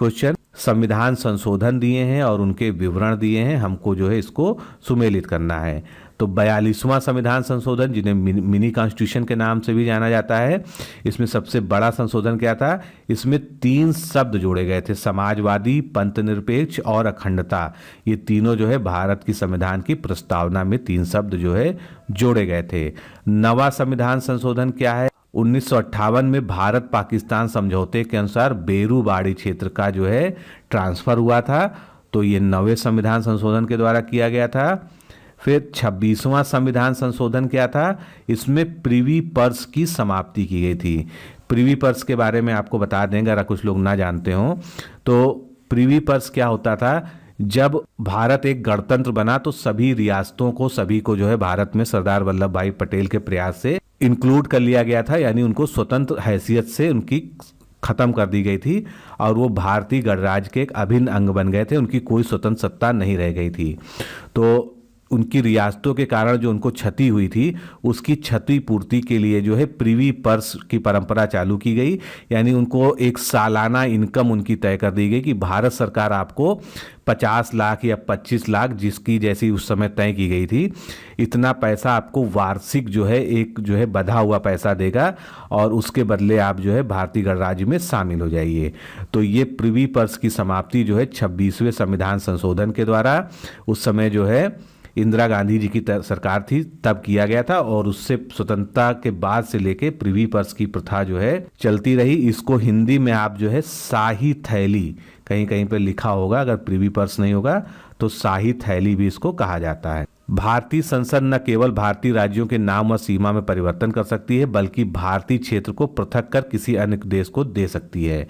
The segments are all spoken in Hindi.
क्वेश्चन, संविधान संशोधन दिए हैं और उनके विवरण दिए हैं, हमको जो है इसको सुमेलित करना है। तो 42वां संविधान संशोधन, जिन्हें मिनी कॉन्स्टिट्यूशन के नाम से भी जाना जाता है, इसमें सबसे बड़ा संशोधन क्या था? इसमें 3 शब्द जोड़े गए थे, समाजवादी, पंथनिरपेक्ष और अखंडता। ये तीनों जो है भारत की संविधान की प्रस्तावना में 3 शब्द जो है जोड़े गए थे। नवा संविधान संशोधन क्या है? 1958 में भारत पाकिस्तान समझौते के अनुसार बेरूबाड़ी क्षेत्र का जो है ट्रांसफर हुआ था, तो ये नवे संविधान संशोधन के द्वारा किया गया था। फिर 26वां संविधान संशोधन क्या था? इसमें प्रिवी पर्स की समाप्ति की गई थी। प्रिवी पर्स के बारे में आपको बता देंगे अगर कुछ लोग ना जानते हो तो। प्रिवी पर्स क्या होता था? जब भारत एक गणतंत्र बना तो सभी रियासतों को, सभी को जो है भारत में सरदार वल्लभ भाई पटेल के प्रयास से इंक्लूड कर लिया गया था, यानी उनको स्वतंत्र हैसियत से उनकी खत्म कर दी गई थी और वो भारतीय गणराज्य के एक अभिन्न अंग बन गए थे। उनकी कोई स्वतंत्र सत्ता नहीं रह गई थी। तो उनकी रियासतों के कारण जो उनको क्षति हुई थी, उसकी क्षतिपूर्ति के लिए जो है प्रिवी पर्स की परंपरा चालू की गई, यानी उनको एक सालाना इनकम उनकी तय कर दी गई कि भारत सरकार आपको 50 लाख या 25 लाख, जिसकी जैसी उस समय तय की गई थी, इतना पैसा आपको वार्षिक जो है एक जो है बधा हुआ पैसा देगा और उसके बदले आप जो है भारतीय गणराज्य में शामिल हो जाइए। तो ये प्रिवी पर्स की समाप्ति जो है 26वें संविधान संशोधन के द्वारा, उस समय जो है इंदिरा गांधी जी की सरकार थी तब किया गया था, और उससे स्वतंत्रता के बाद से लेके प्रिवी पर्स की प्रथा जो है चलती रही। इसको हिंदी में आप जो है शाही थैली, कहीं कहीं पे लिखा होगा, अगर प्रिवी पर्स नहीं होगा तो शाही थैली भी इसको कहा जाता है। भारतीय संसद न केवल भारतीय राज्यों के नाम और सीमा में परिवर्तन कर सकती है, बल्कि भारतीय क्षेत्र को पृथक कर किसी अन्य देश को दे सकती है।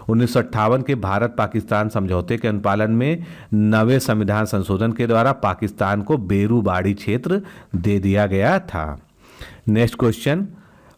1958 के भारत पाकिस्तान समझौते के अनुपालन में नवे संविधान संशोधन के द्वारा पाकिस्तान को बेरूबाड़ी क्षेत्र दे दिया गया था। नेक्स्ट क्वेश्चन,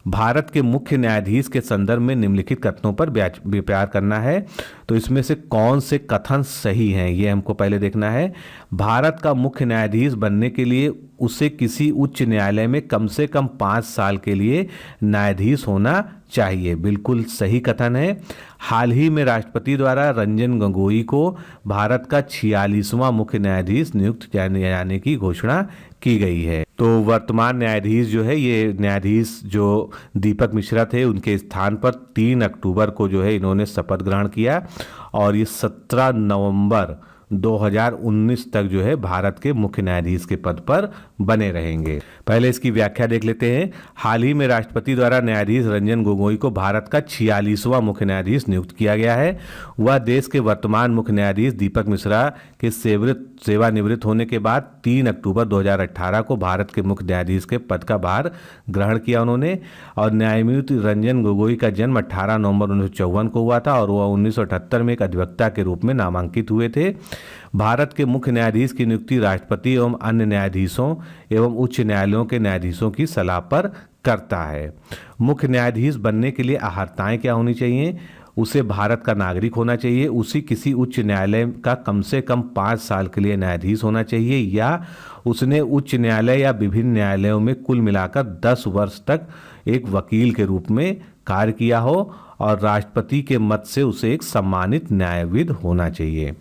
भारत के मुख्य न्यायाधीश के संदर्भ में निम्नलिखित कथनों पर विचार करना है। तो इसमें से कौन से कथन सही हैं, ये हमको पहले देखना है। भारत का मुख्य न्यायाधीश बनने के लिए उसे किसी उच्च न्यायालय में कम से कम 5 साल के लिए न्यायाधीश होना चाहिए, बिल्कुल सही कथन है। हाल ही में राष्ट्रपति द्वारा रंजन गोगोई को भारत का 46वां मुख्य न्यायाधीश नियुक्त किए जाने की घोषणा की गई है। तो वर्तमान न्यायाधीश जो है, ये न्यायाधीश जो दीपक मिश्रा थे, उनके स्थान पर 3 अक्टूबर को जो है इन्होंने शपथ ग्रहण किया और ये 17 नवंबर 2019 तक जो है भारत के मुख्य न्यायाधीश के पद पर बने रहेंगे। पहले इसकी व्याख्या देख लेते हैं। हाल ही में राष्ट्रपति द्वारा न्यायाधीश रंजन गोगोई को भारत का 46वां मुख्य न्यायाधीश नियुक्त किया गया है। वह देश के वर्तमान मुख्य न्यायाधीश दीपक मिश्रा के सेवानिवृत्त होने के बाद 3 अक्टूबर 2018 को भारत के मुख्य न्यायाधीश के पद का भार ग्रहण किया उन्होंने। और न्यायमूर्ति रंजन गोगोई का जन्म 18 नवंबर 1954 को हुआ था और वह 1978 में एक अधिवक्ता के रूप में नामांकित हुए थे। भारत के मुख्य न्यायाधीश की नियुक्ति राष्ट्रपति एवं अन्य न्यायाधीशों एवं उच्च न्यायालयों के न्यायाधीशों की सलाह पर करता है। मुख्य न्यायाधीश बनने के लिए अहर्ताएं क्या होनी चाहिए? उसे भारत का नागरिक होना चाहिए, उसी किसी उच्च न्यायालय का कम से कम 5 साल के लिए न्यायाधीश होना चाहिए, या उसने उच्च न्यायालय या विभिन्न न्यायालयों में कुल मिलाकर 10 वर्ष तक एक वकील के रूप में कार्य किया हो और राष्ट्रपति के मत से उसे एक सम्मानित न्यायविद होना चाहिए।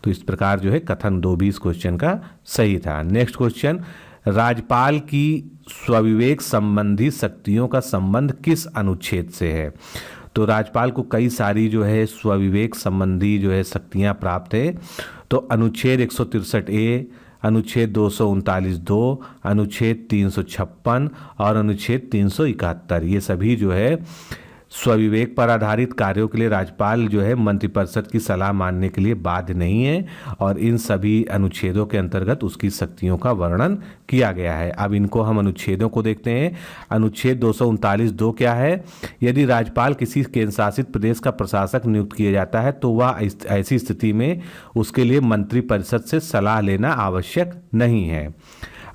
तो इस प्रकार जो है कथन 2 भी इस क्वेश्चन का सही था। नेक्स्ट क्वेश्चन, राज्यपाल की स्वविवेक संबंधी शक्तियों का संबंध किस अनुच्छेद से है? तो राज्यपाल को कई सारी जो है स्वविवेक संबंधी जो है शक्तियां प्राप्त है। तो अनुच्छेद 163A, अनुच्छेद 239(2), अनुच्छेद 356 और अनुच्छेद 371, ये सभी जो है स्वविवेक पर आधारित कार्यों के लिए राज्यपाल जो है मंत्रिपरिषद की सलाह मानने के लिए बाध्य नहीं है और इन सभी अनुच्छेदों के अंतर्गत उसकी शक्तियों का वर्णन किया गया है। अब इनको हम अनुच्छेदों को देखते हैं। अनुच्छेद 239(2) क्या है? यदि राज्यपाल किसी केंद्र शासित प्रदेश का प्रशासक नियुक्त किया जाता है तो वह ऐसी स्थिति में उसके लिए मंत्रिपरिषद से सलाह लेना आवश्यक नहीं है।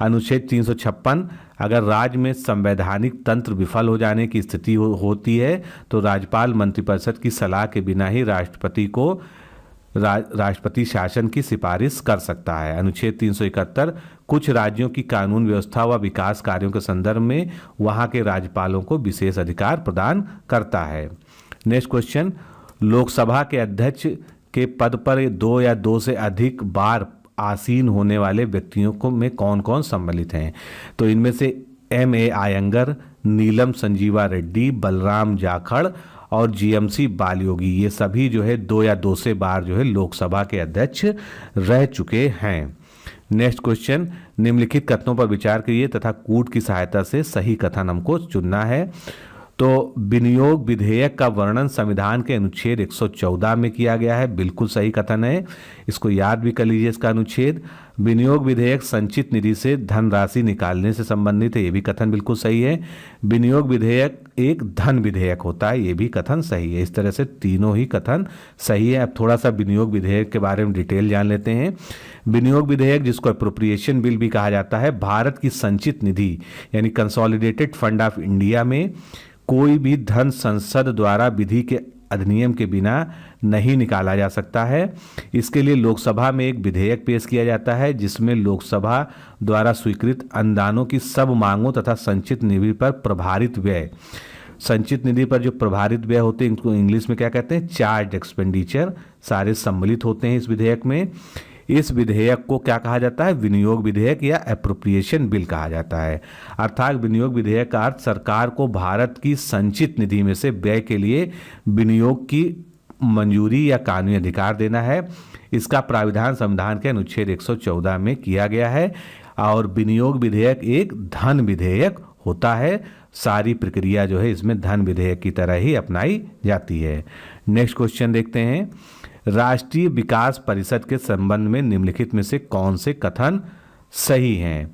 अनुच्छेद 356, अगर राज्य में संवैधानिक तंत्र विफल हो जाने की स्थिति होती है तो राज्यपाल मंत्रिपरिषद की सलाह के बिना ही राष्ट्रपति को राष्ट्रपति शासन की सिफारिश कर सकता है। अनुच्छेद 371, कुछ राज्यों की कानून व्यवस्था व विकास कार्यों के संदर्भ में वहां के राज्यपालों को विशेष अधिकार प्रदान करता है। नेक्स्ट क्वेश्चन, लोकसभा के अध्यक्ष के पद पर 2 या 2 से अधिक बार आसीन होने वाले व्यक्तियों को में कौन कौन सम्मिलित हैं? तो इनमें से M.A. आयंगर, नीलम संजीवा रेड्डी, बलराम जाखड़ और GMC बालयोगी, ये सभी जो है 2 या 2 से बार जो है लोकसभा के अध्यक्ष रह चुके हैं। नेक्स्ट क्वेश्चन, निम्नलिखित कथनों पर विचार करिए तथा कूट की सहायता से सही कथन हमको चुनना है। तो विनियोग विधेयक का वर्णन संविधान के अनुच्छेद 114 में किया गया है, बिल्कुल सही कथन है, इसको याद भी कर लीजिए इसका अनुच्छेद। विनियोग विधेयक संचित निधि से धनराशि निकालने से संबंधित है, ये भी कथन बिल्कुल सही है। विनियोग विधेयक एक धन विधेयक होता है, ये भी कथन सही है। इस तरह से तीनों ही कथन सही है। अब थोड़ा सा विनियोग विधेयक के बारे में डिटेल जान लेते हैं। विनियोग विधेयक, जिसको अप्रोप्रिएशन बिल भी कहा जाता है, भारत की संचित निधि यानी कंसोलिडेटेड फंड ऑफ इंडिया में कोई भी धन संसद द्वारा विधि के अधिनियम के बिना नहीं निकाला जा सकता है। इसके लिए लोकसभा में एक विधेयक पेश किया जाता है जिसमें लोकसभा द्वारा स्वीकृत अनुदानों की सब मांगों तथा संचित निधि पर प्रभारित व्यय, संचित निधि पर जो प्रभारित व्यय होते हैं इनको इंग्लिश में क्या कहते हैं, चार्ज एक्सपेंडिचर, सारे सम्मिलित होते हैं इस विधेयक में। इस विधेयक को क्या कहा जाता है, विनियोग विधेयक या एप्रोप्रिएशन बिल कहा जाता है। अर्थात विनियोग विधेयक का अर्थ सरकार को भारत की संचित निधि में से व्यय के लिए विनियोग की मंजूरी या कानूनी अधिकार देना है। इसका प्राविधान संविधान के अनुच्छेद 114 में किया गया है और विनियोग विधेयक एक धन विधेयक होता है। सारी प्रक्रिया जो है इसमें धन विधेयक की तरह ही अपनाई जाती है। नेक्स्ट क्वेश्चन देखते हैं, राष्ट्रीय विकास परिषद के संबंध में निम्नलिखित में से कौन से कथन सही हैं?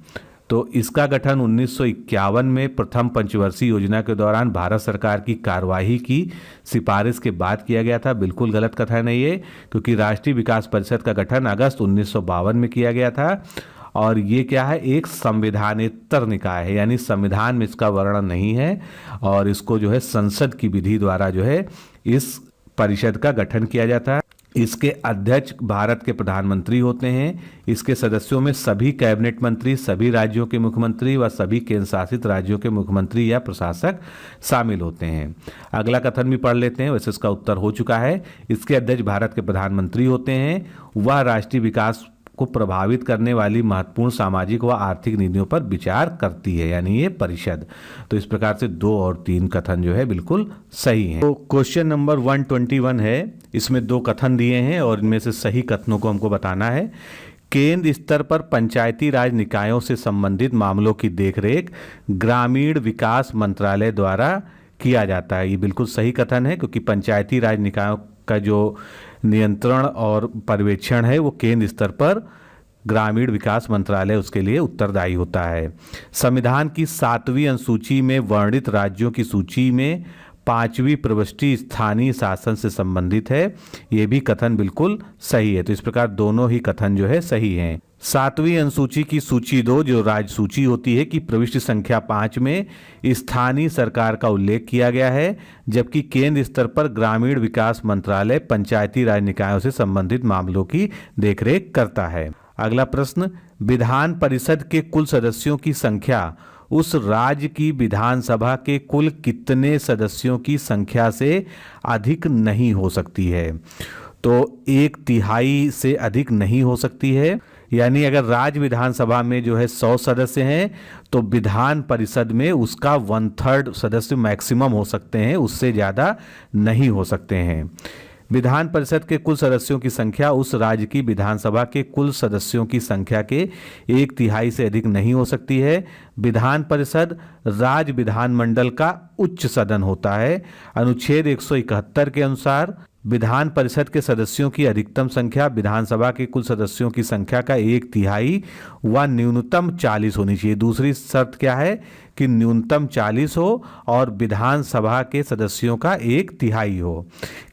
तो इसका गठन 1951 में प्रथम पंचवर्षीय योजना के दौरान भारत सरकार की कार्यवाही की सिफारिश के बाद किया गया था, बिल्कुल गलत कथन है ये, क्योंकि राष्ट्रीय विकास परिषद का गठन अगस्त 1952 में किया गया था और ये क्या है, एक संविधानेतर निकाय है, यानी संविधान में इसका वर्णन नहीं है और इसको जो है संसद की विधि द्वारा जो है इस परिषद का गठन किया जाता है। इसके अध्यक्ष भारत के प्रधानमंत्री होते हैं। इसके सदस्यों में सभी कैबिनेट मंत्री, सभी राज्यों के मुख्यमंत्री व सभी केंद्र शासित राज्यों के मुख्यमंत्री या प्रशासक शामिल होते हैं। अगला कथन भी पढ़ लेते हैं, वैसे इसका उत्तर हो चुका है। इसके अध्यक्ष भारत के प्रधानमंत्री होते हैं। वह राष्ट्रीय विकास को प्रभावित करने वाली महत्वपूर्ण सामाजिक व आर्थिक नीतियों पर विचार करती है, यानी ये परिषद। तो इस प्रकार से 2 और 3 कथन जो है बिल्कुल सही हैं। तो क्वेश्चन नंबर 121 है, इसमें 2 कथन दिए हैं और इनमें से सही कथनों को हमको बताना है। केंद्र स्तर पर पंचायती राज निकायों से संबंधित मामलों की देखरेख ग्रामीण विकास मंत्रालय द्वारा किया जाता है। ये बिल्कुल सही कथन है, क्योंकि पंचायती राज निकायों का जो नियंत्रण और पर्यवेक्षण है वो केंद्र स्तर पर ग्रामीण विकास मंत्रालय उसके लिए उत्तरदायी होता है। संविधान की 7वीं अनुसूची में वर्णित राज्यों की सूची में 5वीं प्रविष्टि स्थानीय शासन से संबंधित है, ये भी कथन बिल्कुल सही है। तो इस प्रकार दोनों ही कथन जो है सही हैं। 7वीं अनुसूची की सूची 2 जो राज्य सूची होती है कि प्रविष्टि संख्या 5 में स्थानीय सरकार का उल्लेख किया गया है, जबकि केंद्र स्तर पर ग्रामीण विकास मंत्रालय पंचायती राज निकायों से संबंधित मामलों की देखरेख करता है। अगला प्रश्न, विधान परिषद के कुल सदस्यों की संख्या उस राज्य की विधानसभा के कुल कितने सदस्यों की संख्या से अधिक नहीं हो सकती है? तो 1/3 से अधिक नहीं हो सकती है, यानी अगर राज्य विधानसभा में जो है 100 सदस्य हैं तो विधान परिषद में उसका 1/3 सदस्य मैक्सिमम हो सकते हैं, उससे ज़्यादा नहीं हो सकते हैं। विधान परिषद के कुल सदस्यों की संख्या उस राज्य की विधानसभा के कुल सदस्यों की संख्या के 1/3 से अधिक नहीं हो सकती है। विधान परिषद राज्य विधानमंडल का उच्च सदन होता है। अनुच्छेद 171 के अनुसार विधान परिषद के सदस्यों की अधिकतम संख्या विधानसभा के कुल सदस्यों की संख्या का 1/3 व न्यूनतम 40 होनी चाहिए। दूसरी शर्त क्या है कि न्यूनतम 40 हो और विधानसभा के सदस्यों का 1/3 हो।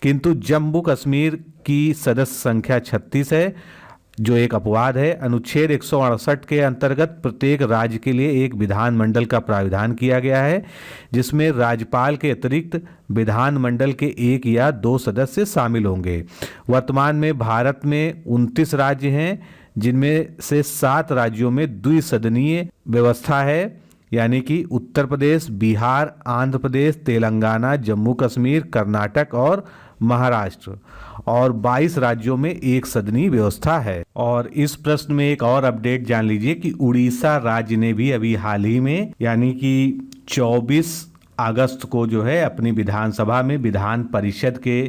किंतु जम्मू कश्मीर की सदस्य संख्या 36 है, जो एक अपवाद है। अनुच्छेद 168 के अंतर्गत प्रत्येक राज्य के लिए एक विधानमंडल का प्राविधान किया गया है, जिसमें राज्यपाल के अतिरिक्त विधानमंडल के 1 या 2 सदस्य शामिल होंगे। वर्तमान में भारत में 29 राज्य हैं, जिनमें से 7 राज्यों में द्विसदनीय व्यवस्था है, यानी कि उत्तर प्रदेश, बिहार, आंध्र प्रदेश, तेलंगाना, जम्मू कश्मीर, कर्नाटक और महाराष्ट्र, और 22 राज्यों में एक सदनी व्यवस्था है। और इस प्रश्न में एक और अपडेट जान लीजिए कि उड़ीसा राज्य ने भी अभी हाल ही में यानी कि 24 अगस्त को जो है अपनी विधानसभा में विधान परिषद के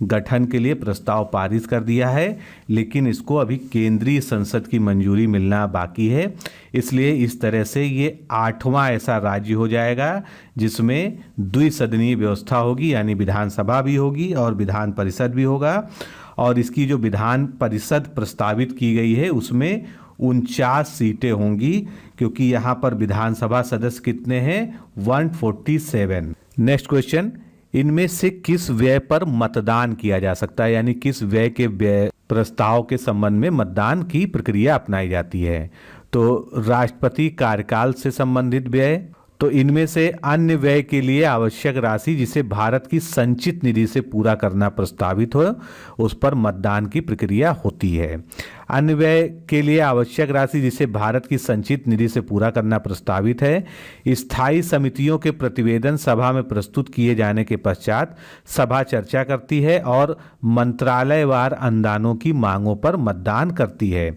गठन के लिए प्रस्ताव पारित कर दिया है, लेकिन इसको अभी केंद्रीय संसद की मंजूरी मिलना बाकी है। इसलिए इस तरह से ये 8वां ऐसा राज्य हो जाएगा जिसमें द्विसदनीय व्यवस्था होगी, यानी विधानसभा भी होगी और विधान परिषद भी होगा। और इसकी जो विधान परिषद प्रस्तावित की गई है उसमें 49 सीटें होंगी, क्योंकि यहाँ पर विधानसभा सदस्य कितने हैं, 147। नेक्स्ट क्वेश्चन, इनमें से किस व्यय पर मतदान किया जा सकता है, यानी किस व्यय के व्यय प्रस्ताव के संबंध में मतदान की प्रक्रिया अपनाई जाती है। तो राष्ट्रपति कार्यकाल से संबंधित व्यय, तो इनमें से अन्य व्यय के लिए आवश्यक राशि जिसे भारत की संचित निधि से पूरा करना प्रस्तावित हो, उस पर मतदान की प्रक्रिया होती है। अन्य व्यय के लिए आवश्यक राशि जिसे भारत की संचित निधि से पूरा करना प्रस्तावित है, स्थायी समितियों के प्रतिवेदन सभा में प्रस्तुत किए जाने के पश्चात सभा चर्चा करती है और मंत्रालयवार अनुदानों की मांगों पर मतदान करती है।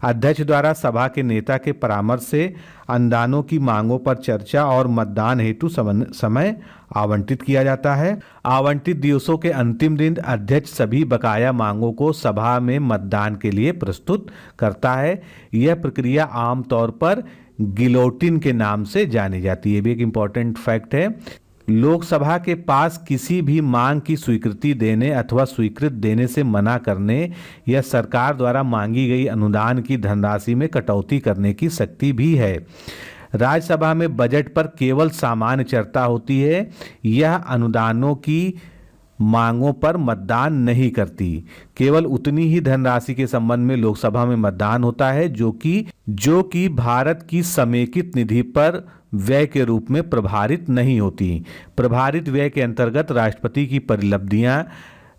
अध्यक्ष द्वारा सभा के नेता के परामर्श से अनुदानों की मांगों पर चर्चा और मतदान हेतु समय आवंटित किया जाता है। आवंटित दिवसों के अंतिम दिन अध्यक्ष सभी बकाया मांगों को सभा में मतदान के लिए प्रस्तुत करता है। यह प्रक्रिया आमतौर पर गिलोटिन के नाम से जानी जाती है। ये भी एक इम्पॉर्टेंट फैक्ट है। लोकसभा के पास किसी भी मांग की स्वीकृति देने अथवा स्वीकृत देने से मना करने या सरकार द्वारा मांगी गई अनुदान की धनराशि में कटौती करने की शक्ति भी है। राज्यसभा में बजट पर केवल सामान्य चर्चा होती है। यह अनुदानों की मांगों पर मतदान नहीं करती। केवल उतनी ही धनराशि के संबंध में लोकसभा में मतदान होता है जो कि भारत की समेकित निधि पर व्यय के रूप में प्रभारित नहीं होती। प्रभारित व्यय के अंतर्गत राष्ट्रपति की परिलब्धियां,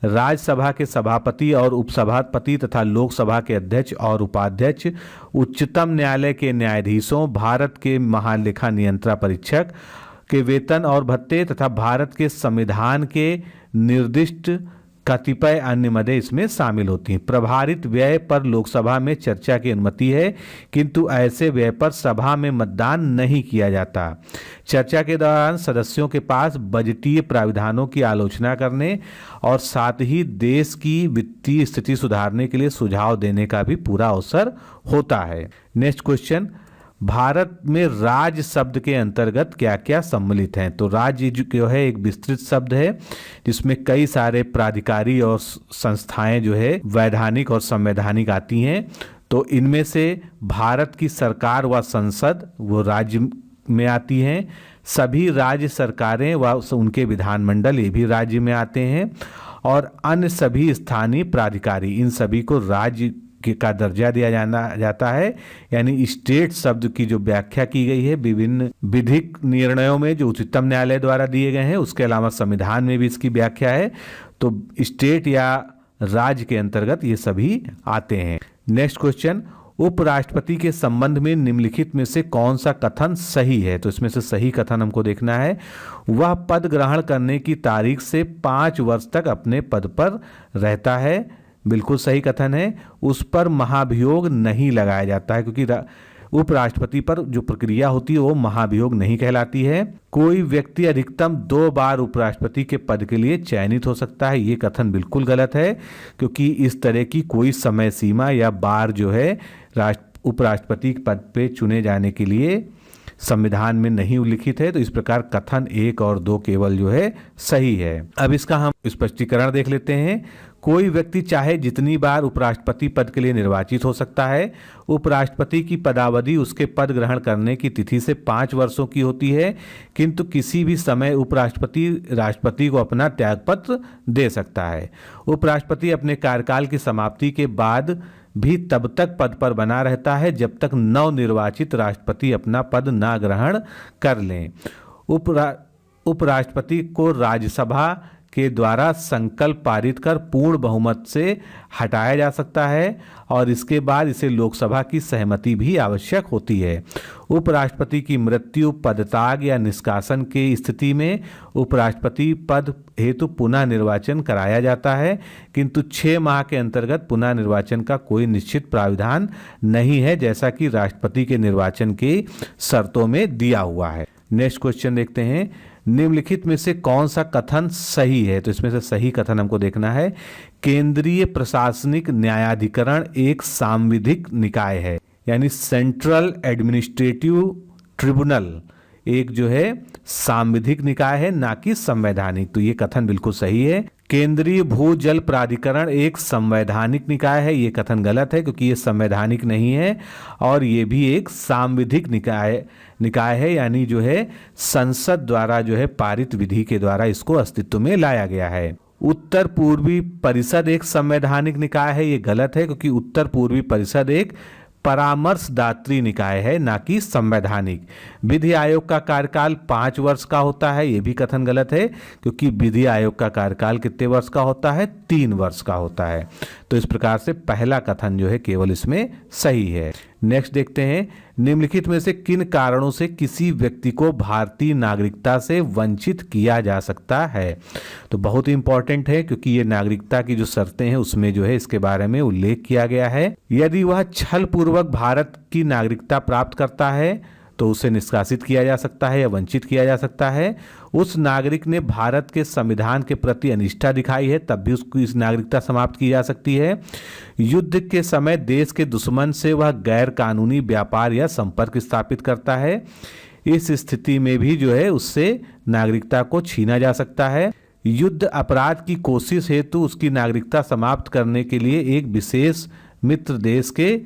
राज्यसभा के सभापति और उपसभापति तथा लोकसभा के अध्यक्ष और उपाध्यक्ष, उच्चतम न्यायालय के न्यायाधीशों, भारत के महालेखा नियंत्रण परीक्षक के वेतन और भत्ते तथा भारत के संविधान के निर्दिष्ट कतिपय अन्य मदें इसमें शामिल होती हैं। प्रभारित व्यय पर लोकसभा में चर्चा की अनुमति है, किंतु ऐसे व्यय पर सभा में मतदान नहीं किया जाता। चर्चा के दौरान सदस्यों के पास बजटीय प्राविधानों की आलोचना करने और साथ ही देश की वित्तीय स्थिति सुधारने के लिए सुझाव देने का भी पूरा अवसर होता है। नेक्स्ट क्वेश्चन, भारत में राज्य शब्द के अंतर्गत क्या क्या सम्मिलित हैं। तो राज्य जो है एक विस्तृत शब्द है जिसमें कई सारे प्राधिकारी और संस्थाएं जो है वैधानिक और संवैधानिक आती हैं। तो इनमें से भारत की सरकार व संसद वो राज्य में आती हैं। सभी राज्य सरकारें व उनके विधानमंडल ये भी राज्य में आते हैं। और अन्य सभी स्थानीय प्राधिकारी, इन सभी को राज्य का दर्जा दिया जाता है। यानी स्टेट शब्द की जो व्याख्या की गई है विभिन्न विधिक निर्णयों में जो उच्चतम न्यायालय द्वारा दिए गए हैं, उसके अलावा संविधान में भी इसकी व्याख्या है। तो स्टेट या राज्य के अंतर्गत ये सभी आते हैं। नेक्स्ट क्वेश्चन, उपराष्ट्रपति के संबंध में निम्नलिखित में से कौन सा कथन सही है। तो इसमें से सही कथन हमको देखना है। वह पद ग्रहण करने की तारीख से 5 वर्ष तक अपने पद पर रहता है। बिल्कुल सही कथन है। उस पर महाभियोग नहीं लगाया जाता है, क्योंकि उपराष्ट्रपति पर जो प्रक्रिया होती है वो महाभियोग नहीं कहलाती है। कोई व्यक्ति अधिकतम 2 बार उपराष्ट्रपति के पद के लिए चयनित हो सकता है। ये कथन बिल्कुल गलत है, क्योंकि इस तरह की कोई समय सीमा या बार जो है उपराष्ट्रपति के पद पे चुने जाने के लिए संविधान में नहीं उल्लिखित है। तो इस प्रकार कथन 1 और 2 केवल जो है सही है। अब इसका हम स्पष्टीकरण देख लेते हैं। कोई व्यक्ति चाहे जितनी बार उपराष्ट्रपति पद के लिए निर्वाचित हो सकता है। उपराष्ट्रपति की पदावधि उसके पद ग्रहण करने की तिथि से 5 वर्षों की होती है, किंतु किसी भी समय उपराष्ट्रपति राष्ट्रपति को अपना त्यागपत्र दे सकता है। उपराष्ट्रपति अपने कार्यकाल की समाप्ति के बाद भी तब तक पद पर बना रहता है जब तक नवनिर्वाचित राष्ट्रपति अपना पद न ग्रहण कर लें। उपराष्ट्रपति को राज्यसभा के द्वारा संकल्प पारित कर पूर्ण बहुमत से हटाया जा सकता है और इसके बाद इसे लोकसभा की सहमति भी आवश्यक होती है। उपराष्ट्रपति की मृत्यु, पदत्याग या निष्कासन की स्थिति में उपराष्ट्रपति पद हेतु पुनः निर्वाचन कराया जाता है, किंतु 6 माह के अंतर्गत पुनः निर्वाचन का कोई निश्चित प्राविधान नहीं है, जैसा कि राष्ट्रपति के निर्वाचन की शर्तों में दिया हुआ है। नेक्स्ट क्वेश्चन देखते हैं, निम्नलिखित में से कौन सा कथन सही है? तो इसमें से सही कथन हमको देखना है। केंद्रीय प्रशासनिक न्यायाधिकरण एक सांविधिक निकाय है, यानी सेंट्रल एडमिनिस्ट्रेटिव ट्रिब्यूनल एक जो है सांविधिक निकाय है, ना कि संवैधानिक। तो ये कथन बिल्कुल सही है। केंद्रीय भू जल प्राधिकरण एक संवैधानिक निकाय है, ये कथन गलत है क्योंकि ये संवैधानिक नहीं है और ये भी एक सांविधिक निकाय है, यानी जो है संसद द्वारा जो है पारित विधि के द्वारा इसको अस्तित्व में लाया गया है। उत्तर पूर्वी परिषद एक संवैधानिक निकाय है, ये गलत है क्योंकि उत्तर पूर्वी परिषद एक परामर्शदात्री निकाय है, ना कि संवैधानिक। विधि आयोग का कार्यकाल 5 वर्ष का होता है, यह भी कथन गलत है क्योंकि विधि आयोग का कार्यकाल कितने वर्ष का होता है? 3 वर्ष का होता है। तो इस प्रकार से पहला कथन जो है केवल इसमें सही है। नेक्स्ट देखते हैं, निम्नलिखित में से किन कारणों से किसी व्यक्ति को भारतीय नागरिकता से वंचित किया जा सकता है? तो बहुत ही इंपॉर्टेंट है क्योंकि ये नागरिकता की जो शर्तें हैं उसमें जो है इसके बारे में उल्लेख किया गया है। यदि वह छल पूर्वक भारत की नागरिकता प्राप्त करता है तो उसे निष्कासित किया जा सकता है या वंचित किया जा सकता है। उस नागरिक ने भारत के संविधान के प्रति अनिष्ठा दिखाई है, तब भी उसकी इस नागरिकता समाप्त की जा सकती है। युद्ध के समय देश के दुश्मन से वह गैर कानूनी व्यापार या संपर्क स्थापित करता है, इस स्थिति में भी जो है उससे नागरिकता को छीना जा सकता है। युद्ध अपराध की कोशिश हेतु उसकी नागरिकता समाप्त करने के लिए एक विशेष मित्र देश के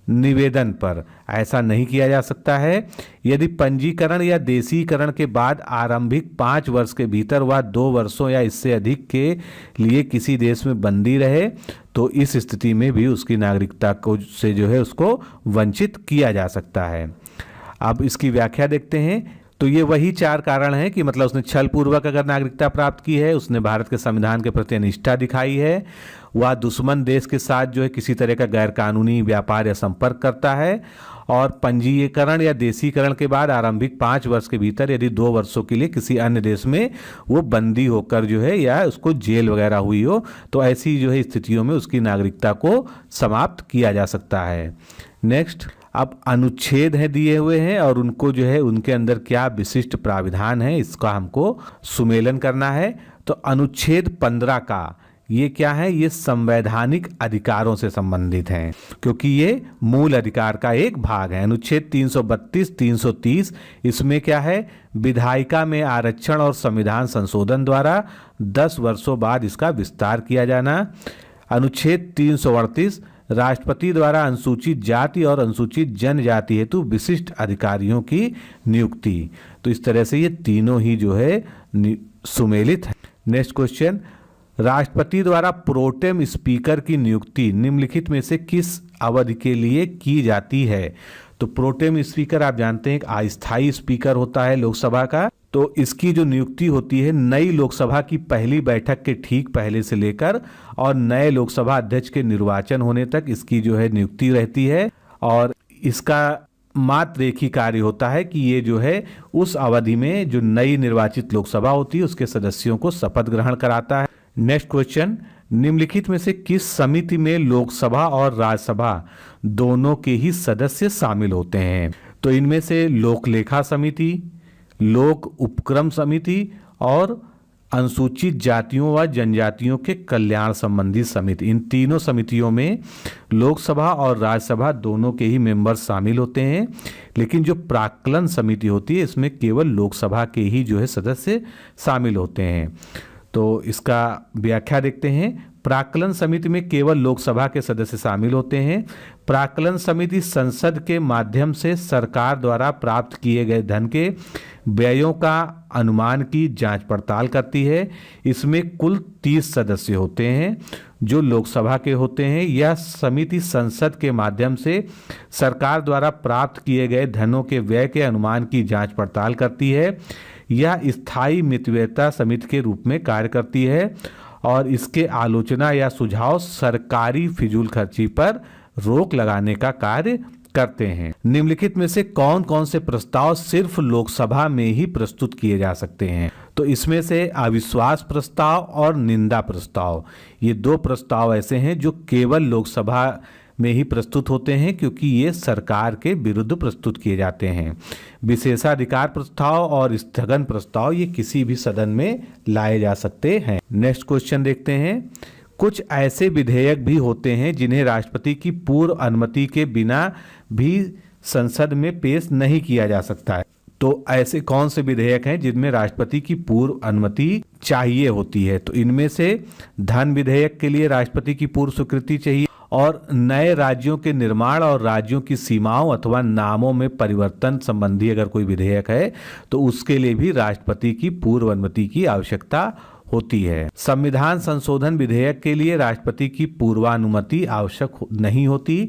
निवेदन पर ऐसा नहीं किया जा सकता है। यदि पंजीकरण या देशीकरण के बाद आरंभिक 5 वर्ष के भीतर वह 2 वर्षों या इससे अधिक के लिए किसी देश में बंदी रहे तो इस स्थिति में भी उसकी नागरिकता को से जो है उसको वंचित किया जा सकता है। अब इसकी व्याख्या देखते हैं। तो ये वही 4 कारण हैं कि मतलब उसने छल पूर्वक अगर नागरिकता प्राप्त की है, उसने भारत के संविधान के प्रति अनिष्ठा दिखाई है, वह दुश्मन देश के साथ जो है किसी तरह का गैरकानूनी व्यापार या संपर्क करता है, और पंजीकरण या देशीकरण के बाद आरंभिक 5 वर्ष के भीतर यदि 2 वर्षों के लिए किसी अन्य देश में वो बंदी होकर जो है या उसको जेल वगैरह हुई हो तो ऐसी जो है स्थितियों में उसकी नागरिकता को समाप्त किया जा सकता है। नेक्स्ट, अब अनुच्छेद हैं दिए हुए हैं और उनको जो है उनके अंदर क्या विशिष्ट प्राविधान है इसका हमको सुमेलन करना है। तो अनुच्छेद 15 का ये क्या है? ये संवैधानिक अधिकारों से संबंधित हैं क्योंकि ये मूल अधिकार का एक भाग है। अनुच्छेद 332, 330 इसमें क्या है? विधायिका में आरक्षण और संविधान संशोधन द्वारा 10 वर्षों बाद इसका विस्तार किया जाना। अनुच्छेद 338 राष्ट्रपति द्वारा अनुसूचित जाति और अनुसूचित जनजाति हेतु विशिष्ट अधिकारियों की नियुक्ति। तो इस तरह से ये तीनों ही जो है सुमेलित है। नेक्स्ट क्वेश्चन, राष्ट्रपति द्वारा प्रोटेम स्पीकर की नियुक्ति निम्नलिखित में से किस अवधि के लिए की जाती है? तो प्रोटेम स्पीकर आप जानते हैं एक अस्थायी स्पीकर होता है लोकसभा का। तो इसकी जो नियुक्ति होती है नई लोकसभा की पहली बैठक के ठीक पहले से लेकर और नए लोकसभा अध्यक्ष के निर्वाचन होने तक इसकी जो है नियुक्ति रहती है, और इसका मात्र एक ही कार्य होता है कि ये जो है उस अवधि में जो नई निर्वाचित लोकसभा होती है उसके सदस्यों को शपथ ग्रहण कराता है। नेक्स्ट क्वेश्चन, निम्नलिखित में से किस समिति में लोकसभा और राज्यसभा दोनों के ही सदस्य शामिल होते हैं? तो इनमें से लोक लेखा समिति, लोक उपक्रम समिति और अनुसूचित जातियों व जनजातियों के कल्याण संबंधी समिति, इन तीनों समितियों में लोकसभा और राज्यसभा दोनों के ही मेंबर्स शामिल होते हैं, लेकिन जो प्राक्कलन समिति होती है इसमें केवल लोकसभा के ही जो है सदस्य शामिल होते हैं। तो इसका व्याख्या देखते हैं। प्राक्कलन समिति में केवल लोकसभा के सदस्य शामिल होते हैं। प्राक्कलन समिति संसद के माध्यम से सरकार द्वारा प्राप्त किए गए धन के व्ययों का अनुमान की जांच पड़ताल करती है। इसमें कुल 30 सदस्य होते हैं जो लोकसभा के होते हैं। यह समिति संसद के माध्यम से सरकार द्वारा प्राप्त किए गए धनों के व्यय के अनुमान की जांच पड़ताल करती है। यह स्थायी मितव्ययिता समिति के रूप में कार्य करती है और इसके आलोचना या सुझाव सरकारी फिजूल खर्ची पर रोक लगाने का कार्य करते हैं। निम्नलिखित में से कौन कौन से प्रस्ताव सिर्फ लोकसभा में ही प्रस्तुत किए जा सकते हैं? तो इसमें से अविश्वास प्रस्ताव और निंदा प्रस्ताव, ये दो प्रस्ताव ऐसे हैं जो केवल लोकसभा में ही प्रस्तुत होते हैं, क्योंकि ये सरकार के विरुद्ध प्रस्तुत किए जाते हैं। विशेषाधिकार प्रस्ताव और स्थगन प्रस्ताव ये किसी भी सदन में लाए जा सकते हैं। नेक्स्ट क्वेश्चन देखते हैं। कुछ ऐसे विधेयक भी होते हैं जिन्हें राष्ट्रपति की पूर्व अनुमति के बिना भी संसद में पेश नहीं किया जा सकता है। तो ऐसे कौन से विधेयक हैं जिनमें राष्ट्रपति की पूर्व अनुमति चाहिए होती है? तो इनमें से धन विधेयक के लिए राष्ट्रपति की पूर्व स्वीकृति चाहिए, और नए राज्यों के निर्माण और राज्यों की सीमाओं अथवा नामों में परिवर्तन संबंधी अगर कोई विधेयक है तो उसके लिए भी राष्ट्रपति की पूर्व अनुमति की आवश्यकता होती है। संविधान संशोधन विधेयक के लिए राष्ट्रपति की पूर्वानुमति आवश्यक नहीं होती।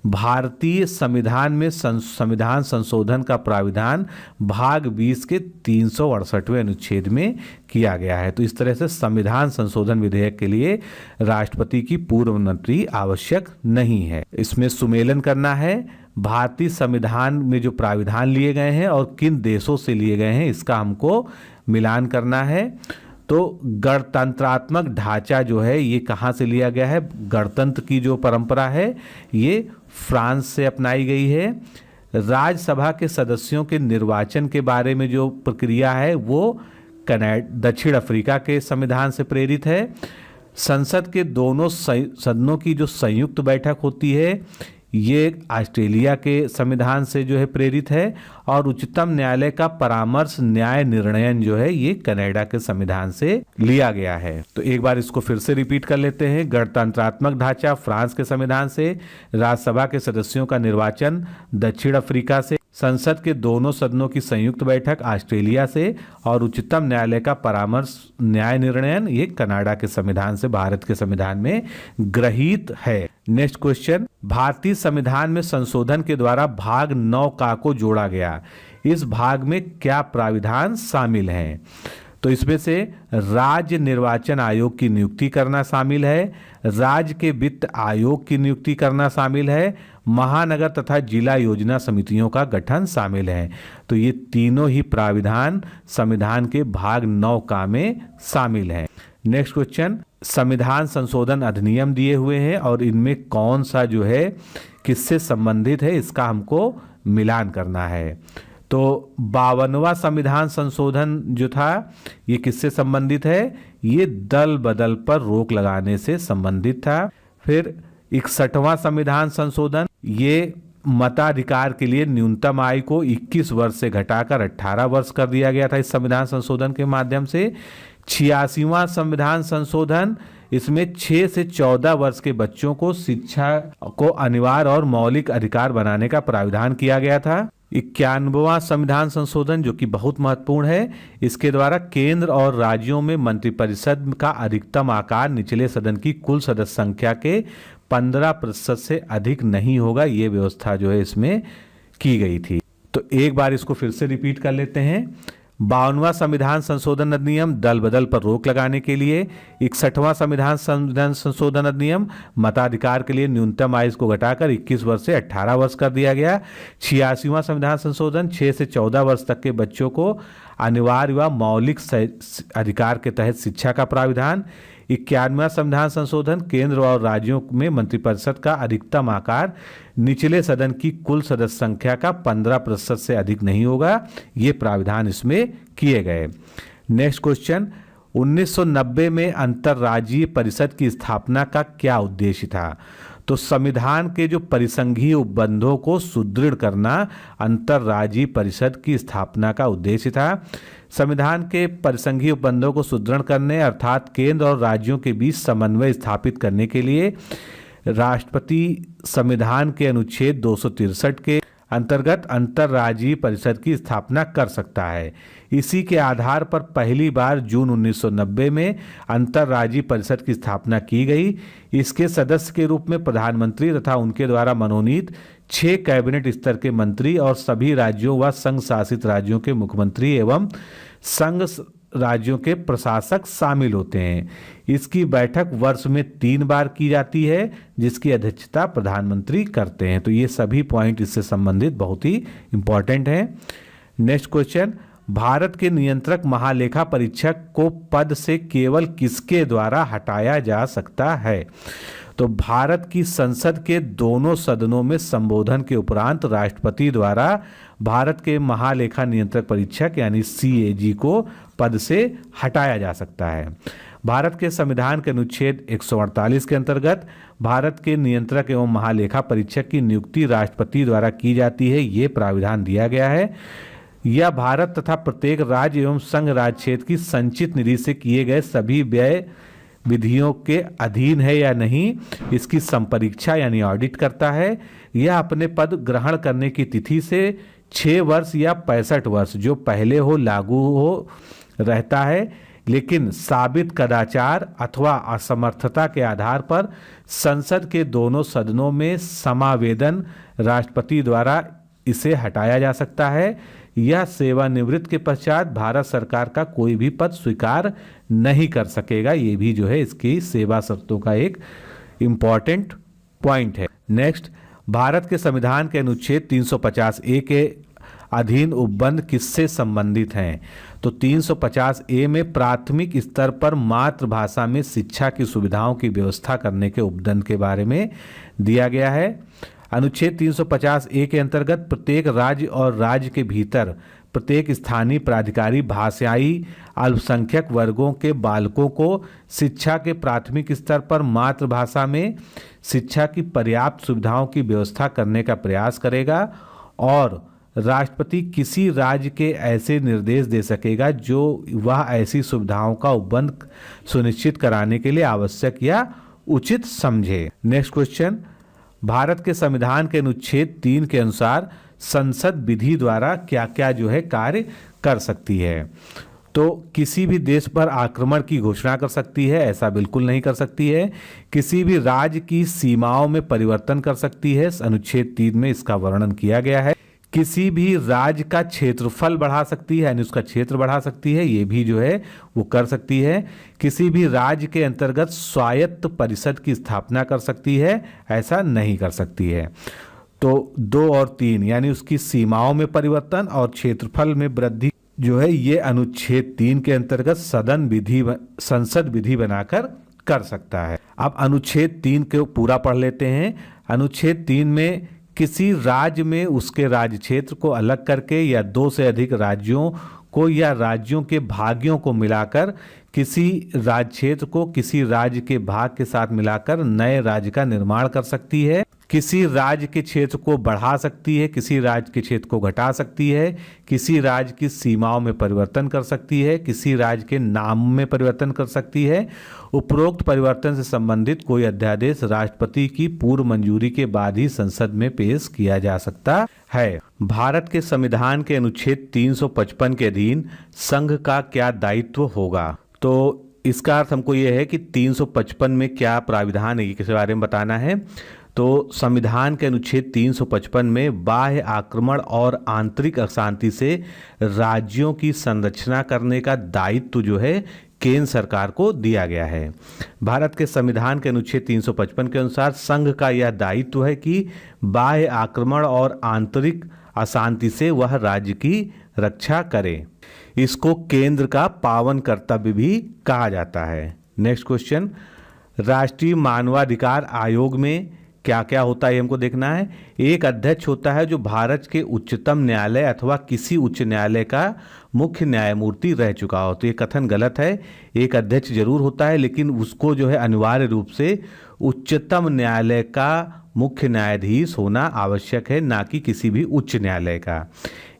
भारतीय संविधान में संविधान संशोधन का प्राविधान भाग 20 के 368वें अनुच्छेद में किया गया है। तो इस तरह से संविधान संशोधन विधेयक के लिए राष्ट्रपति की पूर्व अनुमति आवश्यक नहीं है। इसमें सुमेलन करना है भारतीय संविधान में जो प्राविधान लिए गए हैं और किन देशों से लिए गए हैं, इसका हमको मिलान करना है। तो गणतंत्रात्मक ढांचा जो है ये कहाँ से लिया गया है? गणतंत्र की जो परंपरा है ये फ्रांस से अपनाई गई है। राज्यसभा के सदस्यों के निर्वाचन के बारे में जो प्रक्रिया है वो दक्षिण अफ्रीका के संविधान से प्रेरित है। संसद के दोनों सदनों की जो संयुक्त बैठक होती है ये ऑस्ट्रेलिया के संविधान से जो है प्रेरित है, और उच्चतम न्यायालय का परामर्श न्याय निर्णयन जो है ये कनाडा के संविधान से लिया गया है। तो एक बार इसको फिर से रिपीट कर लेते हैं। गणतंत्रात्मक ढांचा फ्रांस के संविधान से, राज्यसभा के सदस्यों का निर्वाचन दक्षिण अफ्रीका से, संसद के दोनों सदनों की संयुक्त बैठक ऑस्ट्रेलिया से, और उच्चतम न्यायालय का परामर्श न्याय निर्णयन ये कनाडा के संविधान से भारत के संविधान में गृहीत है। Next question. भारतीय संविधान में संशोधन के द्वारा भाग 9 का को जोड़ा गया, इस भाग में क्या प्राविधान शामिल हैं? तो इसमें से राज्य निर्वाचन आयोग की नियुक्ति करना शामिल है, राज्य के वित्त आयोग की नियुक्ति करना शामिल है, महानगर तथा जिला योजना समितियों का गठन शामिल है। तो ये तीनों ही प्राविधान संविधान के भाग 9 का में शामिल हैं। Next question. संविधान संशोधन अधिनियम दिए हुए हैं और इनमें कौन सा जो है किससे संबंधित है, इसका हमको मिलान करना है। तो 52वां संविधान संशोधन जो था ये किससे संबंधित है? ये दल बदल पर रोक लगाने से संबंधित था। फिर 61वां संविधान संशोधन, ये मताधिकार के लिए न्यूनतम आयु को 21 वर्ष से घटाकर 18 वर्ष कर दिया गया था इस संविधान संशोधन के माध्यम से। 86वां संविधान संशोधन, इसमें 6 से 14 वर्ष के बच्चों को शिक्षा को अनिवार्य और मौलिक अधिकार बनाने का प्राविधान किया गया था। 91वां संविधान संशोधन जो कि बहुत महत्वपूर्ण है, इसके द्वारा केंद्र और राज्यों में मंत्रिपरिषद का अधिकतम आकार निचले सदन की कुल सदस्य संख्या के 15% से अधिक नहीं होगा, ये व्यवस्था जो है इसमें की गई थी। तो एक बार इसको फिर से रिपीट कर लेते हैं। 52वां संविधान संशोधन अधिनियम दल बदल पर रोक लगाने के लिए। 61वां संविधान संशोधन अधिनियम मताधिकार के लिए न्यूनतम आयु को घटाकर 21 वर्ष से 18 वर्ष कर दिया गया। 86वां संविधान संशोधन 6 से 14 वर्ष तक के बच्चों को अनिवार्य व मौलिक अधिकार के तहत शिक्षा का प्राविधान। 91वां संविधान संशोधन केंद्र और राज्यों में मंत्रिपरिषद का अधिकतम आकार निचले सदन की कुल सदस्य संख्या का 15% से अधिक नहीं होगा, ये प्राविधान इसमें किए गए। Next question. 1990 में अंतर्राज्यीय परिषद की स्थापना का क्या उद्देश्य था? तो संविधान के जो परिसंघीय उपबंधों को सुदृढ़ करना अंतर्राज्यीय परिषद की स्थापना का उद्देश्य था। संविधान के परिसंघीय उपबंधों को सुदृढ़ करने अर्थात केंद्र और राज्यों के बीच समन्वय स्थापित करने के लिए राष्ट्रपति संविधान के अनुच्छेद 263 के अंतर्गत अंतर्राज्यीय परिषद की स्थापना कर सकता है। इसी के आधार पर पहली बार जून 1990 में अंतर्राज्यीय परिषद की स्थापना की गई। इसके सदस्य के रूप में प्रधानमंत्री तथा उनके द्वारा मनोनीत 6 कैबिनेट स्तर के मंत्री और सभी राज्यों व संघ शासित राज्यों के मुख्यमंत्री एवं संघ राज्यों के प्रशासक शामिल होते हैं। इसकी बैठक वर्ष में 3 बार की जाती है, जिसकी अध्यक्षता प्रधानमंत्री करते हैं। तो ये सभी पॉइंट इससे संबंधित बहुत ही इंपॉर्टेंट हैं। नेक्स्ट क्वेश्चन, भारत के नियंत्रक महालेखा परीक्षक को पद से केवल किसके द्वारा हटाया जा सकता है? तो भारत की संसद के दोनों सदनों में संबोधन के उपरांत राष्ट्रपति द्वारा भारत के महालेखा नियंत्रक परीक्षक यानी CAG को पद से हटाया जा सकता है। भारत के संविधान के अनुच्छेद 148 के अंतर्गत भारत के नियंत्रक एवं महालेखा परीक्षक की नियुक्ति राष्ट्रपति द्वारा की जाती है, ये प्राविधान दिया गया है। यह भारत तथा प्रत्येक राज्य एवं संघ राज्य क्षेत्र की संचित निधि से किए गए सभी व्यय विधियों के अधीन है या नहीं, इसकी संपरीक्षा यानी ऑडिट करता है। यह अपने पद ग्रहण करने की तिथि से 6 वर्ष या 65 वर्ष जो पहले हो लागू हो रहता है, लेकिन साबित कदाचार अथवा असमर्थता के आधार पर संसद के दोनों सदनों में समावेदन राष्ट्रपति द्वारा इसे हटाया जा सकता है। यह सेवानिवृत्त के पश्चात भारत सरकार का कोई भी पद स्वीकार नहीं कर सकेगा। ये भी जो है इसकी सेवा शर्तों का एक इम्पॉर्टेंट पॉइंट है। नेक्स्ट, भारत के संविधान के अनुच्छेद 350A के अधीन उपबंध किससे संबंधित हैं? तो 350A में प्राथमिक स्तर पर मातृभाषा में शिक्षा की सुविधाओं की व्यवस्था करने के उपबंध के बारे में दिया गया है। अनुच्छेद 350A के अंतर्गत प्रत्येक राज्य और राज्य के भीतर प्रत्येक स्थानीय प्राधिकारी भाषाई अल्पसंख्यक वर्गों के बालकों को शिक्षा के प्राथमिक स्तर पर मातृभाषा में शिक्षा की पर्याप्त सुविधाओं की व्यवस्था करने का प्रयास करेगा, और राष्ट्रपति किसी राज्य के ऐसे निर्देश दे सकेगा जो वह ऐसी सुविधाओं का उपबंध सुनिश्चित कराने के लिए आवश्यक या उचित समझे। नेक्स्ट क्वेश्चन, भारत के संविधान के अनुच्छेद 3 के अनुसार संसद विधि द्वारा क्या क्या जो है कार्य कर सकती है? तो किसी भी देश पर आक्रमण की घोषणा कर सकती है, ऐसा बिल्कुल नहीं कर सकती है। किसी भी राज्य की सीमाओं में परिवर्तन कर सकती है, अनुच्छेद 3 में इसका वर्णन किया गया है। किसी भी राज्य का क्षेत्रफल बढ़ा सकती है, यानी उसका क्षेत्र बढ़ा सकती है, ये भी जो है वो कर सकती है। किसी भी राज्य के अंतर्गत स्वायत्त परिषद की स्थापना कर सकती है, ऐसा नहीं कर सकती है। तो 2 और 3 यानी उसकी सीमाओं में परिवर्तन और क्षेत्रफल में वृद्धि जो है ये अनुच्छेद 3 के अंतर्गत संसद विधि बनाकर कर सकता है। अब अनुच्छेद 3 को पूरा पढ़ लेते हैं। अनुच्छेद 3 में किसी राज्य में उसके राज्य क्षेत्र को अलग करके या 2 से अधिक राज्यों को या राज्यों के भाग्यों को मिलाकर किसी राज्य क्षेत्र को किसी राज्य के भाग के साथ मिलाकर नए राज्य का निर्माण कर सकती है। किसी राज्य के क्षेत्र को बढ़ा सकती है, किसी राज्य के क्षेत्र को घटा सकती है, किसी राज्य की सीमाओं में परिवर्तन कर सकती है, किसी राज्य के नाम में परिवर्तन कर सकती है। उपरोक्त परिवर्तन से संबंधित कोई अध्यादेश राष्ट्रपति की पूर्व मंजूरी के बाद ही संसद में पेश किया जा सकता है। भारत के संविधान के अनुच्छेद 355 के अधीन संघ का क्या दायित्व होगा? तो इसका अर्थ हमको यह है कि 355 में क्या प्राविधान है, इसके बारे में बताना है। तो संविधान के अनुच्छेद 355 में बाह्य आक्रमण और आंतरिक अशांति से राज्यों की संरक्षण करने का दायित्व जो है केंद्र सरकार को दिया गया है। भारत के संविधान के अनुच्छेद 355 के अनुसार संघ का यह दायित्व है कि बाह्य आक्रमण और आंतरिक अशांति से वह राज्य की रक्षा करे। इसको केंद्र का पावन कर्तव्य भी कहा जाता है। नेक्स्ट क्वेश्चन, राष्ट्रीय मानवाधिकार आयोग में क्या क्या होता है हमको देखना है। एक अध्यक्ष होता है जो भारत के उच्चतम न्यायालय अथवा किसी उच्च न्यायालय का मुख्य न्यायमूर्ति रह चुका हो। तो ये कथन गलत है। एक अध्यक्ष जरूर होता है, लेकिन उसको जो है अनिवार्य रूप से उच्चतम न्यायालय का मुख्य न्यायाधीश होना आवश्यक है, ना कि किसी भी उच्च न्यायालय का।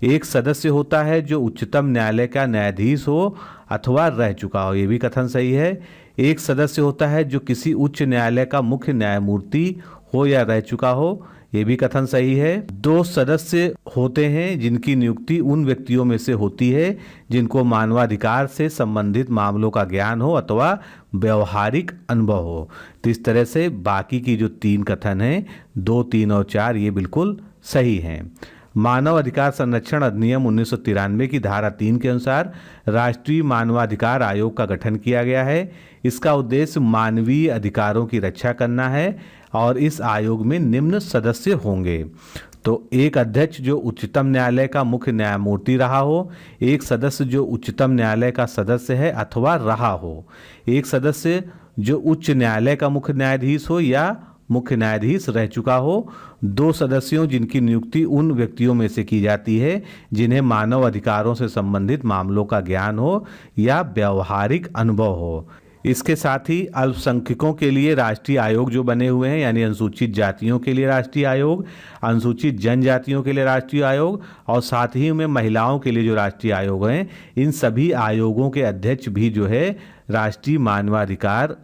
एक सदस्य होता है जो उच्चतम न्यायालय का न्यायाधीश हो अथवा रह चुका हो, ये भी कथन सही है। एक सदस्य होता है जो किसी उच्च न्यायालय का मुख्य न्यायमूर्ति हो या रह चुका हो, ये भी कथन सही है। 2 सदस्य होते हैं जिनकी नियुक्ति उन व्यक्तियों में से होती है जिनको मानवाधिकार से संबंधित मामलों का ज्ञान हो अथवा व्यवहारिक अनुभव हो। तो इस तरह से बाकी की जो 3 कथन हैं 2, 3 और 4 ये बिल्कुल सही हैं। मानव अधिकार संरक्षण अधिनियम 1993 की धारा 3 के अनुसार राष्ट्रीय मानवाधिकार आयोग का गठन किया गया है। इसका उद्देश्य मानवीय अधिकारों की रक्षा करना है और इस आयोग में निम्न सदस्य होंगे। तो एक अध्यक्ष जो उच्चतम न्यायालय का मुख्य न्यायमूर्ति रहा हो, एक सदस्य जो उच्चतम न्यायालय का सदस्य है अथवा रहा हो, एक सदस्य जो उच्च न्यायालय का मुख्य न्यायाधीश हो या मुख्य न्यायाधीश रह चुका हो, 2 सदस्यों जिनकी नियुक्ति उन व्यक्तियों में से की जाती है जिन्हें मानव अधिकारों से संबंधित मामलों का ज्ञान हो या व्यवहारिक अनुभव हो। इसके साथ ही अल्पसंख्यकों के लिए राष्ट्रीय आयोग जो बने हुए हैं, यानी अनुसूचित जातियों के लिए राष्ट्रीय आयोग, अनुसूचित जनजातियों के लिए राष्ट्रीय आयोग और साथ ही में महिलाओं के लिए जो राष्ट्रीय आयोग हैं, इन सभी आयोगों के अध्यक्ष भी जो है राष्ट्रीय मानवाधिकार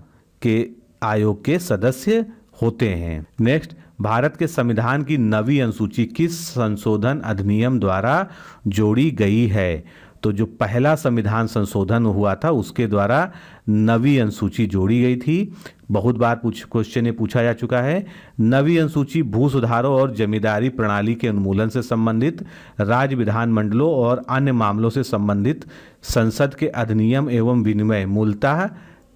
के आयोग के सदस्य होते हैं। नेक्स्ट, भारत के संविधान की नवी अनुसूची किस संशोधन अधिनियम द्वारा जोड़ी गई है? तो जो पहला संविधान संशोधन हुआ था उसके द्वारा नवी अनुसूची जोड़ी गई थी। बहुत बार क्वेश्चन ये पूछा जा चुका है। नवी अनुसूची भू सुधारों और जमींदारी प्रणाली के उन्मूलन से संबंधित, राज्य विधानमंडलों और अन्य मामलों से संबंधित संसद के अधिनियम एवं विनिमय मूलतः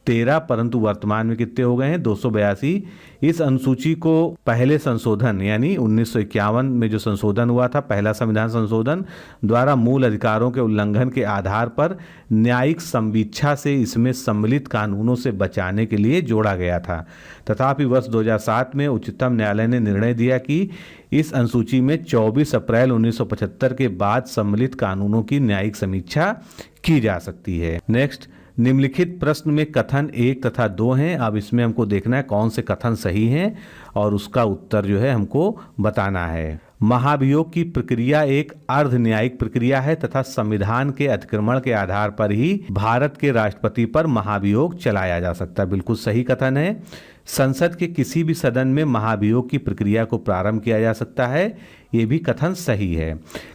13, परंतु वर्तमान में कितने हो गए हैं? 282। इस अनुसूची को पहले संशोधन यानी 1951 में जो संशोधन हुआ था, पहला संविधान संशोधन द्वारा मूल अधिकारों के उल्लंघन के आधार पर न्यायिक संवीक्षा से इसमें सम्मिलित कानूनों से बचाने के लिए जोड़ा गया था। तथापि वर्ष 2007 में उच्चतम न्यायालय ने निर्णय दिया कि इस अनुसूची में 24 अप्रैल 1975 के बाद सम्मिलित कानूनों की न्यायिक समीक्षा की जा सकती है। नेक्स्ट, निम्नलिखित प्रश्न में कथन 1 तथा 2 हैं। अब इसमें हमको देखना है कौन से कथन सही हैं और उसका उत्तर जो है हमको बताना है। महाभियोग की प्रक्रिया एक अर्ध न्यायिक प्रक्रिया है तथा संविधान के अतिक्रमण के आधार पर ही भारत के राष्ट्रपति पर महाभियोग चलाया जा सकता है। बिल्कुल सही कथन है। संसद के किसी भी सदन में महाभियोग की प्रक्रिया को प्रारंभ किया जा सकता है, ये भी कथन सही है।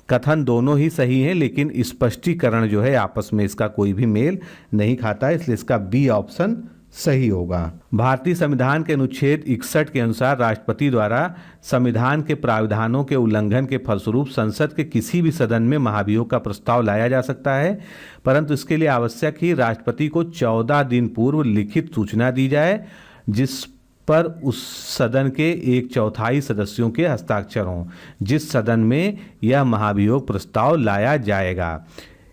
कथन दोनों ही सही हैं, लेकिन स्पष्टीकरण जो है आपस में इसका कोई भी मेल नहीं खाता है, इसलिए इसका बी ऑप्शन सही होगा। भारतीय संविधान के अनुच्छेद 61 के अनुसार राष्ट्रपति द्वारा संविधान के प्रावधानों के उल्लंघन के फलस्वरूप संसद के किसी भी सदन में महाभियोग का प्रस्ताव लाया जा सकता है, परंतु इसके लिए आवश्यक ही राष्ट्रपति को 14 दिन पूर्व लिखित सूचना दी जाए जिस पर उस सदन के 1/4 सदस्यों के हस्ताक्षर हों जिस सदन में यह महाभियोग प्रस्ताव लाया जाएगा।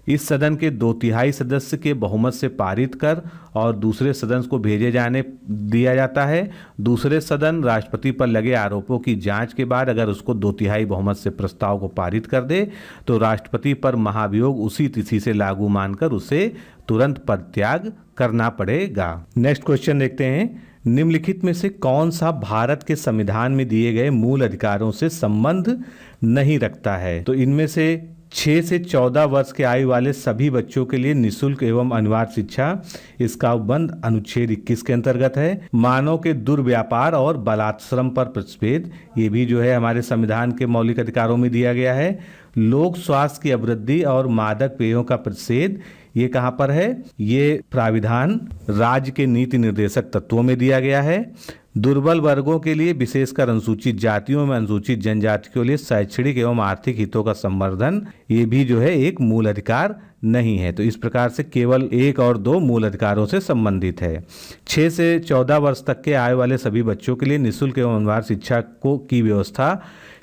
इस सदन के 2/3 सदस्य के बहुमत से पारित कर और दूसरे सदन को भेजे जाने दिया जाता है। दूसरे सदन राष्ट्रपति पर लगे आरोपों की जांच के बाद अगर उसको 2/3 बहुमत से प्रस्ताव को पारित कर दे तो राष्ट्रपति पर महाभियोग उसी तिथि से लागू मानकर उसे तुरंत पदत्याग करना पड़ेगा। नेक्स्ट क्वेश्चन देखते हैं। निम्नलिखित में से कौन सा भारत के संविधान में दिए गए मूल अधिकारों से संबंध नहीं रखता है? तो इनमें से 6 से 14 वर्ष के आयु वाले सभी बच्चों के लिए निःशुल्क एवं अनिवार्य शिक्षा, इसका उपबंध अनुच्छेद 21 के अंतर्गत है। मानव के दुर्व्यापार और बलात्श्रम पर प्रतिषेध, ये भी जो है हमारे संविधान के मौलिक अधिकारों में दिया गया है। लोक स्वास्थ्य की अभिवृद्धि और मादक पेयों का प्रतिषेध, ये कहाँ पर है? ये प्राविधान राज्य के नीति निर्देशक तत्वों में दिया गया है। दुर्बल वर्गों के लिए विशेषकर अनुसूचित जातियों में अनुसूचित जनजातियों के लिए शैक्षणिक एवं आर्थिक हितों का संवर्धन, ये भी जो है एक मूल अधिकार नहीं है। तो इस प्रकार से केवल 1 और 2 मूल अधिकारों से संबंधित है। 6 से 14 वर्ष तक के आयु वाले सभी बच्चों के लिए निःशुल्क एवं अनिवार्य शिक्षा की व्यवस्था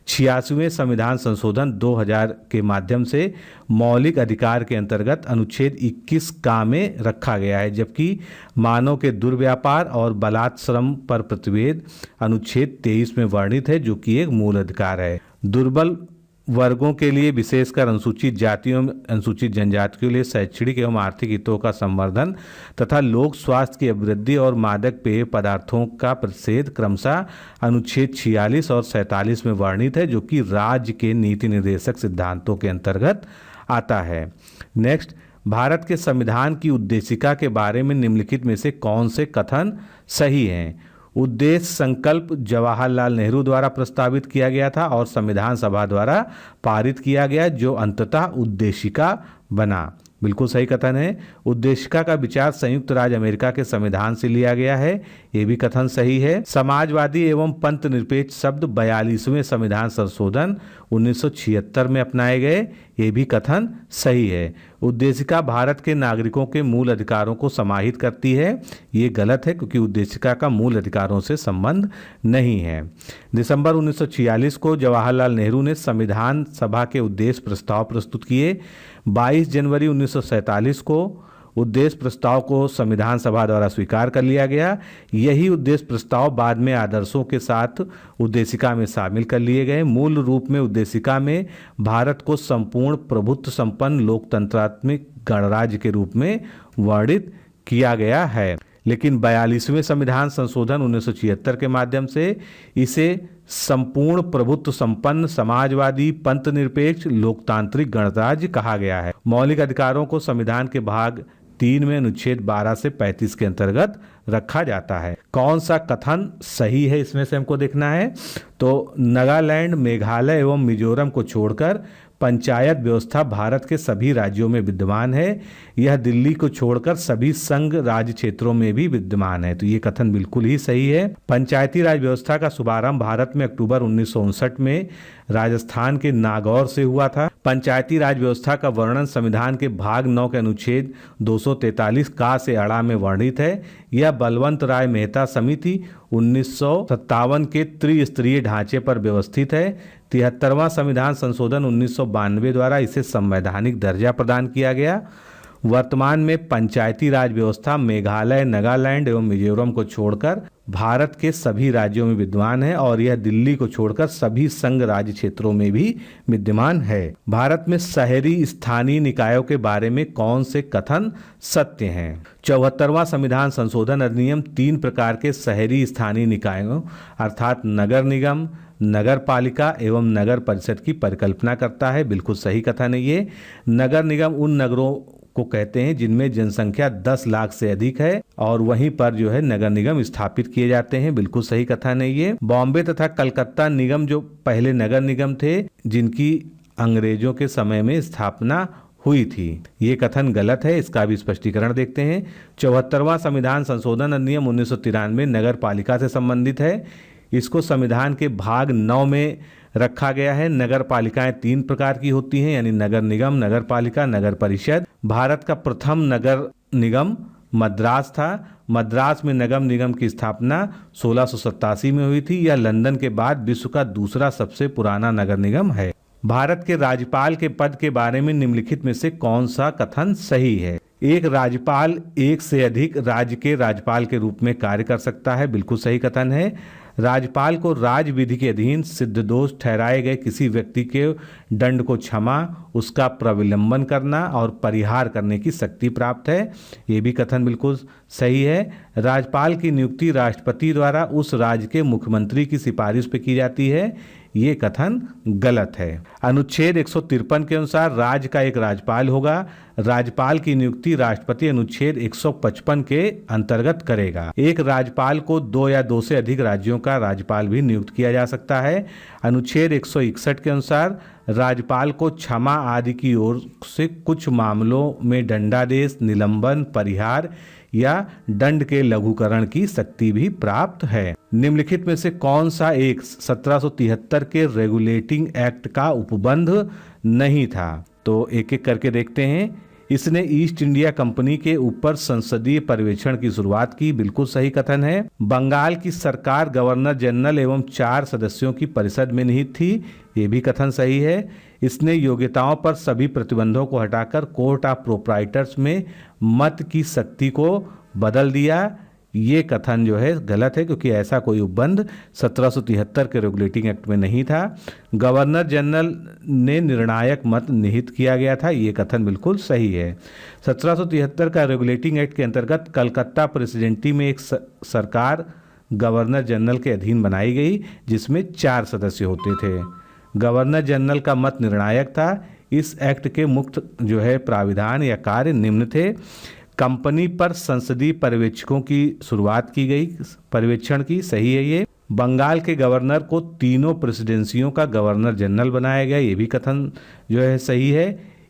86वें संविधान संशोधन 2000 के माध्यम से मौलिक अधिकार के अंतर्गत अनुच्छेद 21 का में रखा गया है, जबकि मानव के दुर्व्यापार और बलात्श्रम पर प्रतिषेध अनुच्छेद 23 में वर्णित है, जो कि एक मूल अधिकार है। दुर्बल वर्गों के लिए विशेषकर अनुसूचित जातियों अनुसूचित जनजातियों के लिए शैक्षणिक एवं आर्थिक हितों का संवर्धन तथा लोक स्वास्थ्य की अभिवृद्धि और मादक पेय पदार्थों का प्रतिषेध क्रमशः अनुच्छेद 46 और 47 में वर्णित है, जो कि राज्य के नीति निर्देशक सिद्धांतों के अंतर्गत आता है। नेक्स्ट, भारत के संविधान की उद्देशिका के बारे में निम्नलिखित में से कौन से कथन सही हैं? उद्देश्य संकल्प जवाहरलाल नेहरू द्वारा प्रस्तावित किया गया था और संविधान सभा द्वारा पारित किया गया, जो अंततः उद्देशिका बना। बिल्कुल सही कथन है। उद्देशिका का विचार संयुक्त राज्य अमेरिका के संविधान से लिया गया है, ये भी कथन सही है। समाजवादी एवं पंथ निरपेक्ष शब्द 42वें संविधान संशोधन 1976 में अपनाए गए, ये भी कथन सही है। उद्देशिका भारत के नागरिकों के मूल अधिकारों को समाहित करती है, ये गलत है क्योंकि उद्देशिका का मूल अधिकारों से संबंध नहीं है। दिसंबर 1946 को जवाहरलाल नेहरू ने संविधान सभा के उद्देश्य प्रस्ताव प्रस्तुत किए। 22 जनवरी 1947 को उद्देश्य प्रस्ताव को संविधान सभा द्वारा स्वीकार कर लिया गया। यही उद्देश्य प्रस्ताव बाद में आदर्शों के साथ उद्देशिका में शामिल कर लिए गए। मूल रूप में उद्देशिका में भारत को संपूर्ण प्रभुत्व संपन्न लोकतंत्रात्मक गणराज्य के रूप में वर्णित किया गया है, लेकिन 42वें संविधान संशोधन 1976 के माध्यम से इसे संपूर्ण प्रभुत्व संपन्न समाजवादी पंथ निरपेक्ष लोकतांत्रिक गणराज्य कहा गया है। मौलिक अधिकारों को संविधान के भाग 3 में अनुच्छेद 12 से 35 के अंतर्गत रखा जाता है। कौन सा कथन सही है इसमें से हमको देखना है। तो नागालैंड, मेघालय एवं मिजोरम को छोड़कर पंचायत व्यवस्था भारत के सभी राज्यों में विद्यमान है। यह दिल्ली को छोड़कर सभी संघ राज्य क्षेत्रों में भी विद्यमान है। तो ये कथन बिल्कुल ही सही है। पंचायती राज व्यवस्था का शुभारंभ भारत में अक्टूबर 1959 में राजस्थान के नागौर से हुआ था। पंचायती राज व्यवस्था का वर्णन संविधान के भाग 9 के अनुच्छेद 243 का से अड़ा में वर्णित है। यह बलवंत राय मेहता समिति 1957 के त्रिस्तरीय ढांचे पर व्यवस्थित है। 73वां संविधान संशोधन 1992 द्वारा इसे संवैधानिक दर्जा प्रदान किया गया। वर्तमान में पंचायती राज व्यवस्था मेघालय, नागालैंड एवं मिजोरम को छोड़कर भारत के सभी राज्यों में विद्यमान है और यह दिल्ली को छोड़कर सभी संघ राज्य क्षेत्रों में भी विद्यमान है। भारत में शहरी स्थानीय निकायों के बारे में कौन से कथन सत्य हैं। 74वां संविधान संशोधन अधिनियम 3 प्रकार के शहरी स्थानीय निकायों अर्थात नगर निगम, नगर पालिका एवं नगर परिषद की परिकल्पना करता है। बिल्कुल सही कथन है ये। नगर निगम उन नगरों को कहते हैं जिनमें जनसंख्या 10 लाख से अधिक है और वहीं पर जो है नगर निगम स्थापित किए जाते हैं। बिल्कुल सही कथन है ये। बॉम्बे तथा कलकत्ता निगम जो पहले नगर निगम थे जिनकी अंग्रेजों के समय में स्थापना हुई थी, ये कथन गलत है। इसका भी स्पष्टीकरण देखते हैं। 74वां संविधान संशोधन अधिनियम 1993 नगर पालिका से संबंधित है। इसको संविधान के भाग 9 में रखा गया है। नगर पालिकाएं 3 प्रकार की होती हैं, यानी नगर निगम, नगर पालिका, नगर परिषद। भारत का प्रथम नगर निगम मद्रास था। मद्रास में नगर निगम की स्थापना 1687 में हुई थी। यह लंदन के बाद विश्व का दूसरा सबसे पुराना नगर निगम है। भारत के राज्यपाल के पद के बारे में निम्नलिखित में से कौन सा कथन सही है। एक राज्यपाल एक से अधिक राज्य के राज्यपाल के रूप में कार्य कर सकता है। बिल्कुल सही कथन है। राज्यपाल को राज विधि के अधीन सिद्ध दोष ठहराए गए किसी व्यक्ति के दंड को क्षमा, उसका प्रविलंबन करना और परिहार करने की शक्ति प्राप्त है। ये भी कथन बिल्कुल सही है। राज्यपाल की नियुक्ति राष्ट्रपति द्वारा उस राज्य के मुख्यमंत्री की सिफारिश पे की जाती है। ये कथन गलत है। अनुच्छेद 153 के अनुसार राज्य का एक राज्यपाल होगा। राज्यपाल की नियुक्ति राष्ट्रपति अनुच्छेद 155 के अंतर्गत करेगा। एक राज्यपाल को 2 या 2 से अधिक राज्यों का राज्यपाल भी नियुक्त किया जा सकता है। अनुच्छेद 161 के अनुसार राज्यपाल को क्षमा आदि की ओर से कुछ मामलों में दंडादेश, निलंबन, परिहार या दंड के लघुकरण की शक्ति भी प्राप्त है। निम्नलिखित में से कौन सा एक 1773 के रेगुलेटिंग एक्ट का उपबंध नहीं था। तो एक एक करके देखते हैं। इसने ईस्ट इंडिया कंपनी के ऊपर संसदीय पर्यवेक्षण की शुरुआत की। बिल्कुल सही कथन है। बंगाल की सरकार गवर्नर जनरल एवं 4 सदस्यों की परिषद में निहित थी। ये भी कथन सही है। इसने योग्यताओं पर सभी प्रतिबंधों को हटाकर कोर्ट ऑफ प्रोप्राइटर्स में मत की शक्ति को बदल दिया। ये कथन जो है गलत है क्योंकि ऐसा कोई उपबंध 1773 के रेगुलेटिंग एक्ट में नहीं था। गवर्नर जनरल ने निर्णायक मत निहित किया गया था। ये कथन बिल्कुल सही है। 1773 का रेगुलेटिंग एक्ट के अंतर्गत कलकत्ता प्रेसिडेंसी में एक सरकार गवर्नर जनरल के अधीन बनाई गई जिसमें 4 सदस्य होते थे। गवर्नर जनरल का मत निर्णायक था। इस एक्ट के मुख्य जो है प्राविधान या कार्य निम्न थे। कंपनी पर संसदीय पर्यवेक्षकों की शुरुआत की गई, पर्यवेक्षण की। सही है ये। बंगाल के गवर्नर को तीनों प्रेसिडेंसियों का गवर्नर जनरल बनाया गया। ये भी कथन जो है सही है।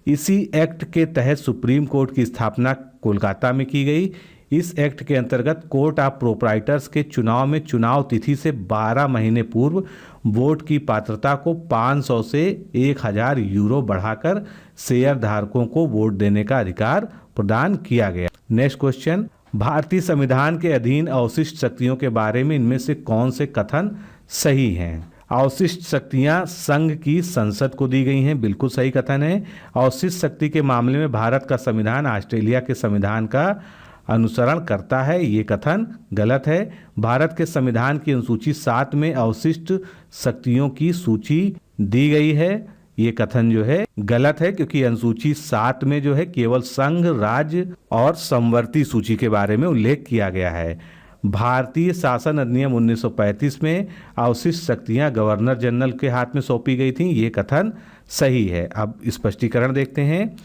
इसी एक्ट के तहत सुप्रीम कोर्ट की स्थापना कोलकाता में की गई। इस एक्ट के अंतर्गत कोर्ट ऑफ प्रोप्राइटर्स के चुनाव में चुनाव तिथि से 12 महीने पूर्व वोट की पात्रता को 500 से 1000 यूरो बढ़ाकर शेयर धारकों को वोट देने का अधिकार प्रदान किया गया। नेक्स्ट क्वेश्चन, भारतीय संविधान के अधीन अवशिष्ट शक्तियों के बारे में इनमें से कौन से कथन सही हैं? अवशिष्ट शक्तियां संघ की संसद को दी गई हैं, बिल्कुल सही कथन है। अवशिष्ट शक्ति के मामले में भारत का संविधान ऑस्ट्रेलिया के संविधान का अनुसरण करता है, ये कथन गलत है। भारत के संविधान की अनुसूची 7 में अवशिष्ट शक्तियों की सूची दी गई है, ये कथन जो है गलत है, क्योंकि अनुसूची 7 में जो है केवल संघ, राज्य और समवर्ती सूची के बारे में उल्लेख किया गया है। भारतीय शासन अधिनियम 1935 में अवशिष्ट शक्तियां गवर्नर जनरल के हाथ में सौंपी गई थीं, ये कथन सही है। अब स्पष्टीकरण देखते हैं।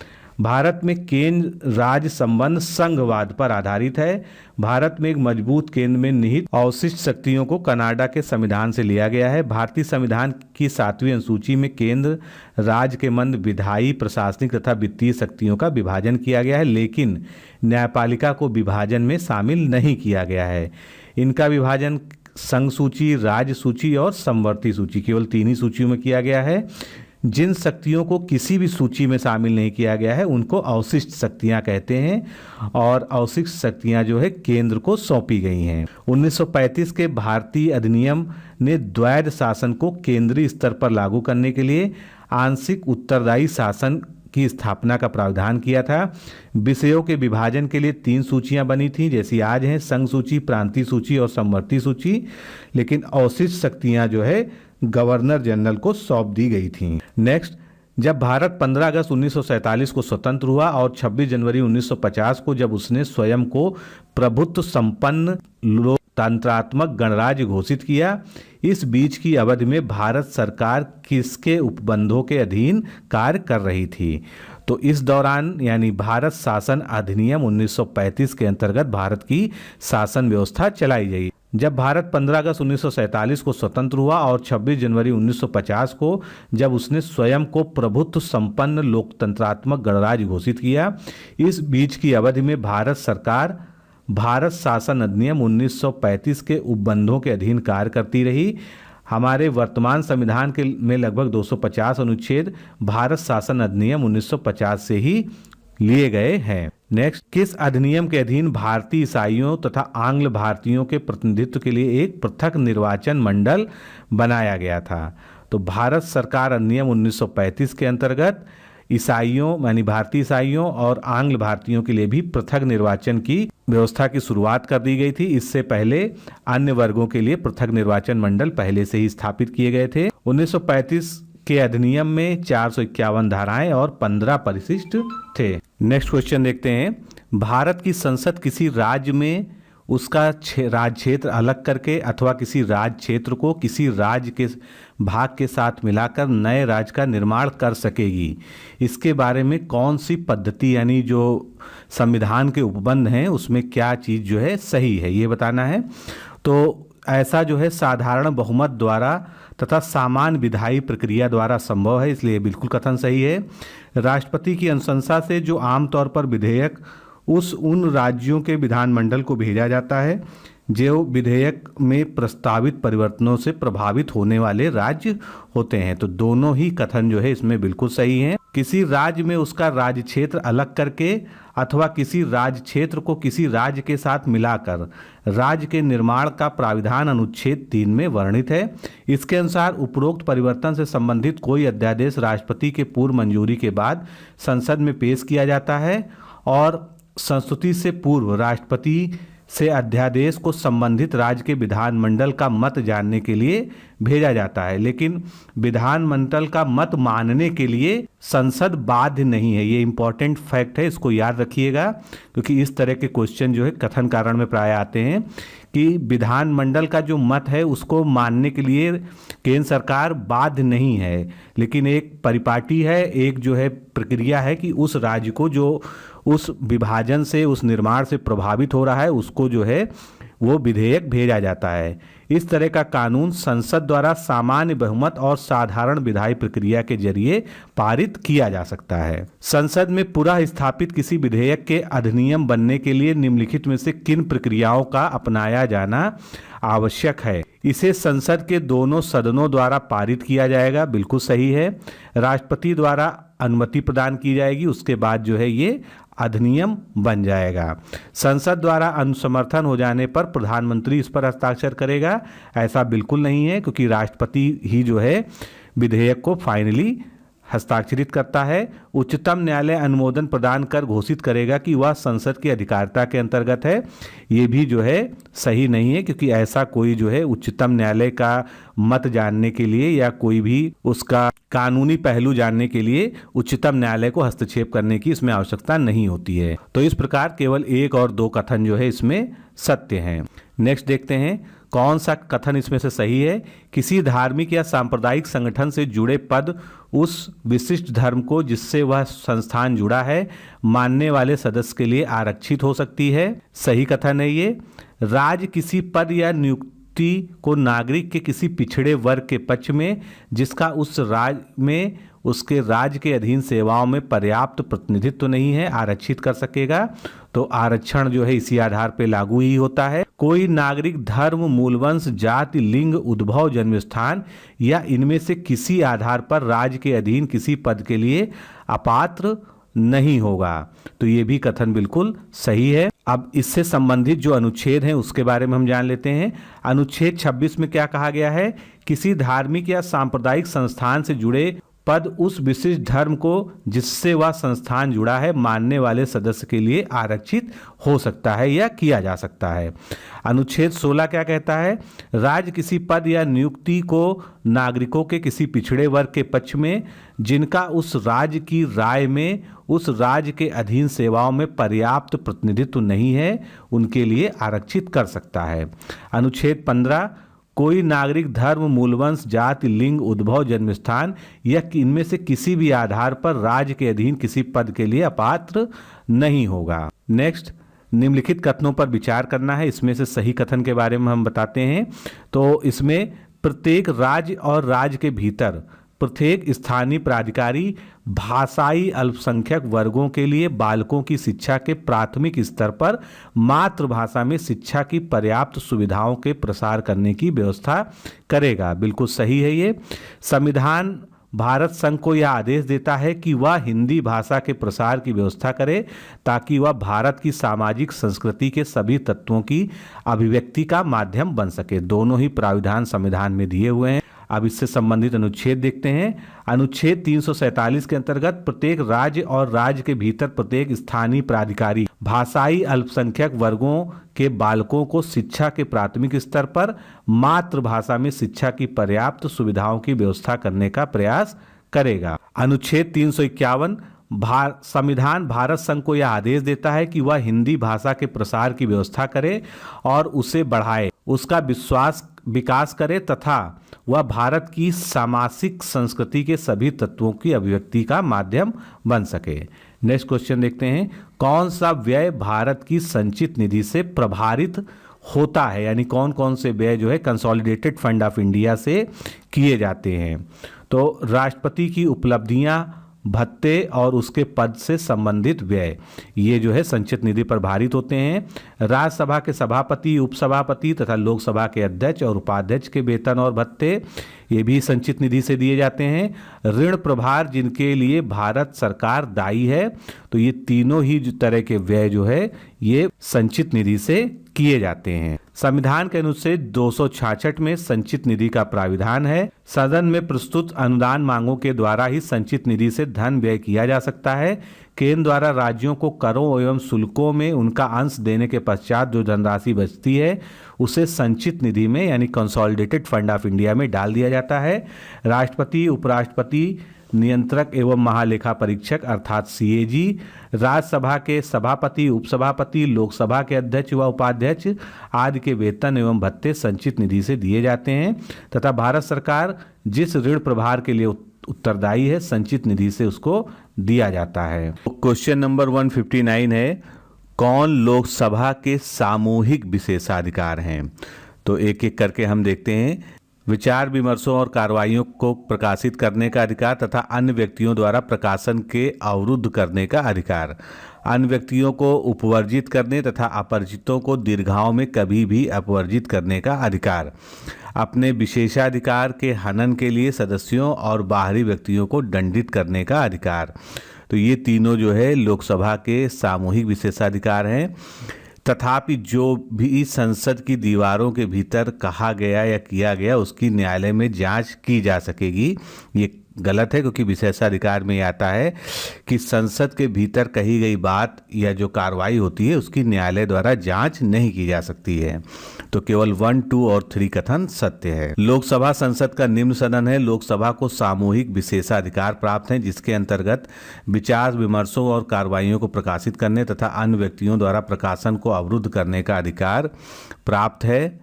भारत में केंद्र राज्य संबंध संघवाद पर आधारित है। भारत में एक मजबूत केंद्र में निहित अवशिष्ट शक्तियों को कनाडा के संविधान से लिया गया है। भारतीय संविधान की 7वीं अनुसूची में केंद्र राज्य के मध्य विधायी, प्रशासनिक तथा वित्तीय शक्तियों का विभाजन किया गया है, लेकिन न्यायपालिका को विभाजन में शामिल नहीं किया गया है। इनका विभाजन संघ सूची, राज्य सूची और समवर्ती सूची, केवल 3 ही सूचियों में किया गया है। जिन शक्तियों को किसी भी सूची में शामिल नहीं किया गया है उनको अवशिष्ट शक्तियां कहते हैं, और अवशिष्ट शक्तियां जो है केंद्र को सौंपी गई हैं। 1935 के भारतीय अधिनियम ने द्वैध शासन को केंद्रीय स्तर पर लागू करने के लिए आंशिक उत्तरदायी शासन की स्थापना का प्रावधान किया था। विषयों के विभाजन के लिए 3 सूचियां बनी थीं, जैसी आज हैं संघ सूची, प्रांतीय सूची और समवर्ती सूची, लेकिन अवशिष्ट शक्तियां जो है गवर्नर जनरल को सौंप दी गई थीं। नेक्स्ट, जब भारत 15 अगस्त 1947 को स्वतंत्र हुआ और 26 जनवरी 1950 को जब उसने स्वयं को प्रभुत्व संपन्न लोकतंत्रात्मक गणराज्य घोषित किया, इस बीच की अवधि में भारत सरकार किसके उपबंधों के अधीन कार्य कर रही थी? तो इस दौरान यानी भारत शासन अधिनियम 1935 के अंतर्गत भारत की शासन व्यवस्था चलाई गई। जब भारत 15 अगस्त 1947 को स्वतंत्र हुआ और 26 जनवरी 1950 को जब उसने स्वयं को प्रभुत्व संपन्न लोकतंत्रात्मक गणराज्य घोषित किया, इस बीच की अवधि में भारत सरकार भारत शासन अधिनियम 1935 के उपबंधों के अधीन कार्य करती रही। हमारे वर्तमान संविधान के में लगभग 250 अनुच्छेद भारत शासन अधिनियम 1950 से ही लिए गए हैं। नेक्स्ट, किस अधिनियम के अधीन भारतीय ईसाइयों तथा आंग्ल भारतीयों के प्रतिनिधित्व के लिए एक पृथक निर्वाचन मंडल बनाया गया था? तो भारत सरकार अधिनियम 1935 के अंतर्गत ईसाइयों यानी भारतीय ईसाइयों और आंग्ल भारतीयों के लिए भी पृथक निर्वाचन की व्यवस्था की शुरुआत कर दी गई थी। इससे पहले अन्य वर्गों के लिए पृथक निर्वाचन मंडल पहले से ही स्थापित किए गए थे। 1935 के अधिनियम में 451 धाराएं और 15 परिशिष्ट थे। नेक्स्ट क्वेश्चन देखते हैं। भारत की संसद किसी राज्य में उसका राज्य क्षेत्र अलग करके अथवा किसी राज्य क्षेत्र को किसी राज्य के भाग के साथ मिलाकर नए राज्य का निर्माण कर सकेगी। इसके बारे में कौन सी पद्धति यानी जो संविधान के उपबंध हैं उसमें क्या चीज़ जो है सही है, ये बताना है। तो ऐसा जो है साधारण बहुमत द्वारा तथा सामान्य विधायी प्रक्रिया द्वारा संभव है, इसलिए बिल्कुल कथन सही है। राष्ट्रपति की अनुशंसा से जो आमतौर पर विधेयक उन राज्यों के विधानमंडल को भेजा जाता है जो विधेयक में प्रस्तावित परिवर्तनों से प्रभावित होने वाले राज्य होते हैं। तो दोनों ही कथन जो है इसमें बिल्कुल सही हैं। किसी राज्य में उसका राज्य क्षेत्र अलग करके अथवा किसी राज्य क्षेत्र को किसी राज्य के साथ मिलाकर राज्य के निर्माण का प्राविधान अनुच्छेद 3 में वर्णित है। इसके अनुसार उपरोक्त परिवर्तन से संबंधित कोई अध्यादेश राष्ट्रपति के पूर्व मंजूरी के बाद संसद में पेश किया जाता है और संस्तुति से पूर्व राष्ट्रपति से अध्यादेश को संबंधित राज्य के विधानमंडल का मत जानने के लिए भेजा जाता है, लेकिन विधानमंडल का मत मानने के लिए संसद बाध्य नहीं है। ये इंपॉर्टेंट फैक्ट है, इसको याद रखिएगा, क्योंकि इस तरह के क्वेश्चन जो है कथन कारण में प्राय आते हैं कि विधानमंडल का जो मत है उसको मानने के लिए केंद्र सरकार बाध्य नहीं है, लेकिन एक परिपाटी है, एक जो है प्रक्रिया है कि उस राज्य को जो उस विभाजन से उस निर्माण से प्रभावित हो रहा है उसको जो है वो विधेयक भेजा जाता है। इस तरह का कानून संसद द्वारा सामान्य बहुमत और साधारण विधायी प्रक्रिया के जरिए पारित किया जा सकता है। संसद में पुनः स्थापित किसी विधेयक के अधिनियम बनने के लिए निम्नलिखित में से किन प्रक्रियाओं का अपनाया जाना आवश्यक है? इसे संसद के दोनों सदनों द्वारा पारित किया जाएगा, बिल्कुल सही है। राष्ट्रपति द्वारा अनुमति प्रदान की जाएगी, उसके बाद जो है ये अधिनियम बन जाएगा। संसद द्वारा अनुसमर्थन हो जाने पर प्रधानमंत्री इस पर हस्ताक्षर करेगा, ऐसा बिल्कुल नहीं है, क्योंकि राष्ट्रपति ही जो है विधेयक को फाइनली हस्ताक्षरित करता है। उच्चतम न्यायालय अनुमोदन प्रदान कर घोषित करेगा कि वह संसद की अधिकारिता के अंतर्गत है, ये भी जो है सही नहीं है, क्योंकि ऐसा कोई जो है उच्चतम न्यायालय का मत जानने के लिए या कोई भी उसका कानूनी पहलू जानने के लिए उच्चतम न्यायालय को हस्तक्षेप करने की इसमें आवश्यकता नहीं होती है। तो इस प्रकार केवल 1 और 2 कथन जो है इसमें सत्य हैं। नेक्स्ट देखते हैं कौन सा कथन इसमें से सही है। किसी धार्मिक या सांप्रदायिक संगठन से जुड़े पद उस विशिष्ट धर्म को जिससे वह संस्थान जुड़ा है मानने वाले सदस्य के लिए आरक्षित हो सकती है, सही कथन है ये। राज्य किसी पद या नियुक्ति को नागरिक के किसी पिछड़े वर्ग के पक्ष में जिसका उस राज्य में उसके राज्य के अधीन सेवाओं में पर्याप्त प्रतिनिधित्व नहीं है आरक्षित कर सकेगा। तो आरक्षण जो है इसी आधार पर लागू ही होता है। कोई नागरिक धर्म, मूलवंश, जाति, लिंग, उद्भव, जन्मस्थान या इनमें से किसी आधार पर राज्य के अधीन किसी पद के लिए अपात्र नहीं होगा। तो ये भी कथन बिल्कुल सही है। अब इससे संबंधित जो अनुच्छेद हैं उसके बारे में हम जान लेते हैं। अनुच्छेद 26 में क्या कहा गया है? किसी धार्मिक या सांप्रदायिक संस्थान से जुड़े पद उस विशिष्ट धर्म को जिससे वह संस्थान जुड़ा है मानने वाले सदस्य के लिए आरक्षित हो सकता है या किया जा सकता है। अनुच्छेद 16 क्या कहता है? राज्य किसी पद या नियुक्ति को नागरिकों के किसी पिछड़े वर्ग के पक्ष में जिनका उस राज्य की राय में उस राज्य के अधीन सेवाओं में पर्याप्त प्रतिनिधित्व नहीं है उनके लिए आरक्षित कर सकता है। अनुच्छेद 15 कोई नागरिक धर्म, मूलवंश, जाति, लिंग, उद्भव, जन्मस्थान या इनमें से किसी भी आधार पर राज्य के अधीन किसी पद के लिए अपात्र नहीं होगा। नेक्स्ट, निम्नलिखित कथनों पर विचार करना है। इसमें से सही कथन के बारे में हम बताते हैं। तो इसमें प्रत्येक राज्य और राज्य के भीतर प्रत्येक स्थानीय प्राधिकारी भाषाई अल्पसंख्यक वर्गों के लिए बालकों की शिक्षा के प्राथमिक स्तर पर मातृभाषा में शिक्षा की पर्याप्त सुविधाओं के प्रसार करने की व्यवस्था करेगा। बिल्कुल सही है ये। संविधान भारत संघ को यह आदेश देता है कि वह हिंदी भाषा के प्रसार की व्यवस्था करे ताकि वह भारत की सामाजिक संस्कृति के सभी तत्वों की अभिव्यक्ति का माध्यम बन सके। दोनों ही प्राविधान संविधान में दिए हुए हैं। अब इससे संबंधित अनुच्छेद देखते हैं। अनुच्छेद 347 के अंतर्गत प्रत्येक राज्य और राज्य के भीतर प्रत्येक स्थानीय प्राधिकारी भाषाई अल्पसंख्यक वर्गों के बालकों को शिक्षा के प्राथमिक स्तर पर मातृभाषा में शिक्षा की पर्याप्त सुविधाओं की व्यवस्था करने का प्रयास करेगा। अनुच्छेद 351 संविधान भारत संघ को यह आदेश देता है कि वह हिंदी भाषा के प्रसार की व्यवस्था करे और उसे बढ़ाए, उसका विकास करे तथा वह भारत की सामाजिक संस्कृति के सभी तत्वों की अभिव्यक्ति का माध्यम बन सके। नेक्स्ट क्वेश्चन देखते हैं। कौन सा व्यय भारत की संचित निधि से प्रभावित होता है, यानी कौन कौन से व्यय जो है कंसोलिडेटेड फंड ऑफ इंडिया से किए जाते हैं? तो राष्ट्रपति की उपलब्धियां, भत्ते और उसके पद से संबंधित व्यय ये जो है संचित निधि पर भारित होते हैं। राज्यसभा के सभापति, उपसभापति तथा लोकसभा के अध्यक्ष और उपाध्यक्ष के वेतन और भत्ते ये भी संचित निधि से दिए जाते हैं। ऋण प्रभार जिनके लिए भारत सरकार दायी है, तो ये तीनों ही तरह के व्यय जो है ये संचित निधि से किए जाते हैं। संविधान के अनुच्छेद 266 में संचित निधि का प्राविधान है। सदन में प्रस्तुत अनुदान मांगों के द्वारा ही संचित निधि से धन व्यय किया जा सकता है। केंद्र द्वारा राज्यों को करों एवं शुल्कों में उनका अंश देने के पश्चात जो धनराशि बचती है उसे संचित निधि में यानी कंसोलिडेटेड फंड ऑफ इंडिया में डाल दिया जाता है। राष्ट्रपति, उपराष्ट्रपति, नियंत्रक एवं महालेखा परीक्षक अर्थात सीएजी, राज्यसभा के सभापति, उपसभापति, लोकसभा के अध्यक्ष व उपाध्यक्ष आदि के वेतन एवं भत्ते संचित निधि से दिए जाते हैं तथा भारत सरकार जिस ऋण प्रभार के लिए उत्तरदायी है संचित निधि से उसको दिया जाता है। क्वेश्चन नंबर 159 है, कौन लोकसभा के सामूहिक विशेषाधिकार हैं? तो एक एक करके हम देखते हैं। विचार विमर्शों और कार्रवाइयों को प्रकाशित करने का अधिकार तथा अन्य व्यक्तियों द्वारा प्रकाशन के अवरुद्ध करने का अधिकार, अन्य व्यक्तियों को उपवर्जित करने तथा अपरिचितों को दीर्घाओं में कभी भी अपवर्जित करने का अधिकार, अपने विशेषाधिकार के हनन के लिए सदस्यों और बाहरी व्यक्तियों को दंडित करने का अधिकार। तो ये तीनों जो है लोकसभा के सामूहिक विशेषाधिकार हैं। तथापि जो भी संसद की दीवारों के भीतर कहा गया या किया गया उसकी न्यायालय में जांच की जा सकेगी। ये गलत है, क्योंकि विशेषाधिकार में आता है कि संसद के भीतर कही गई बात या जो कार्रवाई होती है उसकी न्यायालय द्वारा जांच नहीं की जा सकती है। तो केवल 1, 2 और 3 कथन सत्य है। लोकसभा संसद का निम्न सदन है। लोकसभा को सामूहिक विशेषाधिकार प्राप्त हैं, जिसके अंतर्गत विचार विमर्शों और कार्रवाइयों को प्रकाशित करने तथा अन्य व्यक्तियों द्वारा प्रकाशन को अवरुद्ध करने का अधिकार प्राप्त है।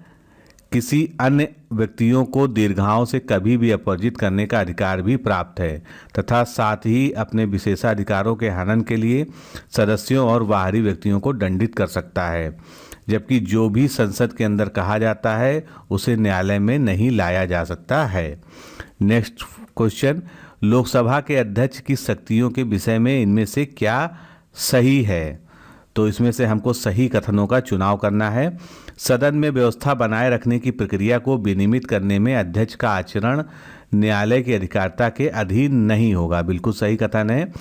किसी अन्य व्यक्तियों को दीर्घाओं से कभी भी अपवर्जित करने का अधिकार भी प्राप्त है तथा साथ ही अपने विशेषाधिकारों के हनन के लिए सदस्यों और बाहरी व्यक्तियों को दंडित कर सकता है। जबकि जो भी संसद के अंदर कहा जाता है उसे न्यायालय में नहीं लाया जा सकता है। नेक्स्ट क्वेश्चन, लोकसभा के अध्यक्ष की शक्तियों के विषय में इनमें से क्या सही है? तो इसमें से हमको सही कथनों का चुनाव करना है। सदन में व्यवस्था बनाए रखने की प्रक्रिया को विनियमित करने में अध्यक्ष का आचरण न्यायालय की अधिकारिता के अधीन नहीं होगा। बिल्कुल सही कथन है।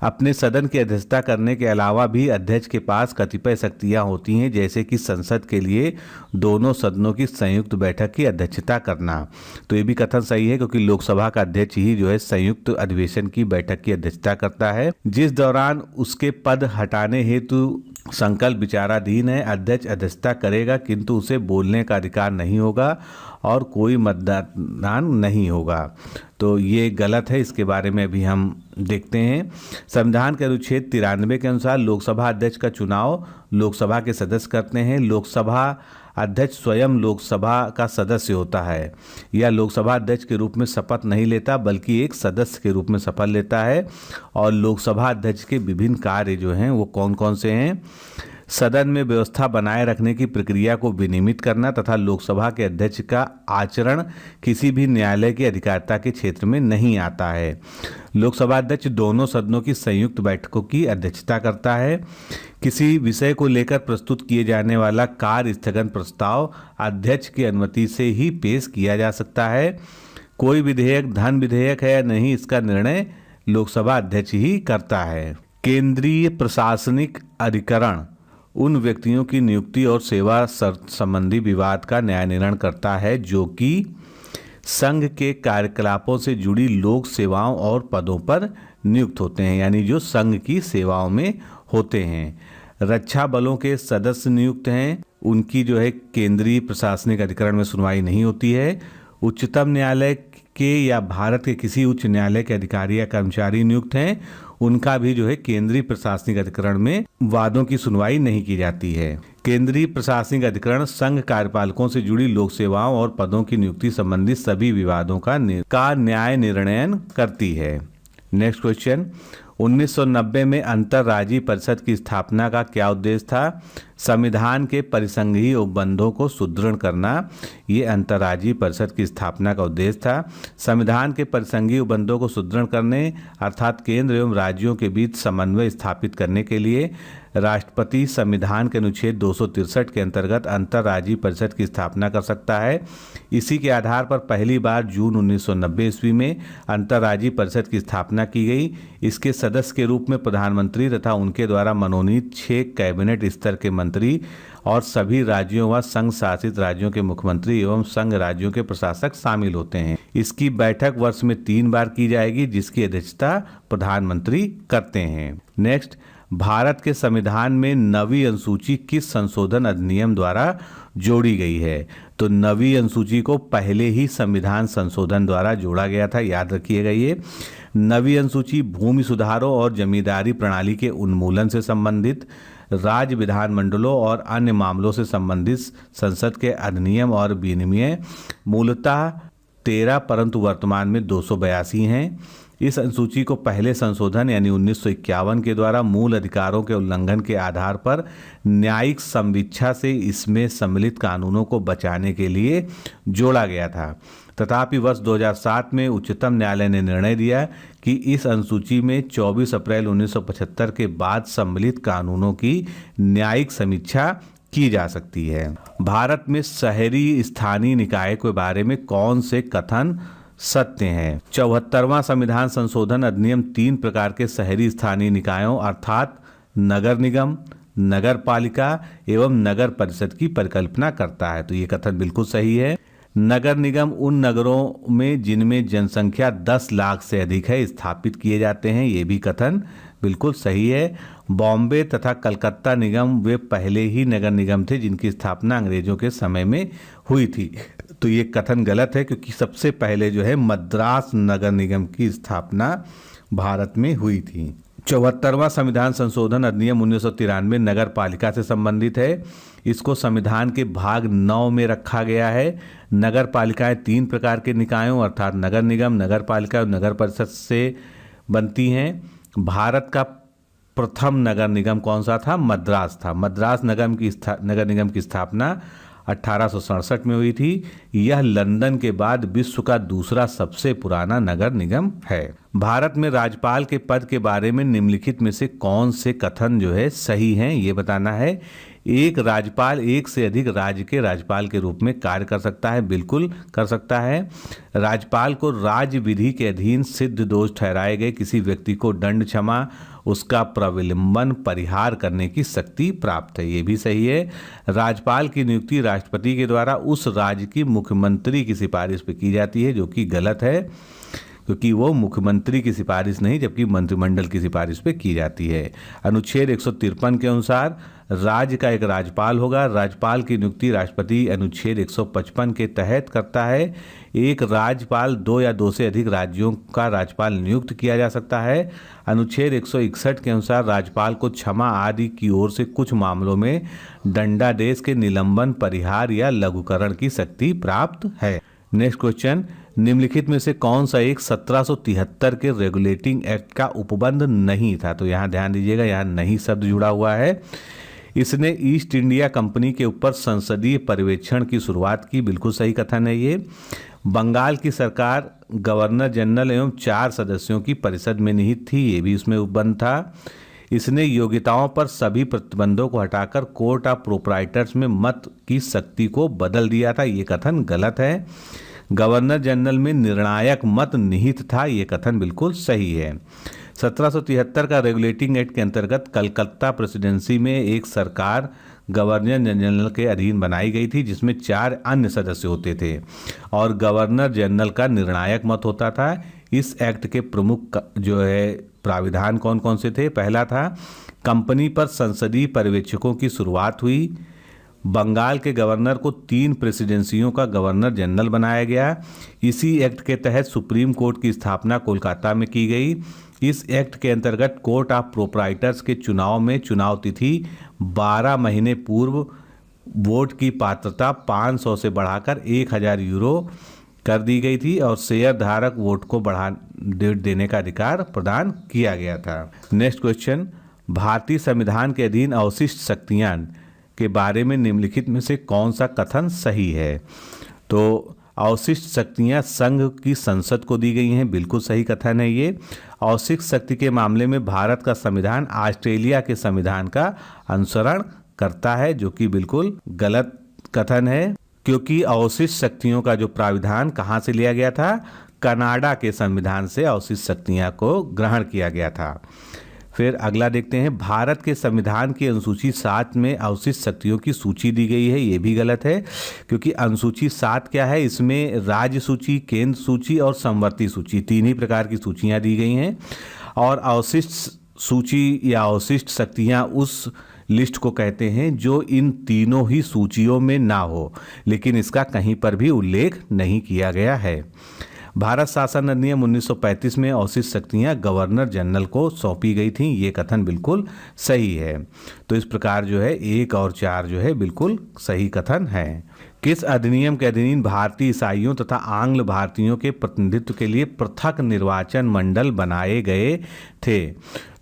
अपने सदन की अध्यक्षता करने के अलावा भी अध्यक्ष के पास कतिपय शक्तियां होती हैं, जैसे कि संसद के लिए दोनों सदनों की संयुक्त बैठक की अध्यक्षता करना। तो ये भी कथन सही है, क्योंकि लोकसभा का अध्यक्ष ही जो है संयुक्त अधिवेशन की बैठक की अध्यक्षता करता है, जिस दौरान उसके पद हटाने हेतु संकल्प विचाराधीन है। अध्यक्ष अध्यक्षता करेगा, किंतु उसे बोलने का अधिकार नहीं होगा और कोई मतदान नहीं होगा। तो ये गलत है, इसके बारे में भी हम देखते हैं। संविधान के अनुच्छेद 93 के अनुसार लोकसभा अध्यक्ष का चुनाव लोकसभा के सदस्य करते हैं। लोकसभा अध्यक्ष स्वयं लोकसभा का सदस्य होता है या लोकसभा अध्यक्ष के रूप में शपथ नहीं लेता, बल्कि एक सदस्य के रूप में शपथ लेता है। और लोकसभा अध्यक्ष के विभिन्न कार्य जो हैं वो कौन कौन से हैं? सदन में व्यवस्था बनाए रखने की प्रक्रिया को विनियमित करना तथा लोकसभा के अध्यक्ष का आचरण किसी भी न्यायालय की अधिकारिता के क्षेत्र में नहीं आता है। लोकसभा अध्यक्ष दोनों सदनों की संयुक्त बैठकों की अध्यक्षता करता है। किसी विषय को लेकर प्रस्तुत किए जाने वाला कार्य स्थगन प्रस्ताव अध्यक्ष की अनुमति से ही पेश किया जा सकता है। कोई विधेयक धन विधेयक है या नहीं, इसका निर्णय लोकसभा अध्यक्ष ही करता है। केंद्रीय प्रशासनिक अधिकरण उन व्यक्तियों की नियुक्ति और सेवा संबंधी विवाद का न्याय निर्णय करता है जो कि संघ के कार्यकलापों से जुड़ी लोक सेवाओं और पदों पर नियुक्त होते हैं, यानी जो संघ की सेवाओं में होते हैं। रक्षा बलों के सदस्य नियुक्त हैं, उनकी जो है केंद्रीय प्रशासनिक अधिकरण में सुनवाई नहीं होती है। उच्चतम न्यायालय के या भारत के किसी उच्च न्यायालय के अधिकारी या कर्मचारी नियुक्त हैं, उनका भी जो है केंद्रीय प्रशासनिक अधिकरण में वादों की सुनवाई नहीं की जाती है। केंद्रीय प्रशासनिक अधिकरण संघ कार्यपालकों से जुड़ी लोक सेवाओं और पदों की नियुक्ति संबंधी सभी विवादों का न्याय निर्णय करती है। नेक्स्ट क्वेश्चन, 1990 में अंतर्राज्यीय परिषद की स्थापना का क्या उद्देश्य था? संविधान के परिसंघीय उपबंधों को सुदृढ़ करना, ये अंतर्राज्यीय परिषद की स्थापना का उद्देश्य था। संविधान के परिसंघीय उपबंधों को सुदृढ़ करने अर्थात केंद्र एवं राज्यों के बीच समन्वय स्थापित करने के लिए राष्ट्रपति संविधान के अनुच्छेद 263 के अंतर्गत अंतर्राज्यीय परिषद की स्थापना कर सकता है। इसी के आधार पर पहली बार जून 1990 ईस्वी में अंतर्राज्यीय परिषद की स्थापना की गई। इसके सदस्य के रूप में प्रधानमंत्री तथा उनके द्वारा मनोनीत 6 कैबिनेट स्तर के मंत्री और सभी राज्यों व संघ शासित राज्यों के मुख्यमंत्री एवं संघ राज्यों के प्रशासक शामिल होते हैं। इसकी बैठक वर्ष में 3 बार की जाएगी, जिसकी अध्यक्षता प्रधानमंत्री करते हैं। नेक्स्ट, भारत के संविधान में नवीं अनुसूची किस संशोधन अधिनियम द्वारा जोड़ी गई है? तो नवीं अनुसूची को पहले ही संविधान संशोधन द्वारा जोड़ा गया था, याद रखिएगा। ये नवीं अनुसूची भूमि सुधारों और जमींदारी प्रणाली के उन्मूलन से संबंधित, राज्य विधानमंडलों और अन्य मामलों से संबंधित संसद के अधिनियम और विनियम मूलतः 13 परंतु वर्तमान में 282 हैं। इस अनुसूची को पहले संशोधन यानी 1951 के द्वारा मूल अधिकारों के उल्लंघन के आधार पर न्यायिक संवीक्षा से इसमें सम्मिलित कानूनों को बचाने के लिए जोड़ा गया था। तथापि वर्ष 2007 में उच्चतम न्यायालय ने निर्णय दिया कि इस अनुसूची में 24 अप्रैल 1975 के बाद सम्मिलित कानूनों की न्यायिक समीक्षा की जा सकती है। भारत में शहरी स्थानीय निकाय के बारे में कौन से कथन सत्य हैं? 74वां संविधान संशोधन अधिनियम 3 प्रकार के शहरी स्थानीय निकायों अर्थात नगर निगम, नगर पालिका एवं नगर परिषद की परिकल्पना करता है। तो ये कथन बिल्कुल सही है। नगर निगम उन नगरों में जिनमें जनसंख्या 10 लाख से अधिक है स्थापित किए जाते हैं, ये भी कथन बिल्कुल सही है। बॉम्बे तथा कलकत्ता निगम वे पहले ही नगर निगम थे जिनकी स्थापना अंग्रेजों के समय में हुई थी। तो ये कथन गलत है, क्योंकि सबसे पहले जो है मद्रास नगर निगम की स्थापना भारत में हुई थी। 74वां संविधान संशोधन अधिनियम 1993 नगर पालिका से संबंधित है। इसको संविधान के भाग 9 में रखा गया है। नगर पालिकाएं 3 प्रकार के निकायों अर्थात नगर निगम, नगर पालिका और नगर परिषद से बनती हैं। भारत का प्रथम नगर निगम कौन सा था? मद्रास था। मद्रास नगर निगम की स्थापना 1867 में हुई थी। यह लंदन के बाद विश्व का दूसरा सबसे पुराना नगर निगम है। भारत में राज्यपाल के पद के बारे में निम्नलिखित में से कौन से कथन जो है सही हैं, ये बताना है। एक राज्यपाल एक से अधिक राज्य के राज्यपाल के रूप में कार्य कर सकता है, बिल्कुल कर सकता है। राज्यपाल को राज्य विधि के अधीन सिद्ध दोष ठहराए गए किसी व्यक्ति को दंड क्षमा, उसका प्रविलंबन परिहार करने की शक्ति प्राप्त है, ये भी सही है। राज्यपाल की नियुक्ति राष्ट्रपति के द्वारा उस राज्य की मुख्यमंत्री की सिफारिश पर की जाती है, जो कि गलत है, क्योंकि वो मुख्यमंत्री की सिफारिश नहीं जबकि मंत्रिमंडल की सिफारिश पे की जाती है। अनुच्छेद 153 के अनुसार राज्य का एक राज्यपाल होगा। राज्यपाल की नियुक्ति राष्ट्रपति अनुच्छेद 155 के तहत करता है। एक राज्यपाल 2 या 2 से अधिक राज्यों का राज्यपाल नियुक्त किया जा सकता है। अनुच्छेद 161 के अनुसार राज्यपाल को क्षमा आदि की ओर से कुछ मामलों में दंडादेश के निलंबन, परिहार या लघुकरण की शक्ति प्राप्त है। नेक्स्ट क्वेश्चन, निम्नलिखित में से कौन सा एक 1773 के रेगुलेटिंग एक्ट का उपबंध नहीं था? तो यहाँ ध्यान दीजिएगा, यहाँ नहीं शब्द जुड़ा हुआ है। इसने ईस्ट इंडिया कंपनी के ऊपर संसदीय पर्यवेक्षण की शुरुआत की, बिल्कुल सही कथन है ये। बंगाल की सरकार गवर्नर जनरल एवं 4 सदस्यों की परिषद में निहित थी, ये भी उसमें उपबंध था। इसने योग्यताओं पर सभी प्रतिबंधों को हटाकर कोर्ट ऑफ प्रोप्राइटर्स में मत की शक्ति को बदल दिया था, ये कथन गलत है। गवर्नर जनरल में निर्णायक मत निहित था, ये कथन बिल्कुल सही है। 1773 का रेगुलेटिंग एक्ट के अंतर्गत कलकत्ता प्रेसिडेंसी में एक सरकार गवर्नर जनरल के अधीन बनाई गई थी, जिसमें 4 अन्य सदस्य होते थे और गवर्नर जनरल का निर्णायक मत होता था। इस एक्ट के प्रमुख जो है प्राविधान कौन कौन से थे? पहला था, कंपनी पर संसदीय पर्यवेक्षकों की शुरुआत हुई। बंगाल के गवर्नर को 3 प्रेसिडेंसियों का गवर्नर जनरल बनाया गया। इसी एक्ट के तहत सुप्रीम कोर्ट की स्थापना कोलकाता में की गई। इस एक्ट के अंतर्गत कोर्ट ऑफ प्रोप्राइटर्स के चुनाव में चुनाव तिथि 12 महीने पूर्व वोट की पात्रता 500 से बढ़ाकर 1000 यूरो कर दी गई थी और शेयर धारक वोट को बढ़ा देने का अधिकार प्रदान किया गया था। नेक्स्ट क्वेश्चन, भारतीय संविधान के अधीन अवशिष्ट शक्तियां के बारे में निम्नलिखित में से कौन सा कथन सही है? तो अवशिष्ट शक्तियां संघ की संसद को दी गई हैं, बिल्कुल सही कथन है ये। अवशिष्ट शक्ति के मामले में भारत का संविधान ऑस्ट्रेलिया के संविधान का अनुसरण करता है, जो कि बिल्कुल गलत कथन है, क्योंकि अवशिष्ट शक्तियों का जो प्राविधान कहाँ से लिया गया था? कनाडा के संविधान से अवशिष्ट शक्तियां को ग्रहण किया गया था। फिर अगला देखते हैं, भारत के संविधान की अनुसूची 7 में अवशिष्ट शक्तियों की सूची दी गई है, ये भी गलत है, क्योंकि अनुसूची 7 क्या है? इसमें राज्य सूची, केंद्र सूची और समवर्ती सूची 3 ही प्रकार की सूचियां दी गई हैं। और अवशिष्ट सूची या अवशिष्ट शक्तियां उस लिस्ट को कहते हैं जो इन तीनों ही सूचियों में ना हो, लेकिन इसका कहीं पर भी उल्लेख नहीं किया गया है। भारत शासन अधिनियम 1935 में अवशिष्ट शक्तियां गवर्नर जनरल को सौंपी गई थीं, ये कथन बिल्कुल सही है। तो इस प्रकार जो है 1 और 4 जो है बिल्कुल सही कथन है। किस अधिनियम के अधीन भारतीय ईसाइयों तथा आंग्ल भारतीयों के प्रतिनिधित्व के लिए पृथक निर्वाचन मंडल बनाए गए थे?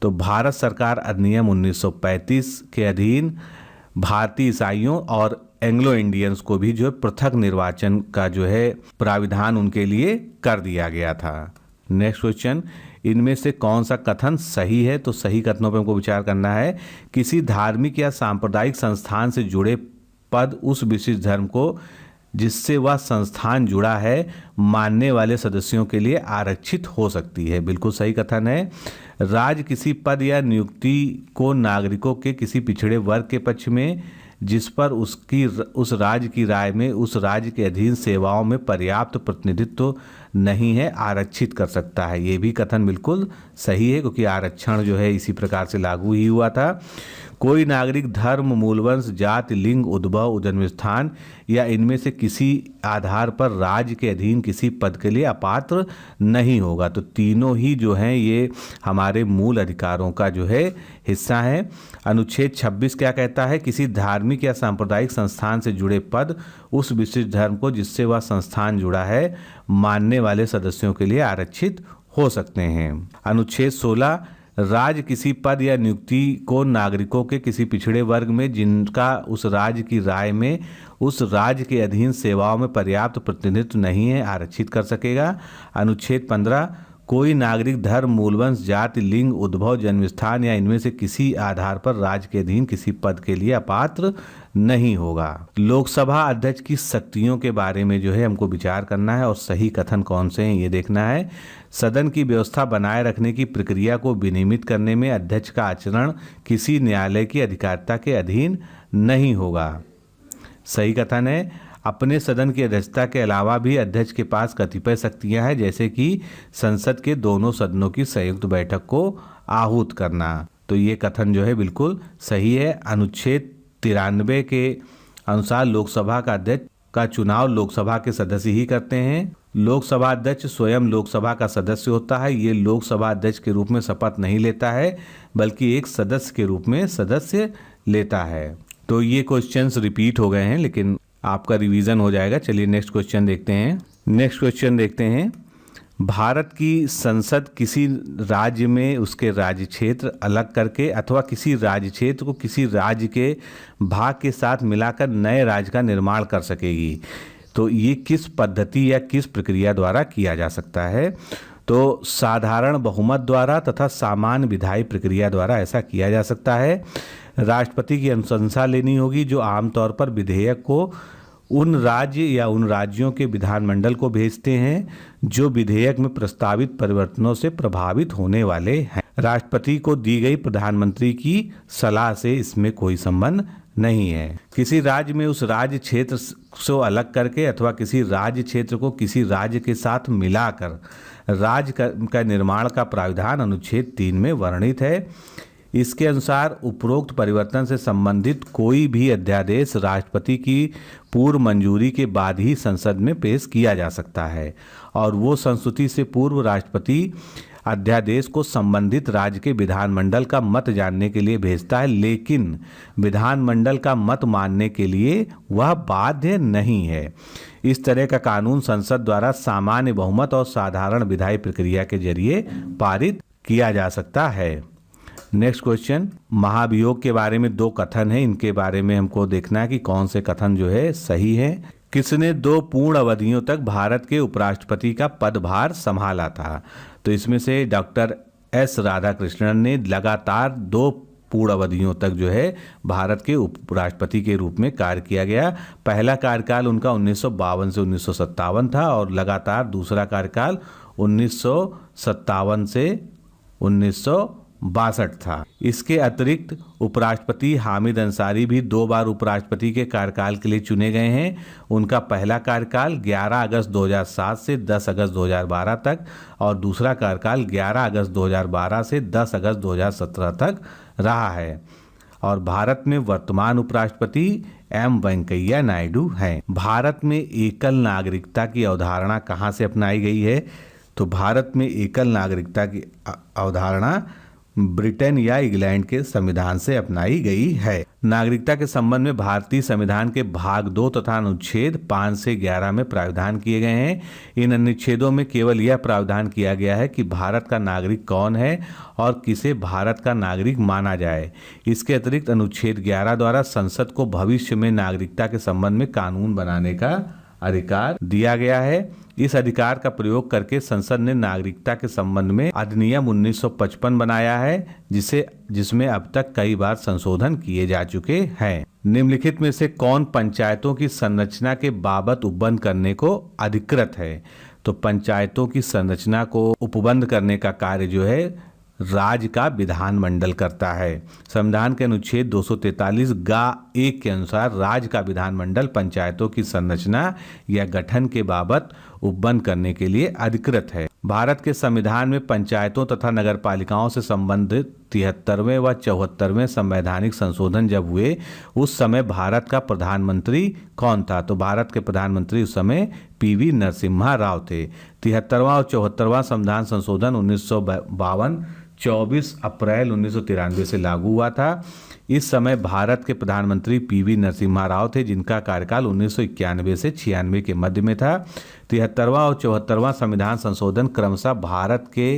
तो भारत सरकार अधिनियम 1935 के अधीन भारतीय ईसाइयों और एंग्लो इंडियंस को भी जो है पृथक निर्वाचन का जो है प्राविधान उनके लिए कर दिया गया था। नेक्स्ट क्वेश्चन, इनमें से कौन सा कथन सही है? तो सही कथनों पर हमको विचार करना है। किसी धार्मिक या सांप्रदायिक संस्थान से जुड़े पद उस विशिष्ट धर्म को जिससे वह संस्थान जुड़ा है मानने वाले सदस्यों के लिए आरक्षित हो सकती है, बिल्कुल सही कथन है। राज्य किसी पद या नियुक्ति को नागरिकों के किसी पिछड़े वर्ग के पक्ष में जिस पर उस राज्य की राय में उस राज्य के अधीन सेवाओं में पर्याप्त प्रतिनिधित्व नहीं है आरक्षित कर सकता है, ये भी कथन बिल्कुल सही है, क्योंकि आरक्षण जो है इसी प्रकार से लागू ही हुआ था। कोई नागरिक धर्म, मूलवंश, जाति, लिंग, उद्भव, जन्म स्थान या इनमें से किसी आधार पर राज्य के अधीन किसी पद के लिए अपात्र नहीं होगा। तो तीनों ही जो हैं ये हमारे मूल अधिकारों का जो है हिस्सा है। अनुच्छेद 26 क्या कहता है? किसी धार्मिक या सांप्रदायिक संस्थान से जुड़े पद उस विशिष्ट धर्म को जिससे वह संस्थान जुड़ा है मानने वाले सदस्यों के लिए आरक्षित हो सकते हैं। अनुच्छेद 16, राज्य किसी पद या नियुक्ति को नागरिकों के किसी पिछड़े वर्ग में जिनका उस राज्य की राय में उस राज्य के अधीन सेवाओं में पर्याप्त प्रतिनिधित्व नहीं है आरक्षित कर सकेगा। अनुच्छेद 15, कोई नागरिक धर्म, मूलवंश, जाति, लिंग, उद्भव, जन्मस्थान या इनमें से किसी आधार पर राज्य के अधीन किसी पद के लिए अपात्र नहीं होगा। लोकसभा अध्यक्ष की शक्तियों के बारे में जो है हमको विचार करना है और सही कथन कौन से हैं ये देखना है। सदन की व्यवस्था बनाए रखने की प्रक्रिया को विनियमित करने में अध्यक्ष का आचरण किसी न्यायालय की अधिकारिता के अधीन नहीं होगा, सही कथन है। अपने सदन की अध्यक्षता के अलावा भी अध्यक्ष के पास कतिपय शक्तियां हैं, जैसे कि संसद के दोनों सदनों की संयुक्त बैठक को आहूत करना, तो ये कथन जो है बिल्कुल सही है। अनुच्छेद 93 के अनुसार लोकसभा का अध्यक्ष का चुनाव लोकसभा के सदस्य ही करते हैं। लोकसभा अध्यक्ष स्वयं लोकसभा का सदस्य होता है, ये लोकसभा अध्यक्ष के रूप में शपथ नहीं लेता है बल्कि एक सदस्य के रूप में सदस्य लेता है। तो ये क्वेश्चंस रिपीट हो गए हैं लेकिन आपका रिवीजन हो जाएगा। चलिए नेक्स्ट क्वेश्चन देखते हैं। नेक्स्ट क्वेश्चन देखते हैं, भारत की संसद किसी राज्य में उसके राज्य क्षेत्र अलग करके अथवा किसी राज्य क्षेत्र को किसी राज्य के भाग के साथ मिलाकर नए राज्य का निर्माण कर सकेगी। तो ये किस पद्धति या किस प्रक्रिया द्वारा किया जा सकता है? तो साधारण बहुमत द्वारा तथा सामान्य विधायी प्रक्रिया द्वारा ऐसा किया जा सकता है। राष्ट्रपति की अनुशंसा लेनी होगी जो आमतौर पर विधेयक को उन राज्य या उन राज्यों के विधानमंडल को भेजते हैं जो विधेयक में प्रस्तावित परिवर्तनों से प्रभावित होने वाले हैं। राष्ट्रपति को दी गई प्रधानमंत्री की सलाह से इसमें कोई संबंध नहीं है। किसी राज्य में उस राज्य क्षेत्र से अलग करके अथवा किसी राज्य क्षेत्र को किसी राज्य के साथ मिलाकर राज्य का निर्माण का प्राविधान अनुच्छेद 3 में वर्णित है। इसके अनुसार उपरोक्त परिवर्तन से संबंधित कोई भी अध्यादेश राष्ट्रपति की पूर्व मंजूरी के बाद ही संसद में पेश किया जा सकता है और वो संस्तुति से पूर्व राष्ट्रपति अध्यादेश को संबंधित राज्य के विधानमंडल का मत जानने के लिए भेजता है, लेकिन विधानमंडल का मत मानने के लिए वह बाध्य नहीं है। इस तरह का कानून संसद द्वारा सामान्य बहुमत और साधारण विधायी प्रक्रिया के जरिए पारित किया जा सकता है। नेक्स्ट क्वेश्चन, महाभियोग के बारे में 2 कथन है, इनके बारे में हमको देखना है कि कौन से कथन जो है सही है। किसने 2 पूर्ण अवधियों तक भारत के उपराष्ट्रपति का पदभार संभाला था? तो इसमें से डॉक्टर एस राधाकृष्णन ने लगातार 2 पूर्ण अवधियों तक जो है भारत के उपराष्ट्रपति के रूप में कार्य किया गया। पहला कार्यकाल उनका 1952 से 1957 था और लगातार दूसरा कार्यकाल 1957 से 1962 था। इसके अतिरिक्त उपराष्ट्रपति हामिद अंसारी भी 2 बार उपराष्ट्रपति के कार्यकाल के लिए चुने गए हैं। उनका पहला कार्यकाल 11 अगस्त 2007 से 10 अगस्त 2012 तक और दूसरा कार्यकाल 11 अगस्त 2012 से 10 अगस्त 2017 तक रहा है। और भारत में वर्तमान उपराष्ट्रपति एम वेंकैया नायडू हैं। भारत में एकल नागरिकता की अवधारणा कहाँ से अपनाई गई है? तो भारत में एकल नागरिकता की अवधारणा ब्रिटेन या इंग्लैंड के संविधान से अपनाई गई है। नागरिकता के संबंध में भारतीय संविधान के भाग 2 तथा अनुच्छेद 5 से 11 में प्रावधान किए गए हैं। इन अनुच्छेदों में केवल यह प्रावधान किया गया है कि भारत का नागरिक कौन है और किसे भारत का नागरिक माना जाए। इसके अतिरिक्त अनुच्छेद 11 द्वारा संसद को भविष्य में नागरिकता के संबंध में कानून बनाने का अधिकार दिया गया है। इस अधिकार का प्रयोग करके संसद ने नागरिकता के संबंध में अधिनियम 1955 बनाया है, जिसमें अब तक कई बार संशोधन किए जा चुके हैं। निम्नलिखित में से कौन पंचायतों की संरचना के बाबत उपबंध करने को अधिकृत है? तो पंचायतों की संरचना को उपबंध करने का कार्य जो है राज्य का विधानमंडल करता है। संविधान के अनुच्छेद 243 गा 1 के अनुसार राज्य का विधानमंडल पंचायतों की संरचना या गठन के बाबत उपबंध करने के लिए अधिकृत है। भारत के संविधान में पंचायतों तथा नगरपालिकाओं से संबंधित 73वें व 74वें संवैधानिक संशोधन जब हुए, उस समय भारत का प्रधानमंत्री कौन था? तो भारत के प्रधानमंत्री उस समय पीवी नरसिम्हा राव थे। 73वां और 74वां संविधान संशोधन 1952 24 अप्रैल 1993 से लागू हुआ था। इस समय भारत के प्रधानमंत्री पीवी नरसिम्हा राव थे, जिनका कार्यकाल 1991 से 96 के मध्य में था। 73वां और 74वां संविधान संशोधन क्रमशः भारत के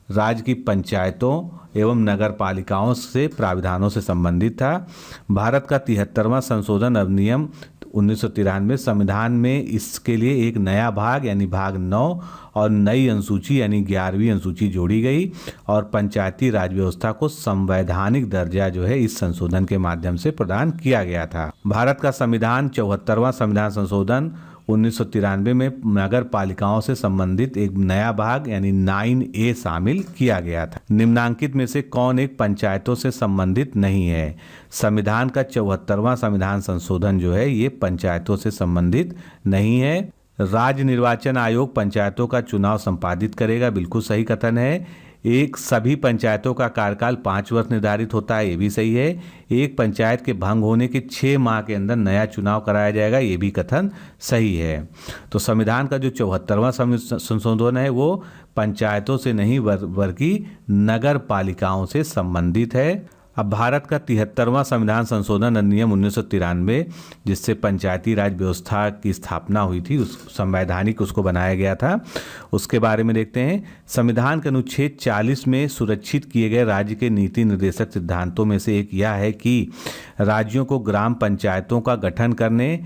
राज्य की पंचायतों एवं नगर पालिकाओं से प्राविधानों से संबंधित था। भारत का 73वां संशोधन अधिनियम 1993 संविधान में इसके लिए एक नया भाग यानी भाग 9 और नई अनुसूची यानी 11वीं अनुसूची जोड़ी गई और पंचायती राज व्यवस्था को संवैधानिक दर्जा जो है इस संशोधन के माध्यम से प्रदान किया गया था। भारत का संविधान 74वां संविधान संशोधन 1993 में नगर पालिकाओं से संबंधित एक नया भाग यानी 9A शामिल किया गया था। निम्नांकित में से कौन एक पंचायतों से संबंधित नहीं है? संविधान का 74वां संविधान संशोधन जो है ये पंचायतों से संबंधित नहीं है। राज्य निर्वाचन आयोग पंचायतों का चुनाव संपादित करेगा, बिल्कुल सही कथन है। एक सभी पंचायतों का कार्यकाल 5 वर्ष निर्धारित होता है, ये भी सही है। एक पंचायत के भंग होने के 6 माह के अंदर नया चुनाव कराया जाएगा, ये भी कथन सही है। तो संविधान का जो 74वां संशोधन है वो पंचायतों से नहीं बल्कि नगर पालिकाओं से संबंधित है। अब भारत का 73वां संविधान संशोधन अधिनियम 1993 जिससे पंचायती राज व्यवस्था की स्थापना हुई थी, उस संवैधानिक उसको बनाया गया था, उसके बारे में देखते हैं। संविधान के अनुच्छेद 40 में सुरक्षित किए गए राज्य के नीति निर्देशक सिद्धांतों में से एक यह है कि राज्यों को ग्राम पंचायतों का गठन करने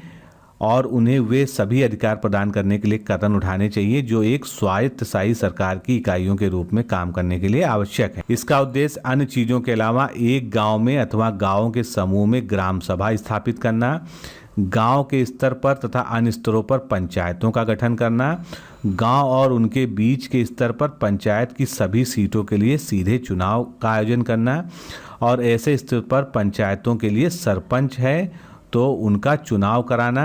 और उन्हें वे सभी अधिकार प्रदान करने के लिए कदम उठाने चाहिए जो एक स्वायत्तशासी सरकार की इकाइयों के रूप में काम करने के लिए आवश्यक है। इसका उद्देश्य अन्य चीजों के अलावा एक गांव में अथवा गांवों के समूह में ग्राम सभा स्थापित करना, गांव के स्तर पर तथा अन्य स्तरों पर पंचायतों का गठन करना, गांव और उनके बीच के स्तर पर पंचायत की सभी सीटों के लिए सीधे चुनाव का आयोजन करना और ऐसे स्तर पर पंचायतों के लिए सरपंच है तो उनका चुनाव कराना,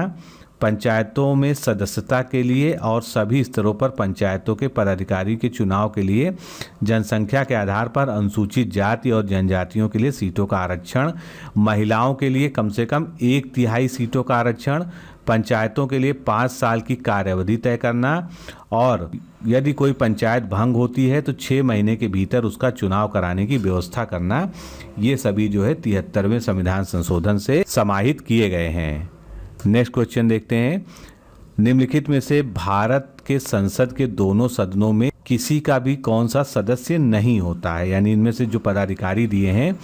पंचायतों में सदस्यता के लिए और सभी स्तरों पर पंचायतों के पदाधिकारी के चुनाव के लिए जनसंख्या के आधार पर अनुसूचित जाति और जनजातियों के लिए सीटों का आरक्षण, महिलाओं के लिए कम से कम 1/3 सीटों का आरक्षण, पंचायतों के लिए 5 साल की कार्यावधि तय करना और यदि कोई पंचायत भंग होती है तो 6 महीने के भीतर उसका चुनाव कराने की व्यवस्था करना, ये सभी जो है 73वें संविधान संशोधन से समाहित किए गए हैं। नेक्स्ट क्वेश्चन देखते हैं। निम्नलिखित में से भारत के संसद के दोनों सदनों में किसी का भी कौन सा सदस्य नहीं होता है? यानी इनमें से जो पदाधिकारी दिए हैं,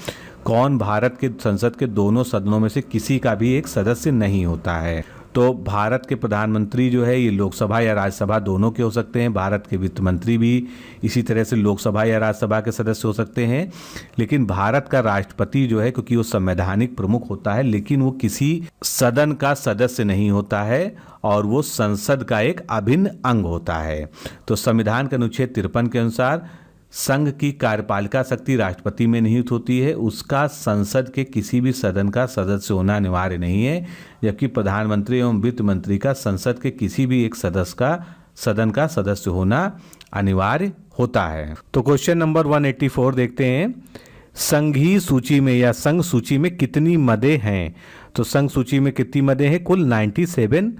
कौन भारत के संसद के दोनों सदनों में से किसी का भी एक सदस्य नहीं होता है? तो भारत के प्रधानमंत्री जो है ये लोकसभा या राज्यसभा दोनों के हो सकते हैं। भारत के वित्त मंत्री भी इसी तरह से लोकसभा या राज्यसभा के सदस्य हो सकते हैं। लेकिन भारत का राष्ट्रपति जो है, क्योंकि वो संवैधानिक प्रमुख होता है, लेकिन वो किसी सदन का सदस्य नहीं होता है और वो संसद का एक अभिन्न अंग होता है। तो संविधान के अनुच्छेद 53 के अनुसार संघ की कार्यपालिका शक्ति राष्ट्रपति में निहित होती है, उसका संसद के किसी भी सदन का सदस्य होना अनिवार्य नहीं है, जबकि प्रधानमंत्री एवं वित्त मंत्री का संसद के किसी भी एक सदस्य का सदन का सदस्य होना अनिवार्य होता है। तो क्वेश्चन नंबर 184 देखते हैं। संघीय सूची में या संघ सूची में कितनी मदें हैं? तो संघ सूची में कितनी मदें हैं? कुल 97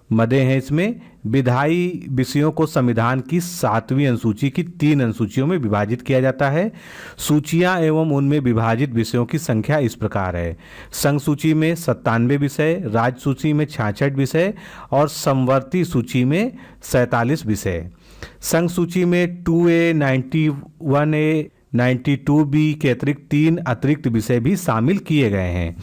मदें हैं। इसमें विधायी विषयों को संविधान की 7वीं अनुसूची की 3 अनुसूचियों में विभाजित किया जाता है। सूचियां एवं उनमें विभाजित विषयों की संख्या इस प्रकार है: संघ सूची में 97 विषय, राज्य सूची में 66 विषय और समवर्ती सूची में 47 विषय। संघ सूची में 2A, 91A, 92B के अतिरिक्त 3 अतिरिक्त विषय भी शामिल किए गए हैं,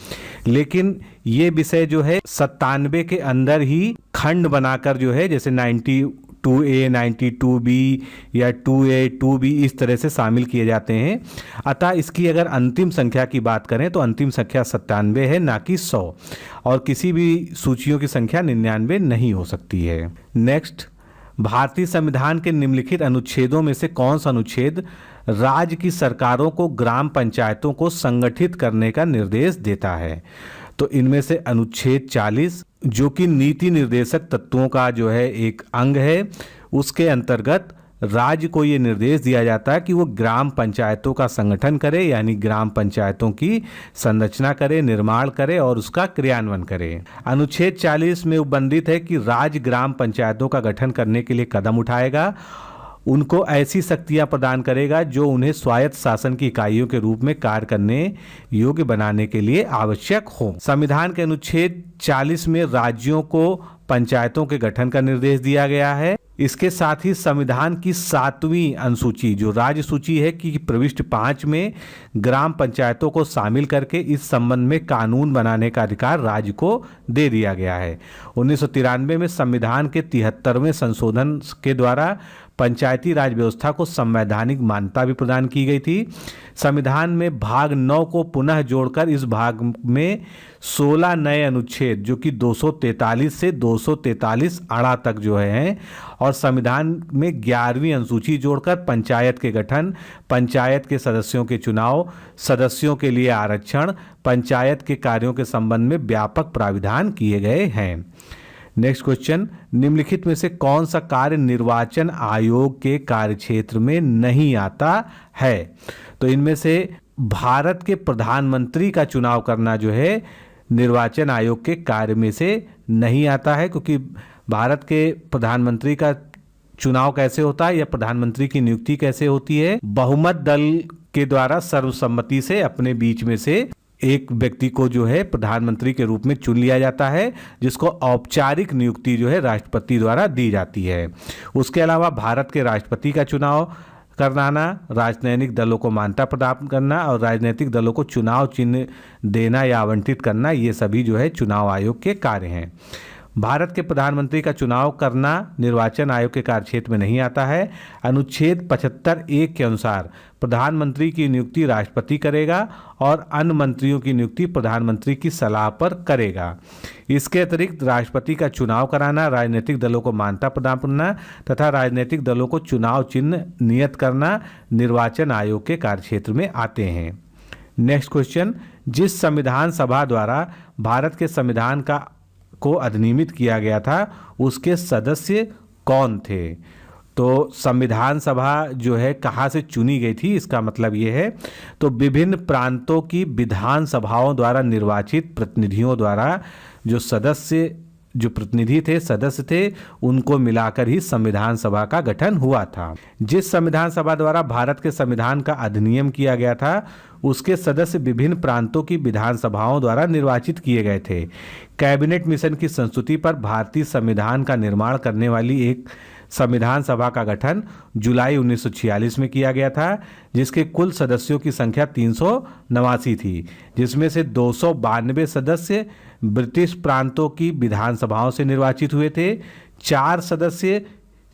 लेकिन ये विषय जो है 97 के अंदर ही खंड बनाकर जो है, जैसे 92A, 92B या 2A, 2B इस तरह से शामिल किए जाते हैं। अतः इसकी अगर अंतिम संख्या की बात करें तो अंतिम संख्या 97 है, ना कि 100, और किसी भी सूचियों की संख्या 99 नहीं हो सकती है। नेक्स्ट, भारतीय संविधान के निम्नलिखित अनुच्छेदों में से कौन सा अनुच्छेद राज्य की सरकारों को ग्राम पंचायतों को संगठित करने का निर्देश देता है? तो इनमें से अनुच्छेद 40, जो कि नीति निर्देशक तत्वों का जो है एक अंग है, उसके अंतर्गत राज्य को ये निर्देश दिया जाता है कि वो ग्राम पंचायतों का संगठन करे, यानी ग्राम पंचायतों की संरचना करे, निर्माण करे और उसका क्रियान्वयन करे। अनुच्छेद 40 में उल्लेखित है कि राज्य ग्राम पंचायतों का गठन करने के लिए कदम उठाएगा, उनको ऐसी शक्तियां प्रदान करेगा जो उन्हें स्वायत्त शासन की इकाइयों के रूप में कार्य करने योग्य बनाने के लिए आवश्यक हो। संविधान के अनुच्छेद 40 में राज्यों को पंचायतों के गठन का निर्देश दिया गया है। इसके साथ ही संविधान की 7वीं अनुसूची जो राज्य सूची है कि प्रविष्ट 5 में ग्राम पंचायतों को शामिल करके इस संबंध में कानून बनाने का अधिकार राज्य को दे दिया गया है। 1993 में संविधान के 73वें संशोधन के द्वारा पंचायती राज व्यवस्था को संवैधानिक मान्यता भी प्रदान की गई थी। संविधान में भाग 9 को पुनः जोड़कर इस भाग में 16 नए अनुच्छेद जो कि 243 से 243 अड़ा तक जो है, और संविधान में 11वीं अनुसूची जोड़कर पंचायत के गठन, पंचायत के सदस्यों के चुनाव, सदस्यों के लिए आरक्षण, पंचायत के कार्यों के संबंध में व्यापक प्राविधान किए गए हैं। नेक्स्ट क्वेश्चन, निम्नलिखित में से कौन सा कार्य निर्वाचन आयोग के कार्यक्षेत्र में नहीं आता है? तो इनमें से भारत के प्रधानमंत्री का चुनाव करना जो है निर्वाचन आयोग के कार्य में से नहीं आता है, क्योंकि भारत के प्रधानमंत्री का चुनाव कैसे होता है या प्रधानमंत्री की नियुक्ति कैसे होती है? बहुमत दल के द्वारा सर्वसम्मति से अपने बीच में से एक व्यक्ति को जो है प्रधानमंत्री के रूप में चुन लिया जाता है, जिसको औपचारिक नियुक्ति जो है राष्ट्रपति द्वारा दी जाती है। उसके अलावा भारत के राष्ट्रपति का चुनाव कराना, राजनैतिक दलों को मान्यता प्रदान करना और राजनीतिक दलों को चुनाव चिन्ह देना या आवंटित करना, ये सभी जो है चुनाव आयोग के कार्य हैं। भारत के प्रधानमंत्री का चुनाव करना निर्वाचन आयोग के कार्यक्षेत्र में नहीं आता है। अनुच्छेद 75(1) के अनुसार प्रधानमंत्री की नियुक्ति राष्ट्रपति करेगा और अन्य मंत्रियों की नियुक्ति प्रधानमंत्री की सलाह पर करेगा। इसके अतिरिक्त राष्ट्रपति का चुनाव कराना, राजनीतिक दलों को मान्यता प्रदान करना तथा राजनीतिक दलों को चुनाव चिन्ह नियत करना निर्वाचन आयोग के कार्यक्षेत्र में आते हैं। नेक्स्ट क्वेश्चन, जिस संविधान सभा द्वारा भारत के संविधान को अधिनियमित किया गया था उसके सदस्य कौन थे? तो संविधान सभा जो है कहाँ से चुनी गई थी, इसका मतलब ये है तो विभिन्न प्रांतों की विधान सभाओं द्वारा निर्वाचित प्रतिनिधियों द्वारा जो प्रतिनिधि थे, सदस्य थे, उनको मिलाकर ही संविधान सभा का गठन हुआ था। जिस संविधान सभा द्वारा भारत के संविधान का अधिनियम किया गया था उसके सदस्य विभिन्न प्रांतों की विधान सभाओं द्वारा निर्वाचित किए गए थे। कैबिनेट मिशन की संस्तुति पर भारतीय संविधान का निर्माण करने वाली एक संविधान सभा का गठन जुलाई 1946 में किया गया था, जिसके कुल सदस्यों की संख्या 389 थी, जिसमें से 292 सदस्य ब्रिटिश प्रांतों की विधानसभाओं से निर्वाचित हुए थे। 4 सदस्य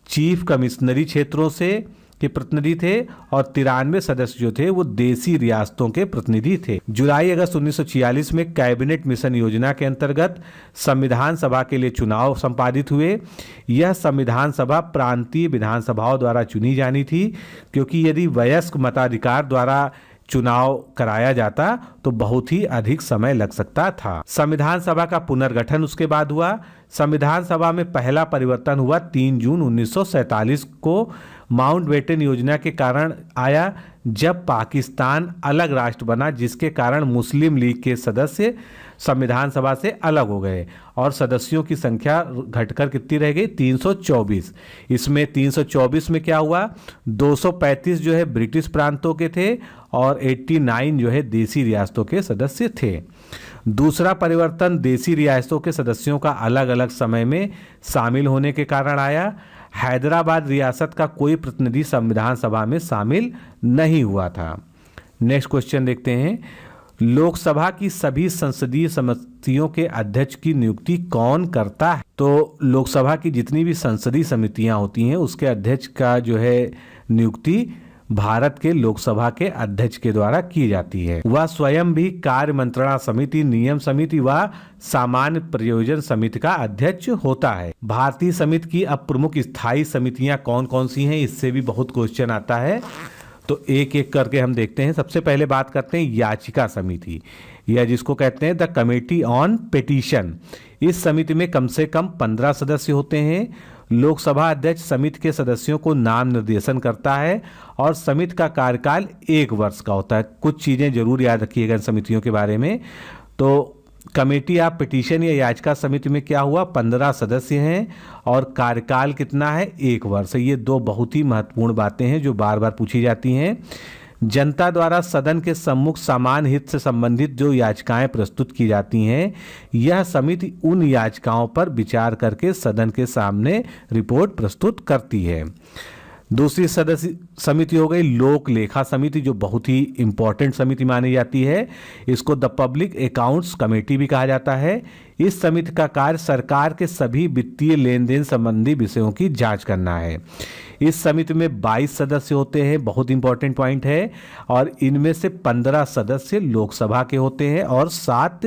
चीफ कमिश्नरी क्षेत्रों से के प्रतिनिधि थे और 93 सदस्य जो थे वो देसी रियासतों के प्रतिनिधि थे। जुलाई अगस्त 1946 में कैबिनेट मिशन योजना के अंतर्गत संविधान सभा के लिए चुनाव संपादित हुए। यह संविधान सभा प्रांतीय विधानसभाओं द्वारा चुनी जानी थी, क्योंकि यदि वयस्क मताधिकार द्वारा चुनाव कराया जाता तो बहुत ही अधिक समय लग सकता था। संविधान सभा का पुनर्गठन उसके बाद हुआ। संविधान सभा में पहला परिवर्तन हुआ 3 जून 1947 को माउंटबेटन योजना के कारण आया, जब पाकिस्तान अलग राष्ट्र बना, जिसके कारण मुस्लिम लीग के सदस्य संविधान सभा से अलग हो गए और सदस्यों की संख्या घटकर कितनी रह गई? 324। इसमें 324 में क्या हुआ? 235 जो है ब्रिटिश प्रांतों के थे और 89 जो है देसी रियासतों के सदस्य थे। दूसरा परिवर्तन देसी रियासतों के सदस्यों का अलग अलग समय में शामिल होने के कारण आया। हैदराबाद रियासत का कोई प्रतिनिधि संविधान सभा में शामिल नहीं हुआ था। नेक्स्ट क्वेश्चन देखते हैं। लोकसभा की सभी संसदीय समितियों के अध्यक्ष की नियुक्ति कौन करता है? तो लोकसभा की जितनी भी संसदीय समितियां होती हैं उसके अध्यक्ष का जो है नियुक्ति भारत के लोकसभा के अध्यक्ष के द्वारा की जाती है। वह स्वयं भी कार्य मंत्रणा समिति, नियम समिति व सामान्य प्रयोजन समिति का अध्यक्ष होता है। भारतीय संविधान की अब प्रमुख स्थायी समितियां कौन कौन सी हैं, इससे भी बहुत क्वेश्चन आता है, तो एक एक करके हम देखते हैं। सबसे पहले बात करते हैं याचिका समिति, या जिसको कहते हैं द कमेटी ऑन पिटीशन। इस समिति में कम से कम 15 सदस्य होते हैं। लोकसभा अध्यक्ष समिति के सदस्यों को नाम निर्देशन करता है और समिति का कार्यकाल 1 वर्ष का होता है। कुछ चीज़ें जरूर याद रखिएगा इन समितियों के बारे में। तो कमेटी ऑफ पिटीशन या याचिका समिति में क्या हुआ? 15 सदस्य हैं और कार्यकाल कितना है? 1 वर्ष। ये 2 बहुत ही महत्वपूर्ण बातें हैं जो बार बार पूछी जाती हैं। जनता द्वारा सदन के सम्मुख समान हित से संबंधित जो याचिकाएं प्रस्तुत की जाती हैं, यह समिति उन याचिकाओं पर विचार करके सदन के सामने रिपोर्ट प्रस्तुत करती है। दूसरी सदस्य समिति हो गई लोक लेखा समिति, जो बहुत ही इंपॉर्टेंट समिति मानी जाती है। इसको द पब्लिक अकाउंट्स कमेटी भी कहा जाता है। इस समिति का कार्य सरकार के सभी वित्तीय लेन देन संबंधी विषयों की जांच करना है। इस समिति में 22 सदस्य होते हैं, बहुत इंपॉर्टेंट पॉइंट है, और इनमें से 15 सदस्य लोकसभा के होते हैं और 7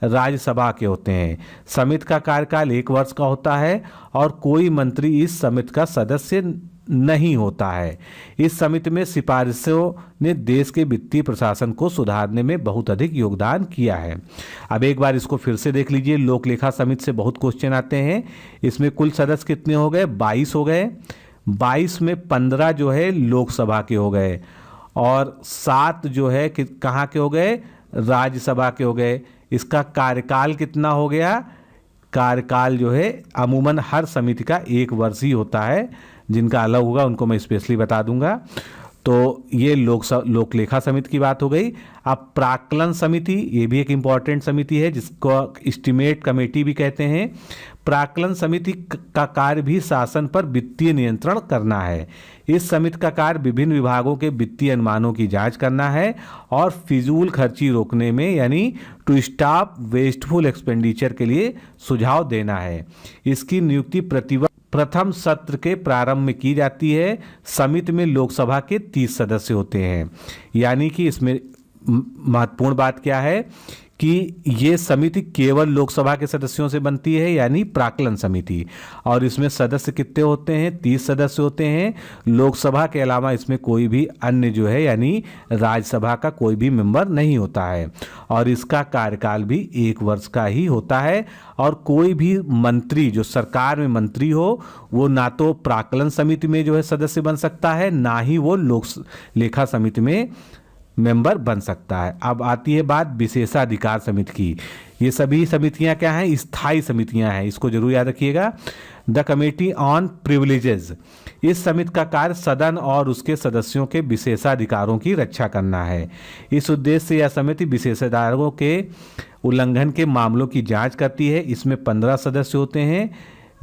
राज्यसभा के होते हैं। समिति का कार्यकाल 1 वर्ष का होता है और कोई मंत्री इस समिति का सदस्य नहीं होता है। इस समिति में सिफारिशों ने देश के वित्तीय प्रशासन को सुधारने में बहुत अधिक योगदान किया है। अब एक बार इसको फिर से देख लीजिए। लोक लेखा समिति से बहुत क्वेश्चन आते हैं। इसमें कुल सदस्य कितने हो गए? 22 हो गए। 22 में 15 जो है लोकसभा के हो गए और 7 जो है कहाँ के हो गए? राज्यसभा के हो गए। इसका कार्यकाल कितना हो गया? कार्यकाल जो है अमूमन हर समिति का 1 वर्ष ही होता है। जिनका अलग होगा उनको मैं स्पेशली बता दूंगा। तो ये लोक लेखा समिति की बात हो गई। अब प्राक्कलन समिति, ये भी एक इम्पॉर्टेंट समिति है जिसको एस्टीमेट कमेटी भी कहते हैं। प्राक्कलन समिति का कार्य भी शासन पर वित्तीय नियंत्रण करना है। इस समिति का कार्य विभिन्न विभागों के वित्तीय अनुमानों की जांच करना है और फिजूल खर्ची रोकने में, यानी टू स्टॉप वेस्टफुल एक्सपेंडिचर के लिए सुझाव देना है। इसकी नियुक्ति प्रथम सत्र के प्रारंभ में की जाती है। समिति में लोकसभा के 30 सदस्य होते हैं। यानी कि इसमें महत्वपूर्ण बात क्या है कि ये समिति केवल लोकसभा के सदस्यों से बनती है, यानी प्राक्कलन समिति, और इसमें सदस्य कितने होते हैं? 30 सदस्य होते हैं। लोकसभा के अलावा इसमें कोई भी अन्य जो है यानी राज्यसभा का कोई भी मेंबर नहीं होता है और इसका कार्यकाल भी 1 वर्ष का ही होता है। और कोई भी मंत्री जो सरकार में मंत्री हो वो ना तो प्राक्कलन समिति में जो है सदस्य बन सकता है, ना ही वो लोक लेखा समिति में मेंबर बन सकता है। अब आती है बात विशेषाधिकार समिति की। ये सभी समितियां क्या हैं? स्थायी समितियां हैं, इसको जरूर याद रखिएगा। द कमेटी ऑन प्रिविलेजेस, इस समिति का कार्य सदन और उसके सदस्यों के विशेषाधिकारों की रक्षा करना है। इस उद्देश्य से यह समिति विशेषाधिकारों के उल्लंघन के मामलों की जांच करती है। इसमें 15 सदस्य होते हैं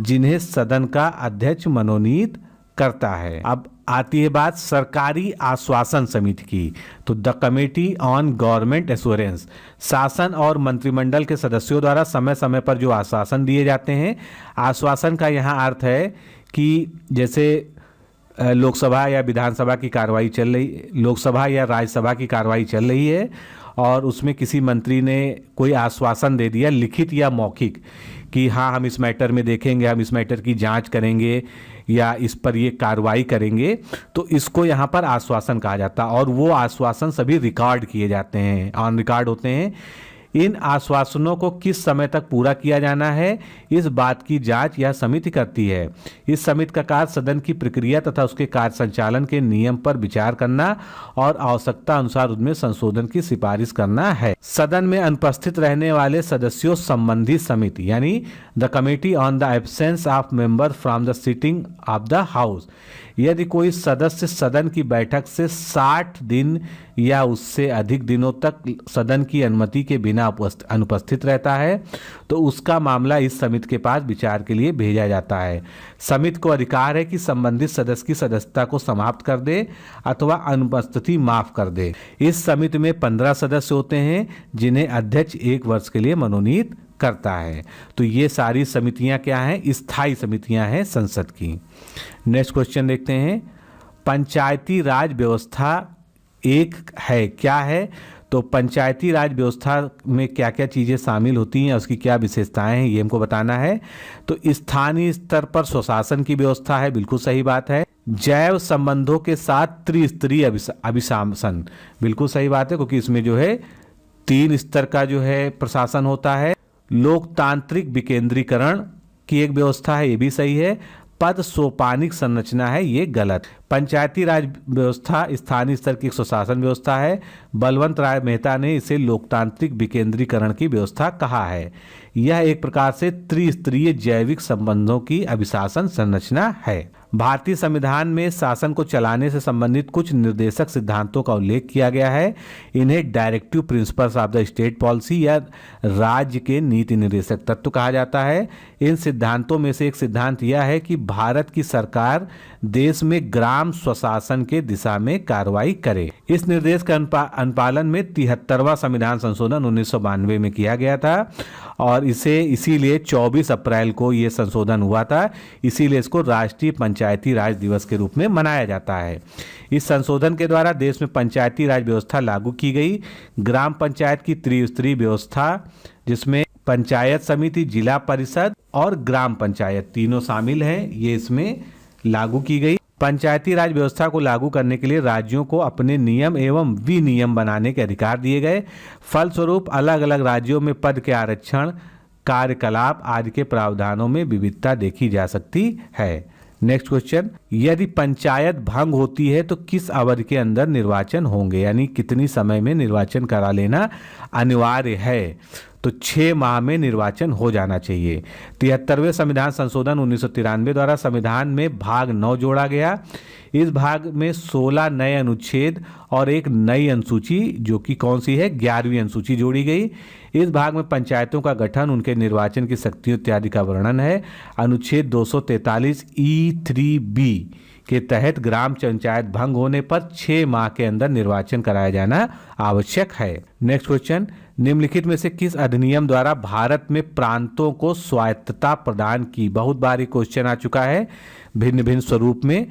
जिन्हें सदन का अध्यक्ष मनोनीत करता है। अब आती है बात सरकारी आश्वासन समिति की। तो the committee on government assurance, शासन और मंत्रिमंडल के सदस्यों द्वारा समय समय पर जो आश्वासन दिए जाते हैं। आश्वासन का यहाँ अर्थ है कि जैसे लोकसभा या विधानसभा की कार्रवाई चल रही, लोकसभा या राज्यसभा की कार्रवाई चल रही है और उसमें किसी मंत्री ने कोई आश्वासन दे दिया, लिखित या मौखिक, कि हाँ हम इस मैटर में देखेंगे, हम इस मैटर की जांच करेंगे या इस पर ये कार्रवाई करेंगे, तो इसको यहाँ पर आश्वासन कहा जाता है। और वो आश्वासन सभी रिकॉर्ड किए जाते हैं, ऑन रिकॉर्ड होते हैं। इन आश्वासनों को किस समय तक पूरा किया जाना है, इस बात की जांच यह समिति करती है। इस समिति का कार्य सदन की प्रक्रिया तथा उसके कार्य संचालन के नियम पर विचार करना और आवश्यकता अनुसार उनमें संशोधन की सिफारिश करना है। सदन में अनुपस्थित रहने वाले सदस्यों संबंधी समिति यानी the committee on the absence of member from the sitting of the house, यदि कोई सदस्य सदन की बैठक से 60 दिन या उससे अधिक दिनों तक सदन की अनुमति के बिना अनुपस्थित रहता है तो उसका मामला इस समिति के पास विचार के लिए भेजा जाता है। समिति को अधिकार है कि संबंधित सदस्य की सदस्यता को समाप्त कर दे अथवा अनुपस्थिति माफ कर दे। इस समिति में 15 सदस्य होते हैं जिन्हें अध्यक्ष 1 वर्ष के लिए मनोनीत करता है। तो ये सारी समितियां क्या हैं? स्थायी समितियां हैं संसद की। नेक्स्ट क्वेश्चन देखते हैं, पंचायती राज व्यवस्था एक है, क्या है? तो पंचायती राज व्यवस्था में क्या क्या चीज़ें शामिल होती हैं, उसकी क्या विशेषताएं हैं, ये हमको बताना है। तो स्थानीय स्तर पर स्वशासन की व्यवस्था है, बिल्कुल सही बात है। जैव संबंधों के साथ त्रिस्तरीय अभिशासन, बिल्कुल सही बात है, क्योंकि इसमें जो है 3 स्तर का जो है प्रशासन होता है। लोकतांत्रिक विकेंद्रीकरण की एक व्यवस्था है, ये भी सही है। पद सोपानिक संरचना है, ये गलत। पंचायती राज व्यवस्था स्थानीय स्तर की स्वशासन व्यवस्था है। बलवंत राय मेहता ने इसे लोकतांत्रिक विकेंद्रीकरण की व्यवस्था कहा है। यह एक प्रकार से त्रिस्तरीय जैविक संबंधों की अभिशासन संरचना है। भारतीय संविधान में शासन को चलाने से संबंधित कुछ निर्देशक सिद्धांतों का उल्लेख किया गया है। इन्हें directive principles of the state policy या राज्य के नीति निर्देशक तत्व कहा जाता है। इन सिद्धांतों में से एक सिद्धांत यह है कि भारत की सरकार देश में ग्राम स्वशासन के दिशा में कार्रवाई करे। इस निर्देश का अनुपालन में 73वां संविधान संशोधन 1992 में किया गया था और इसीलिए 24 अप्रैल को ये संशोधन हुआ था, इसीलिए इसको राष्ट्रीय पंचायती राज दिवस के रूप में मनाया जाता है। इस संशोधन के द्वारा देश में पंचायती राज व्यवस्था लागू की गई। ग्राम पंचायत की त्रिस्तरीय व्यवस्था, जिसमें पंचायत समिति, जिला परिषद और ग्राम पंचायत तीनों शामिल हैं, ये इसमें लागू की गई। पंचायती राज व्यवस्था को लागू करने के लिए राज्यों को अपने नियम एवं विनियम बनाने के अधिकार दिए गए। फलस्वरूप अलग अलग राज्यों में पद के आरक्षण, कार्यकलाप आदि के प्रावधानों में विविधता देखी जा सकती है। नेक्स्ट क्वेश्चन, यदि पंचायत भंग होती है तो किस अवधि के अंदर निर्वाचन होंगे, यानी कितनी समय में निर्वाचन करा लेना अनिवार्य है? तो 6 माह में निर्वाचन हो जाना चाहिए। 73वें संविधान संशोधन 1993 द्वारा संविधान में भाग 9 जोड़ा गया। इस भाग में 16 नए अनुच्छेद और एक नई अनुसूची, जो कि कौन सी है, 11वीं अनुसूची जोड़ी गई। इस भाग में पंचायतों का गठन, उनके निर्वाचन की शक्तियों इत्यादि का वर्णन है। अनुच्छेद 243 E3B के तहत ग्राम पंचायत भंग होने पर 6 माह के अंदर निर्वाचन कराया जाना आवश्यक है। नेक्स्ट क्वेश्चन, निम्नलिखित में से किस अधिनियम द्वारा भारत में प्रांतों को स्वायत्तता प्रदान की? बहुत बार ये क्वेश्चन आ चुका है भिन्न भिन्न स्वरूप में।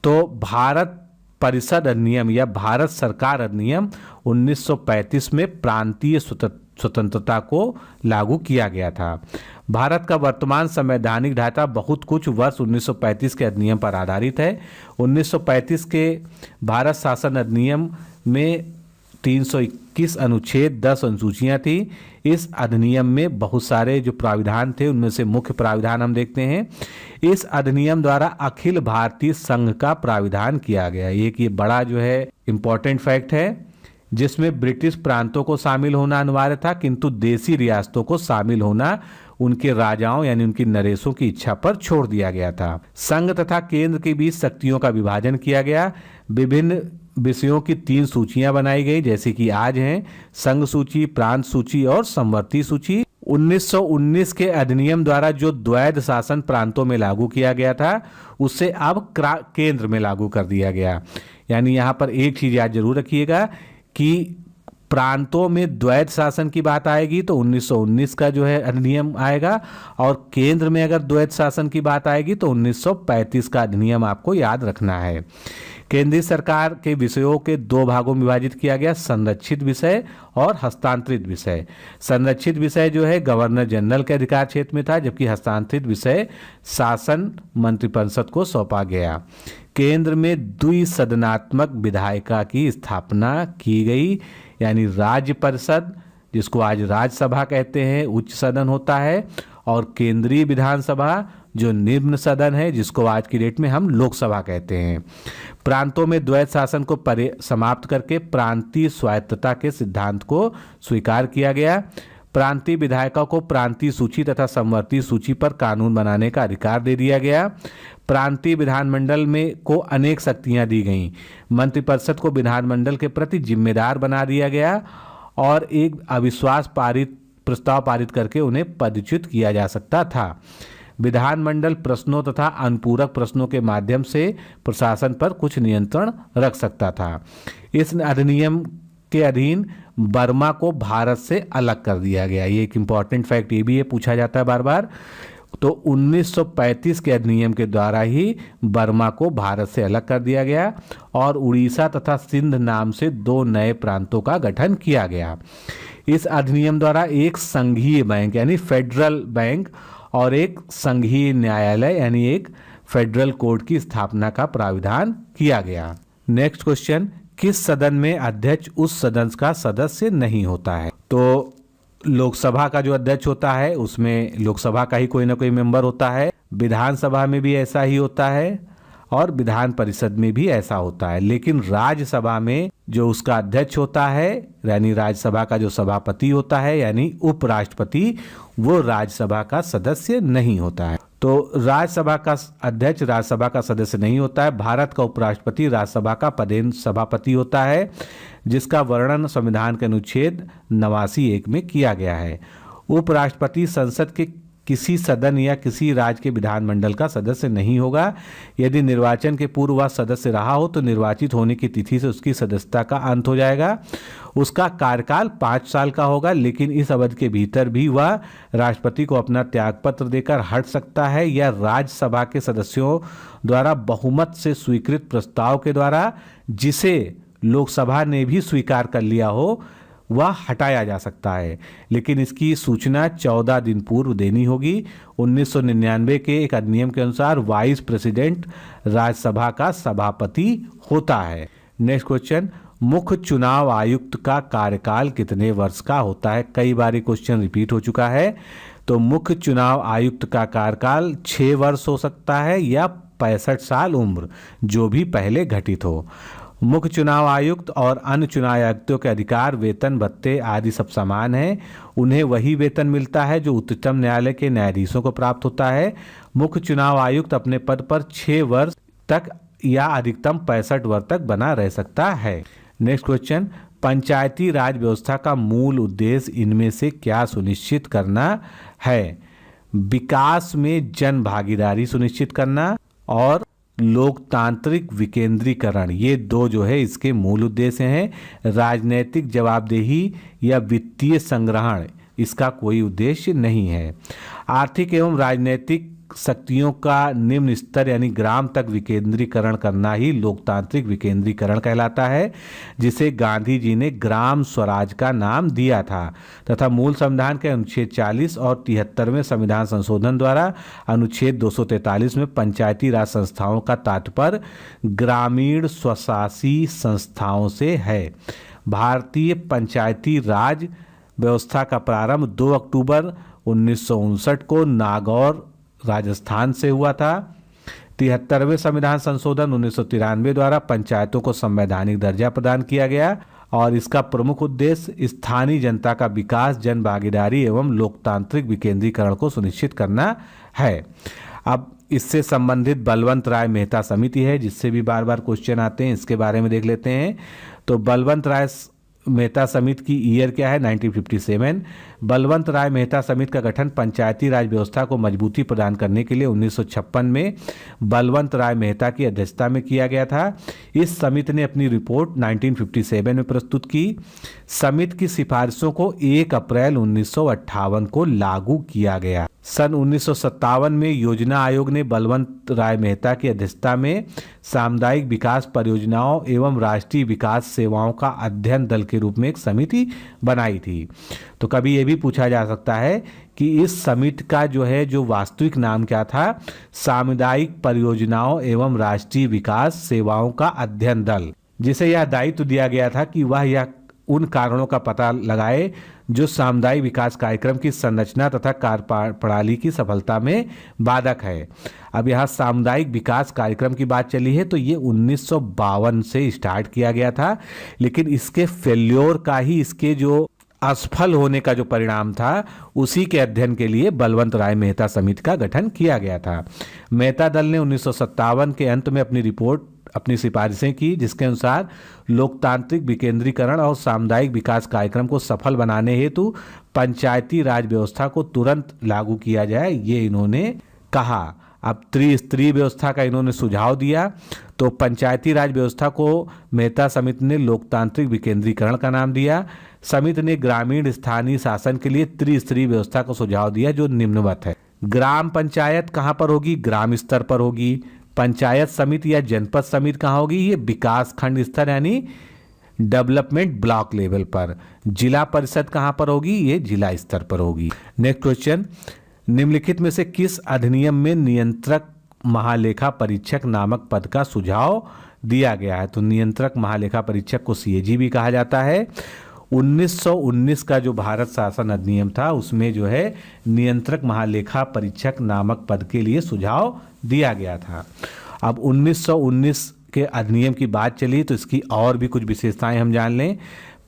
तो भारत परिषद अधिनियम या भारत सरकार अधिनियम 1935 में प्रांतीय स्वतंत्रता को लागू किया गया था। भारत का वर्तमान संवैधानिक ढांचा बहुत कुछ वर्ष 1935 के अधिनियम पर आधारित है। 1935 के भारत शासन अधिनियम में 321 अनुच्छेद, 10 अनुसूचियां थी। इस अधिनियम में बहुत सारे जो प्राविधान थे, उनमें से मुख्य प्राविधान हम देखते हैं। इस अधिनियम द्वारा अखिल भारतीय संघ का प्राविधान किया गया। एक ये बड़ा जो है इम्पोर्टेंट फैक्ट है, जिसमें ब्रिटिश प्रांतों को शामिल होना अनिवार्य था, किंतु देसी रियासतों को शामिल होना उनके राजाओं यानी उनकी नरेशों की इच्छा पर छोड़ दिया गया था। संघ तथा केंद्र के बीच शक्तियों का विभाजन किया गया। विभिन्न विषयों की 3 सूचियां बनाई गई, जैसे कि आज हैं संघ सूची, प्रांत सूची और समवर्ती सूची। 1919 के अधिनियम द्वारा जो द्वैध शासन प्रांतों में लागू किया गया था, उसे अब केंद्र में लागू कर दिया गया। यानी यहाँ पर एक चीज याद जरूर रखिएगा कि प्रांतों में द्वैत शासन की बात आएगी तो 1919 का जो है अधिनियम आएगा, और केंद्र में अगर द्वैत शासन की बात आएगी तो 1935 का अधिनियम आपको याद रखना है। केंद्रीय सरकार के विषयों के दो भागों में विभाजित किया गया, संरक्षित विषय और हस्तांतरित विषय। संरक्षित विषय जो है गवर्नर जनरल के अधिकार क्षेत्र में था, जबकि हस्तांतरित विषय शासन मंत्रिपरिषद को सौंपा गया। केंद्र में द्विसदनात्मक विधायिका की स्थापना की गई, यानी राज्य परिषद जिसको आज राज्यसभा कहते हैं उच्च सदन होता है, और केंद्रीय विधानसभा जो निम्न सदन है जिसको आज की डेट में हम लोकसभा कहते हैं। प्रांतों में द्वैत शासन को समाप्त करके प्रांतीय स्वायत्तता के सिद्धांत को स्वीकार किया गया। प्रांतीय विधायकों को प्रांतीय सूची तथा समवर्ती सूची पर कानून बनाने का अधिकार दे दिया गया। प्रांतीय विधानमंडल में को अनेक शक्तियां दी गईं। मंत्रिपरिषद को विधानमंडल के प्रति जिम्मेदार बना दिया गया और एक अविश्वास प्रस्ताव पारित करके उन्हें पदच्युत किया जा सकता था। विधानमंडल प्रश्नों तथा अनुपूरक प्रश्नों के माध्यम से प्रशासन पर कुछ नियंत्रण रख सकता था। इस अधिनियम के अधीन बर्मा को भारत से अलग कर दिया गया। ये एक इम्पॉर्टेंट फैक्ट ये भी है, पूछा जाता है बार बार। तो 1935 के अधिनियम के द्वारा ही बर्मा को भारत से अलग कर दिया गया और उड़ीसा तथा सिंध नाम से दो नए प्रांतों का गठन किया गया। इस अधिनियम द्वारा एक संघीय बैंक यानी फेडरल बैंक और एक संघीय न्यायालय यानी एक फेडरल कोर्ट की स्थापना का प्राविधान किया गया। नेक्स्ट क्वेश्चन, किस सदन में अध्यक्ष उस सदन का सदस्य नहीं होता है? तो लोकसभा का जो अध्यक्ष होता है उसमें लोकसभा का ही कोई ना कोई मेंबर होता है, विधानसभा में भी ऐसा ही होता है और विधान परिषद में भी ऐसा होता है। लेकिन राज्यसभा में जो उसका अध्यक्ष होता है यानी राज्यसभा का जो सभापति होता है यानी उपराष्ट्रपति, वो राज्यसभा का सदस्य नहीं होता है। तो राज्यसभा का अध्यक्ष राज्यसभा का सदस्य नहीं होता है। भारत का उपराष्ट्रपति राज्यसभा का पदेन सभापति होता है, जिसका वर्णन संविधान के अनुच्छेद 89(1) में किया गया है। उपराष्ट्रपति संसद के किसी सदन या किसी राज्य के विधानमंडल का सदस्य नहीं होगा। यदि निर्वाचन के पूर्व वह सदस्य रहा हो तो निर्वाचित होने की तिथि से उसकी सदस्यता का अंत हो जाएगा। उसका कार्यकाल 5 साल का होगा, लेकिन इस अवधि के भीतर भी वह राष्ट्रपति को अपना त्यागपत्र देकर हट सकता है या राज्यसभा के सदस्यों द्वारा बहुमत से स्वीकृत प्रस्ताव के द्वारा, जिसे लोकसभा ने भी स्वीकार कर लिया हो, वह हटाया जा सकता है। लेकिन इसकी सूचना 14 दिन पूर्व देनी होगी। 1999 के एक अधिनियम के अनुसार वाइस प्रेसिडेंट राज्यसभा का सभापति होता है। नेक्स्ट क्वेश्चन, मुख्य चुनाव आयुक्त का कार्यकाल कितने वर्ष का होता है? कई बार ये क्वेश्चन रिपीट हो चुका है। तो मुख्य चुनाव आयुक्त का कार्यकाल 6 वर्ष हो सकता है या 65 साल उम्र, जो भी पहले घटित हो। मुख्य चुनाव आयुक्त और अन्य चुनाव आयुक्तों के अधिकार, वेतन, भत्ते आदि सब समान हैं। उन्हें वही वेतन मिलता है जो उच्चतम न्यायालय के न्यायाधीशों को प्राप्त होता है। मुख्य चुनाव आयुक्त अपने पद पर 6 वर्ष तक या अधिकतम 65 वर्ष तक बना रह सकता है। नेक्स्ट क्वेश्चन, पंचायती राज व्यवस्था का मूल उद्देश्य इनमें से क्या सुनिश्चित करना है? विकास में जन भागीदारी सुनिश्चित करना और लोकतांत्रिक विकेंद्रीकरण, ये दो जो है इसके मूल उद्देश्य हैं। राजनैतिक जवाबदेही या वित्तीय संग्रहण इसका कोई उद्देश्य नहीं है। आर्थिक एवं राजनैतिक शक्तियों का निम्न स्तर यानी ग्राम तक विकेंद्रीकरण करना ही लोकतांत्रिक विकेंद्रीकरण कहलाता है, जिसे गांधी जी ने ग्राम स्वराज का नाम दिया था तथा मूल संविधान के अनुच्छेद 40 और 73वें संविधान संशोधन द्वारा अनुच्छेद 243 में पंचायती राज संस्थाओं का तात्पर्य ग्रामीण स्वशासी संस्थाओं से है। भारतीय पंचायती राज व्यवस्था का प्रारंभ 2 अक्टूबर 1959 को नागौर राजस्थान से हुआ था। 73वें संविधान संशोधन 1993 द्वारा पंचायतों को संवैधानिक दर्जा प्रदान किया गया और इसका प्रमुख उद्देश्य स्थानीय जनता का विकास, जन भागीदारी एवं लोकतांत्रिक विकेंद्रीकरण को सुनिश्चित करना है। अब इससे संबंधित बलवंत राय मेहता समिति है, जिससे भी बार बार क्वेश्चन आते हैं, इसके बारे में देख लेते हैं। तो बलवंत राय मेहता समिति की ईयर क्या है 1957। बलवंत राय मेहता समिति का गठन पंचायती राज व्यवस्था को मजबूती प्रदान करने के लिए 1956 में बलवंत राय मेहता की अध्यक्षता में किया गया था। इस समिति ने अपनी रिपोर्ट 1957 में प्रस्तुत की। समिति की सिफारिशों को 1 अप्रैल 1958 को लागू किया गया। सन 1957 में योजना आयोग ने बलवंत राय मेहता की अध्यक्षता में सामुदायिक विकास परियोजनाओं एवं राष्ट्रीय विकास सेवाओं का अध्ययन दल के रूप में एक समिति बनाई थी। तो कभी ये भी पूछा जा सकता है कि इस समिति का जो वास्तविक नाम क्या था, सामुदायिक परियोजनाओं एवं राष्ट्रीय विकास सेवाओं का अध्ययन दल, जिसे यह दायित्व दिया गया था कि वह यह उन कारणों का पता लगाए जो सामुदायिक विकास कार्यक्रम की संरचना तथा कार्यप्रणाली की सफलता में बाधक है। अब यहाँ सामुदायिक विकास कार्यक्रम की बात चली है तो ये 1952 से स्टार्ट किया गया था, लेकिन इसके फेल्योर का ही, इसके जो असफल होने का जो परिणाम था, उसी के अध्ययन के लिए बलवंत राय मेहता समिति का गठन किया गया था। मेहता दल ने 1957 के अंत में अपनी सिफारिशें की, जिसके अनुसार लोकतांत्रिक विकेंद्रीकरण और सामुदायिक विकास कार्यक्रम को सफल बनाने हेतु पंचायती राज व्यवस्था को तुरंत लागू किया जाए, ये इन्होंने कहा। अब त्रिस्तरीय व्यवस्था का इन्होंने सुझाव दिया। तो पंचायती राज व्यवस्था को मेहता समिति ने लोकतांत्रिक विकेंद्रीकरण का नाम दिया। समिति ने ग्रामीण स्थानीय शासन के लिए त्रिस्तरीय व्यवस्था का सुझाव दिया, जो निम्नवत है। ग्राम पंचायत कहाँ पर होगी? ग्राम स्तर पर होगी। पंचायत समिति या जनपद समिति कहाँ होगी? ये विकास खंड स्तर यानी डेवलपमेंट ब्लॉक लेवल पर। जिला परिषद कहाँ पर होगी? ये जिला स्तर पर होगी। नेक्स्ट क्वेश्चन, निम्नलिखित में से किस अधिनियम में नियंत्रक महालेखा परीक्षक नामक पद का सुझाव दिया गया है? तो नियंत्रक महालेखा परीक्षक को सीएजी भी कहा जाता है। 1919 का जो भारत शासन अधिनियम था, उसमें नियंत्रक महालेखा परीक्षक नामक पद के लिए सुझाव दिया गया था। अब 1919 के अधिनियम की बात चली तो इसकी और भी कुछ विशेषताएं हम जान लें।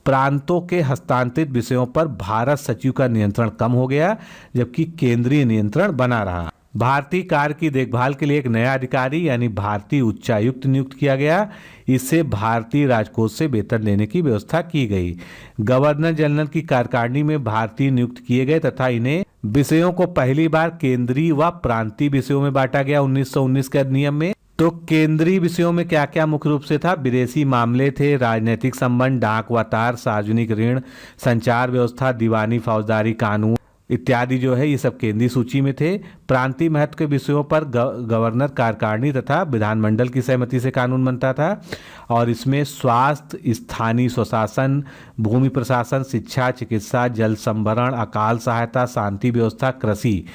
प्रांतों के हस्तांतरित विषयों पर भारत सचिव का नियंत्रण कम हो गया, जबकि केंद्रीय नियंत्रण बना रहा। भारतीय कार्य की देखभाल के लिए एक नया अधिकारी यानी भारतीय उच्चायुक्त नियुक्त किया गया। इससे भारतीय राजकोष से वेतन लेने की व्यवस्था की गई। गवर्नर जनरल की कार्यकारिणी में भारतीय नियुक्त किए गए तथा इन्हें विषयों को पहली बार केंद्रीय व प्रांतीय विषयों में बांटा गया 1919 के अधिनियम में। तो केंद्रीय विषयों में क्या क्या मुख्य रूप से था? विदेशी मामले थे, राजनीतिक संबंध, डाक व तार, सार्वजनिक ऋण, संचार व्यवस्था, दीवानी फौजदारी कानून इत्यादि ये सब केंद्रीय सूची में थे। प्रांतीय महत्व के विषयों पर गवर्नर कार्यकारिणी तथा विधानमंडल की सहमति से कानून बनता था और इसमें स्वास्थ्य, स्थानीय स्वशासन, भूमि प्रशासन, शिक्षा, चिकित्सा, जल संभरण, अकाल सहायता, शांति व्यवस्था, कृषि,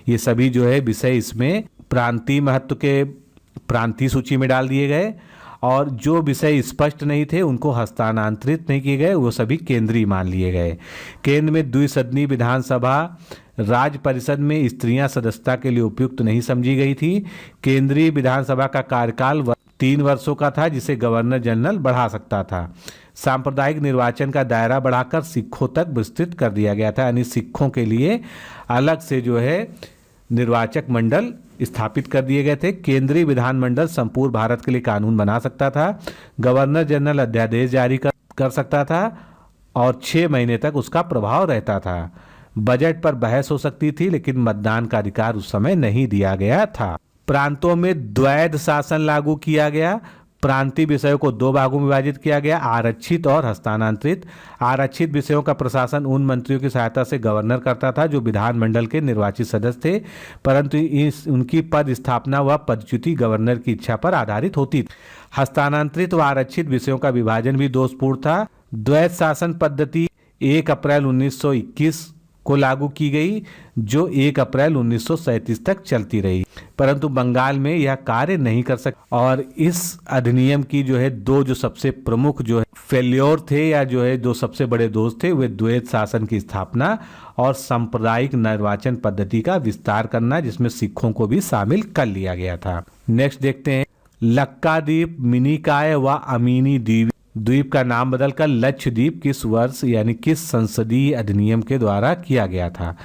ये सभी विषय इसमें प्रांतीय महत्व के प्रांतीय सूची में डाल दिए गए और जो विषय स्पष्ट नहीं थे उनको हस्तांतरित नहीं किए गए, वो सभी केंद्रीय मान लिए गए। केंद्र में द्विसदनीय विधानसभा, राज्य परिषद में स्त्रियां सदस्यता के लिए उपयुक्त नहीं समझी गई थी। केंद्रीय विधानसभा का कार्यकाल 3 वर्षों का था, जिसे गवर्नर जनरल बढ़ा सकता था। सांप्रदायिक निर्वाचन का दायरा बढ़ाकर सिखों तक विस्तृत कर दिया गया था, यानी सिखों के लिए अलग से निर्वाचक मंडल स्थापित कर दिए गए थे। केंद्रीय विधानमंडल संपूर्ण भारत के लिए कानून बना सकता था। गवर्नर जनरल अध्यादेश जारी कर सकता था और 6 महीने तक उसका प्रभाव रहता था। बजट पर बहस हो सकती थी, लेकिन मतदान का अधिकार उस समय नहीं दिया गया था। प्रांतों में द्वैध शासन लागू किया गया। प्रांतीय विषयों को 2 भागों में विभाजित किया गया, आरक्षित और हस्तांतरित। आरक्षित विषयों का प्रशासन उन मंत्रियों की सहायता से गवर्नर करता था जो विधानमंडल के निर्वाचित सदस्य थे, परंतु उनकी पद स्थापना व पदच्युति गवर्नर की इच्छा पर आधारित होती थी। हस्तांतरित व आरक्षित विषयों का विभाजन भी दोषपूर्ण था। द्वैध शासन पद्धति 1 अप्रैल 1921 को लागू की गई, जो 1 अप्रैल 1937 तक चलती रही, परंतु बंगाल में यह कार्य नहीं कर सकी। और इस अधिनियम की 2 सबसे प्रमुख फेल्योर थे या 2 सबसे बड़े दोष थे, वे द्वैध शासन की स्थापना और सांप्रदायिक निर्वाचन पद्धति का विस्तार करना, जिसमें सिखों को भी शामिल कर लिया गया था। नेक्स्ट देखते हैं, लक्काद्वीप, मिनिकॉय व अमीनी द्वीप का नाम बदलकर लक्षद्वीप किस वर्ष यानी किस संसदीय अधिनियम के द्वारा किया गया था?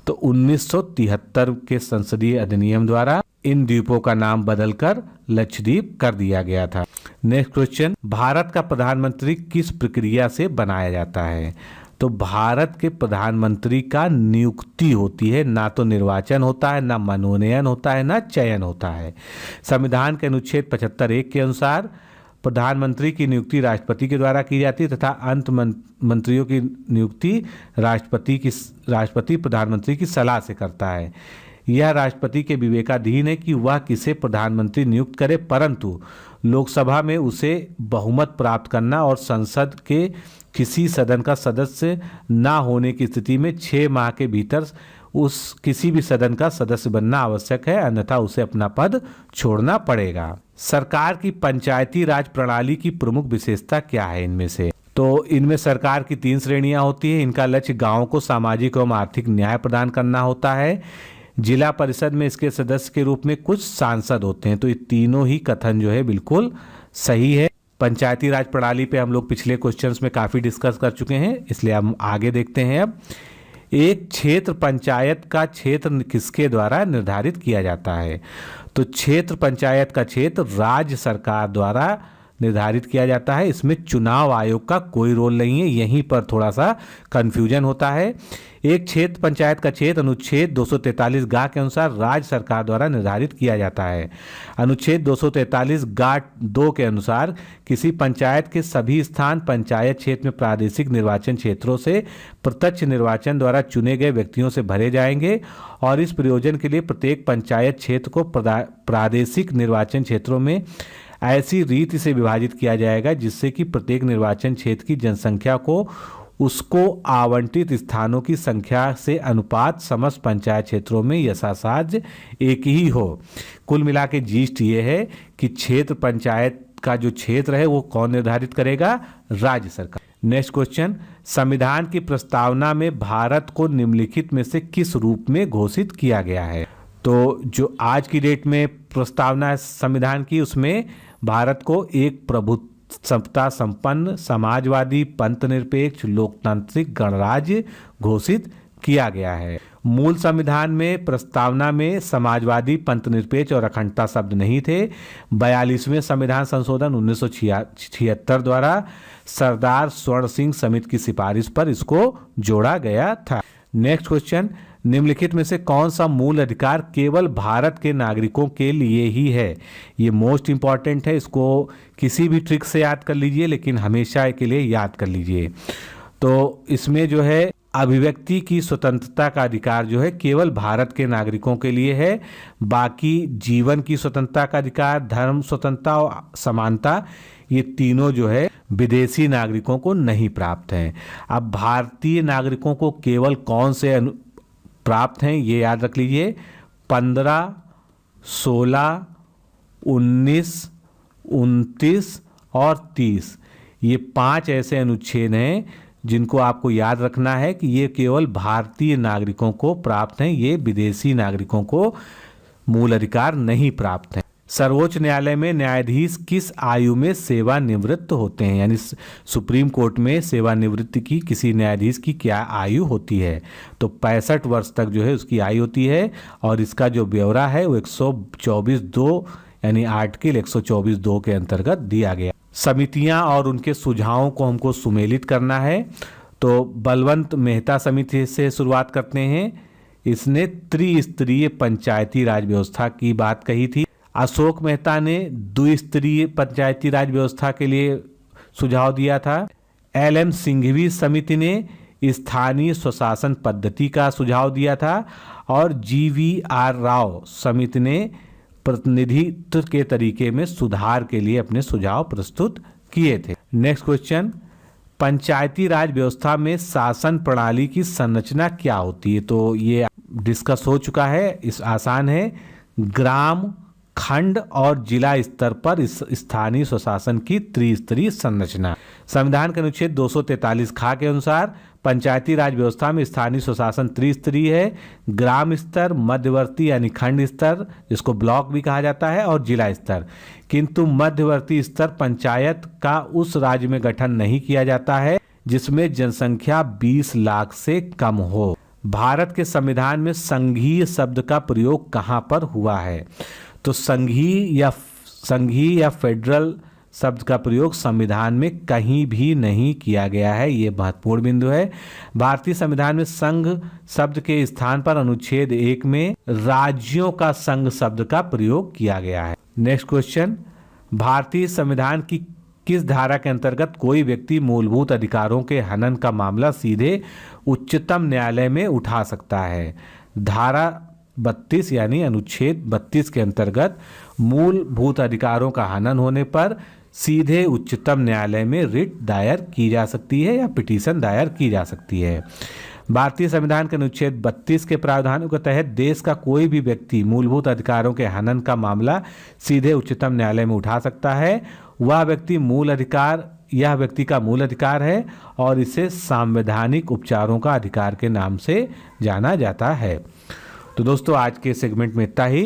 तो 1973 के संसदीय अधिनियम द्वारा इन द्वीपों का नाम बदलकर लक्षद्वीप कर दिया गया था। नेक्स्ट क्वेश्चन, भारत का प्रधानमंत्री किस प्रक्रिया से बनाया जाता है? तो भारत के प्रधानमंत्री का नियुक्ति होती है, ना तो निर्वाचन होता है, ना मनोनयन होता है, ना चयन होता है। संविधान के अनुच्छेद 75(1) के अनुसार प्रधानमंत्री की नियुक्ति राष्ट्रपति के द्वारा की जाती है तथा अंत मंत्रियों की नियुक्ति राष्ट्रपति प्रधानमंत्री की सलाह से करता है। यह राष्ट्रपति के विवेकाधीन है कि वह किसे प्रधानमंत्री नियुक्त करे, परंतु लोकसभा में उसे बहुमत प्राप्त करना और संसद के किसी सदन का सदस्य ना होने की स्थिति में 6 माह के भीतर उस किसी भी सदन का सदस्य बनना आवश्यक है, अन्यथा उसे अपना पद छोड़ना पड़ेगा। सरकार की पंचायती राज प्रणाली की प्रमुख विशेषता क्या है इनमें से? तो इनमें सरकार की 3 श्रेणियां होती है। इनका लक्ष्य गांवों को सामाजिक एवं आर्थिक न्याय प्रदान करना होता है। जिला परिषद में इसके सदस्य के रूप में कुछ सांसद होते हैं। तो ये तीनों ही कथन जो है बिल्कुल सही है। पंचायती राज प्रणाली पे हम लोग पिछले क्वेश्चंस में काफ़ी डिस्कस कर चुके हैं, इसलिए हम आगे देखते हैं। अब एक क्षेत्र पंचायत का क्षेत्र किसके द्वारा निर्धारित किया जाता है? तो क्षेत्र पंचायत का क्षेत्र राज्य सरकार द्वारा निर्धारित किया जाता है। इसमें चुनाव आयोग का कोई रोल नहीं है, यहीं पर थोड़ा सा कंफ्यूजन होता है। एक क्षेत्र पंचायत का क्षेत्र अनुच्छेद 243 गा के अनुसार राज्य सरकार द्वारा निर्धारित किया जाता है। अनुच्छेद 243 गा 2 के अनुसार किसी पंचायत के सभी स्थान पंचायत क्षेत्र में प्रादेशिक निर्वाचन क्षेत्रों से प्रत्यक्ष निर्वाचन द्वारा चुने गए व्यक्तियों से भरे जाएंगे और इस प्रयोजन के लिए प्रत्येक पंचायत क्षेत्र को प्रादेशिक निर्वाचन क्षेत्रों में ऐसी रीति से विभाजित किया जाएगा जिससे कि प्रत्येक निर्वाचन क्षेत्र की जनसंख्या को उसको आवंटित स्थानों की संख्या से अनुपात समस्त पंचायत क्षेत्रों में यथासाध्य एक ही हो। कुल मिला के जीस्ट ये है कि क्षेत्र पंचायत का जो क्षेत्र है वो कौन निर्धारित करेगा? राज्य सरकार। नेक्स्ट क्वेश्चन, संविधान की प्रस्तावना में भारत को निम्नलिखित में से किस रूप में घोषित किया गया है? तो जो आज की डेट में प्रस्तावना है संविधान की, उसमें भारत को एक प्रभुसत्ता संपन्न समाजवादी पंथ निरपेक्ष लोकतांत्रिक गणराज्य घोषित किया गया है। मूल संविधान में प्रस्तावना में समाजवादी पंथ निरपेक्ष और अखंडता शब्द नहीं थे। 42वें संविधान संशोधन 1976 द्वारा सरदार स्वर्ण सिंह समिति की सिफारिश पर इसको जोड़ा गया था। नेक्स्ट क्वेश्चन, निम्नलिखित में से कौन सा मूल अधिकार केवल भारत के नागरिकों के लिए ही है? ये मोस्ट इंपॉर्टेंट है, इसको किसी भी ट्रिक से याद कर लीजिए, लेकिन हमेशा के लिए याद कर लीजिए। तो इसमें जो है अभिव्यक्ति की स्वतंत्रता का अधिकार जो है केवल भारत के नागरिकों के लिए है। बाकी जीवन की स्वतंत्रता का अधिकार, धर्म स्वतंत्रता और समानता, ये तीनों जो है विदेशी नागरिकों को नहीं प्राप्त हैं। अब भारतीय नागरिकों को केवल कौन से प्राप्त हैं ये याद रख लीजिए। 15, 16, 19, 29 और 30, ये 5 ऐसे अनुच्छेद हैं जिनको आपको याद रखना है कि ये केवल भारतीय नागरिकों को प्राप्त हैं, ये विदेशी नागरिकों को मूल अधिकार नहीं प्राप्त हैं। सर्वोच्च न्यायालय में न्यायाधीश किस आयु में सेवानिवृत्त होते हैं? यानी सुप्रीम कोर्ट में सेवानिवृत्ति की किसी न्यायाधीश की क्या आयु होती है? तो 65 वर्ष तक जो है उसकी आयु होती है और इसका जो ब्यौरा है वो 124(2) यानी आर्टिकल 124(2) के अंतर्गत दिया गया। समितियां और उनके सुझावों को हमको सुमेलित करना है। तो बलवंत मेहता समिति से शुरुआत करते हैं। इसने त्रिस्तरीय पंचायती राज व्यवस्था की बात कही थी। अशोक मेहता ने द्विस्तरीय पंचायती राज व्यवस्था के लिए सुझाव दिया था। LM सिंघवी समिति ने स्थानीय स्वशासन पद्धति का सुझाव दिया था और GVR राव समिति ने प्रतिनिधित्व के तरीके में सुधार के लिए अपने सुझाव प्रस्तुत किए थे। नेक्स्ट क्वेश्चन, पंचायती राज व्यवस्था में शासन प्रणाली की संरचना क्या होती है? तो ये डिस्कस हो चुका है, इस आसान है। ग्राम, खंड और जिला स्तर पर इस स्थानीय स्वशासन की त्रिस्तरीय संरचना। संविधान के अनुच्छेद 243 खा के अनुसार पंचायती राज व्यवस्था में स्थानीय स्वशासन त्रिस्तरीय है। ग्राम स्तर, मध्यवर्ती यानी खंड स्तर जिसको ब्लॉक भी कहा जाता है, और जिला स्तर। किंतु मध्यवर्ती स्तर पंचायत का उस राज्य में गठन नहीं किया जाता है जिसमें जनसंख्या 20 लाख से कम हो। भारत के संविधान में संघीय शब्द का प्रयोग कहाँ पर हुआ है? तो संघीय या फेडरल शब्द का प्रयोग संविधान में कहीं भी नहीं किया गया है। ये महत्वपूर्ण बिंदु है। भारतीय संविधान में संघ शब्द के स्थान पर अनुच्छेद 1 में राज्यों का संघ शब्द का प्रयोग किया गया है। नेक्स्ट क्वेश्चन, भारतीय संविधान की किस धारा के अंतर्गत कोई व्यक्ति मूलभूत अधिकारों के हनन का मामला सीधे उच्चतम न्यायालय में उठा सकता है? धारा 32 यानी अनुच्छेद 32 के अंतर्गत मूलभूत अधिकारों का हनन होने पर सीधे उच्चतम न्यायालय में रिट दायर की जा सकती है या पिटीशन दायर की जा सकती है। भारतीय संविधान के अनुच्छेद 32 के प्रावधानों के तहत देश का कोई भी व्यक्ति मूलभूत अधिकारों के हनन का मामला सीधे उच्चतम न्यायालय में उठा सकता है। यह व्यक्ति का मूल अधिकार है और इसे संवैधानिक उपचारों का अधिकार के नाम से जाना जाता है। तो दोस्तों आज के सेगमेंट में इतना ही।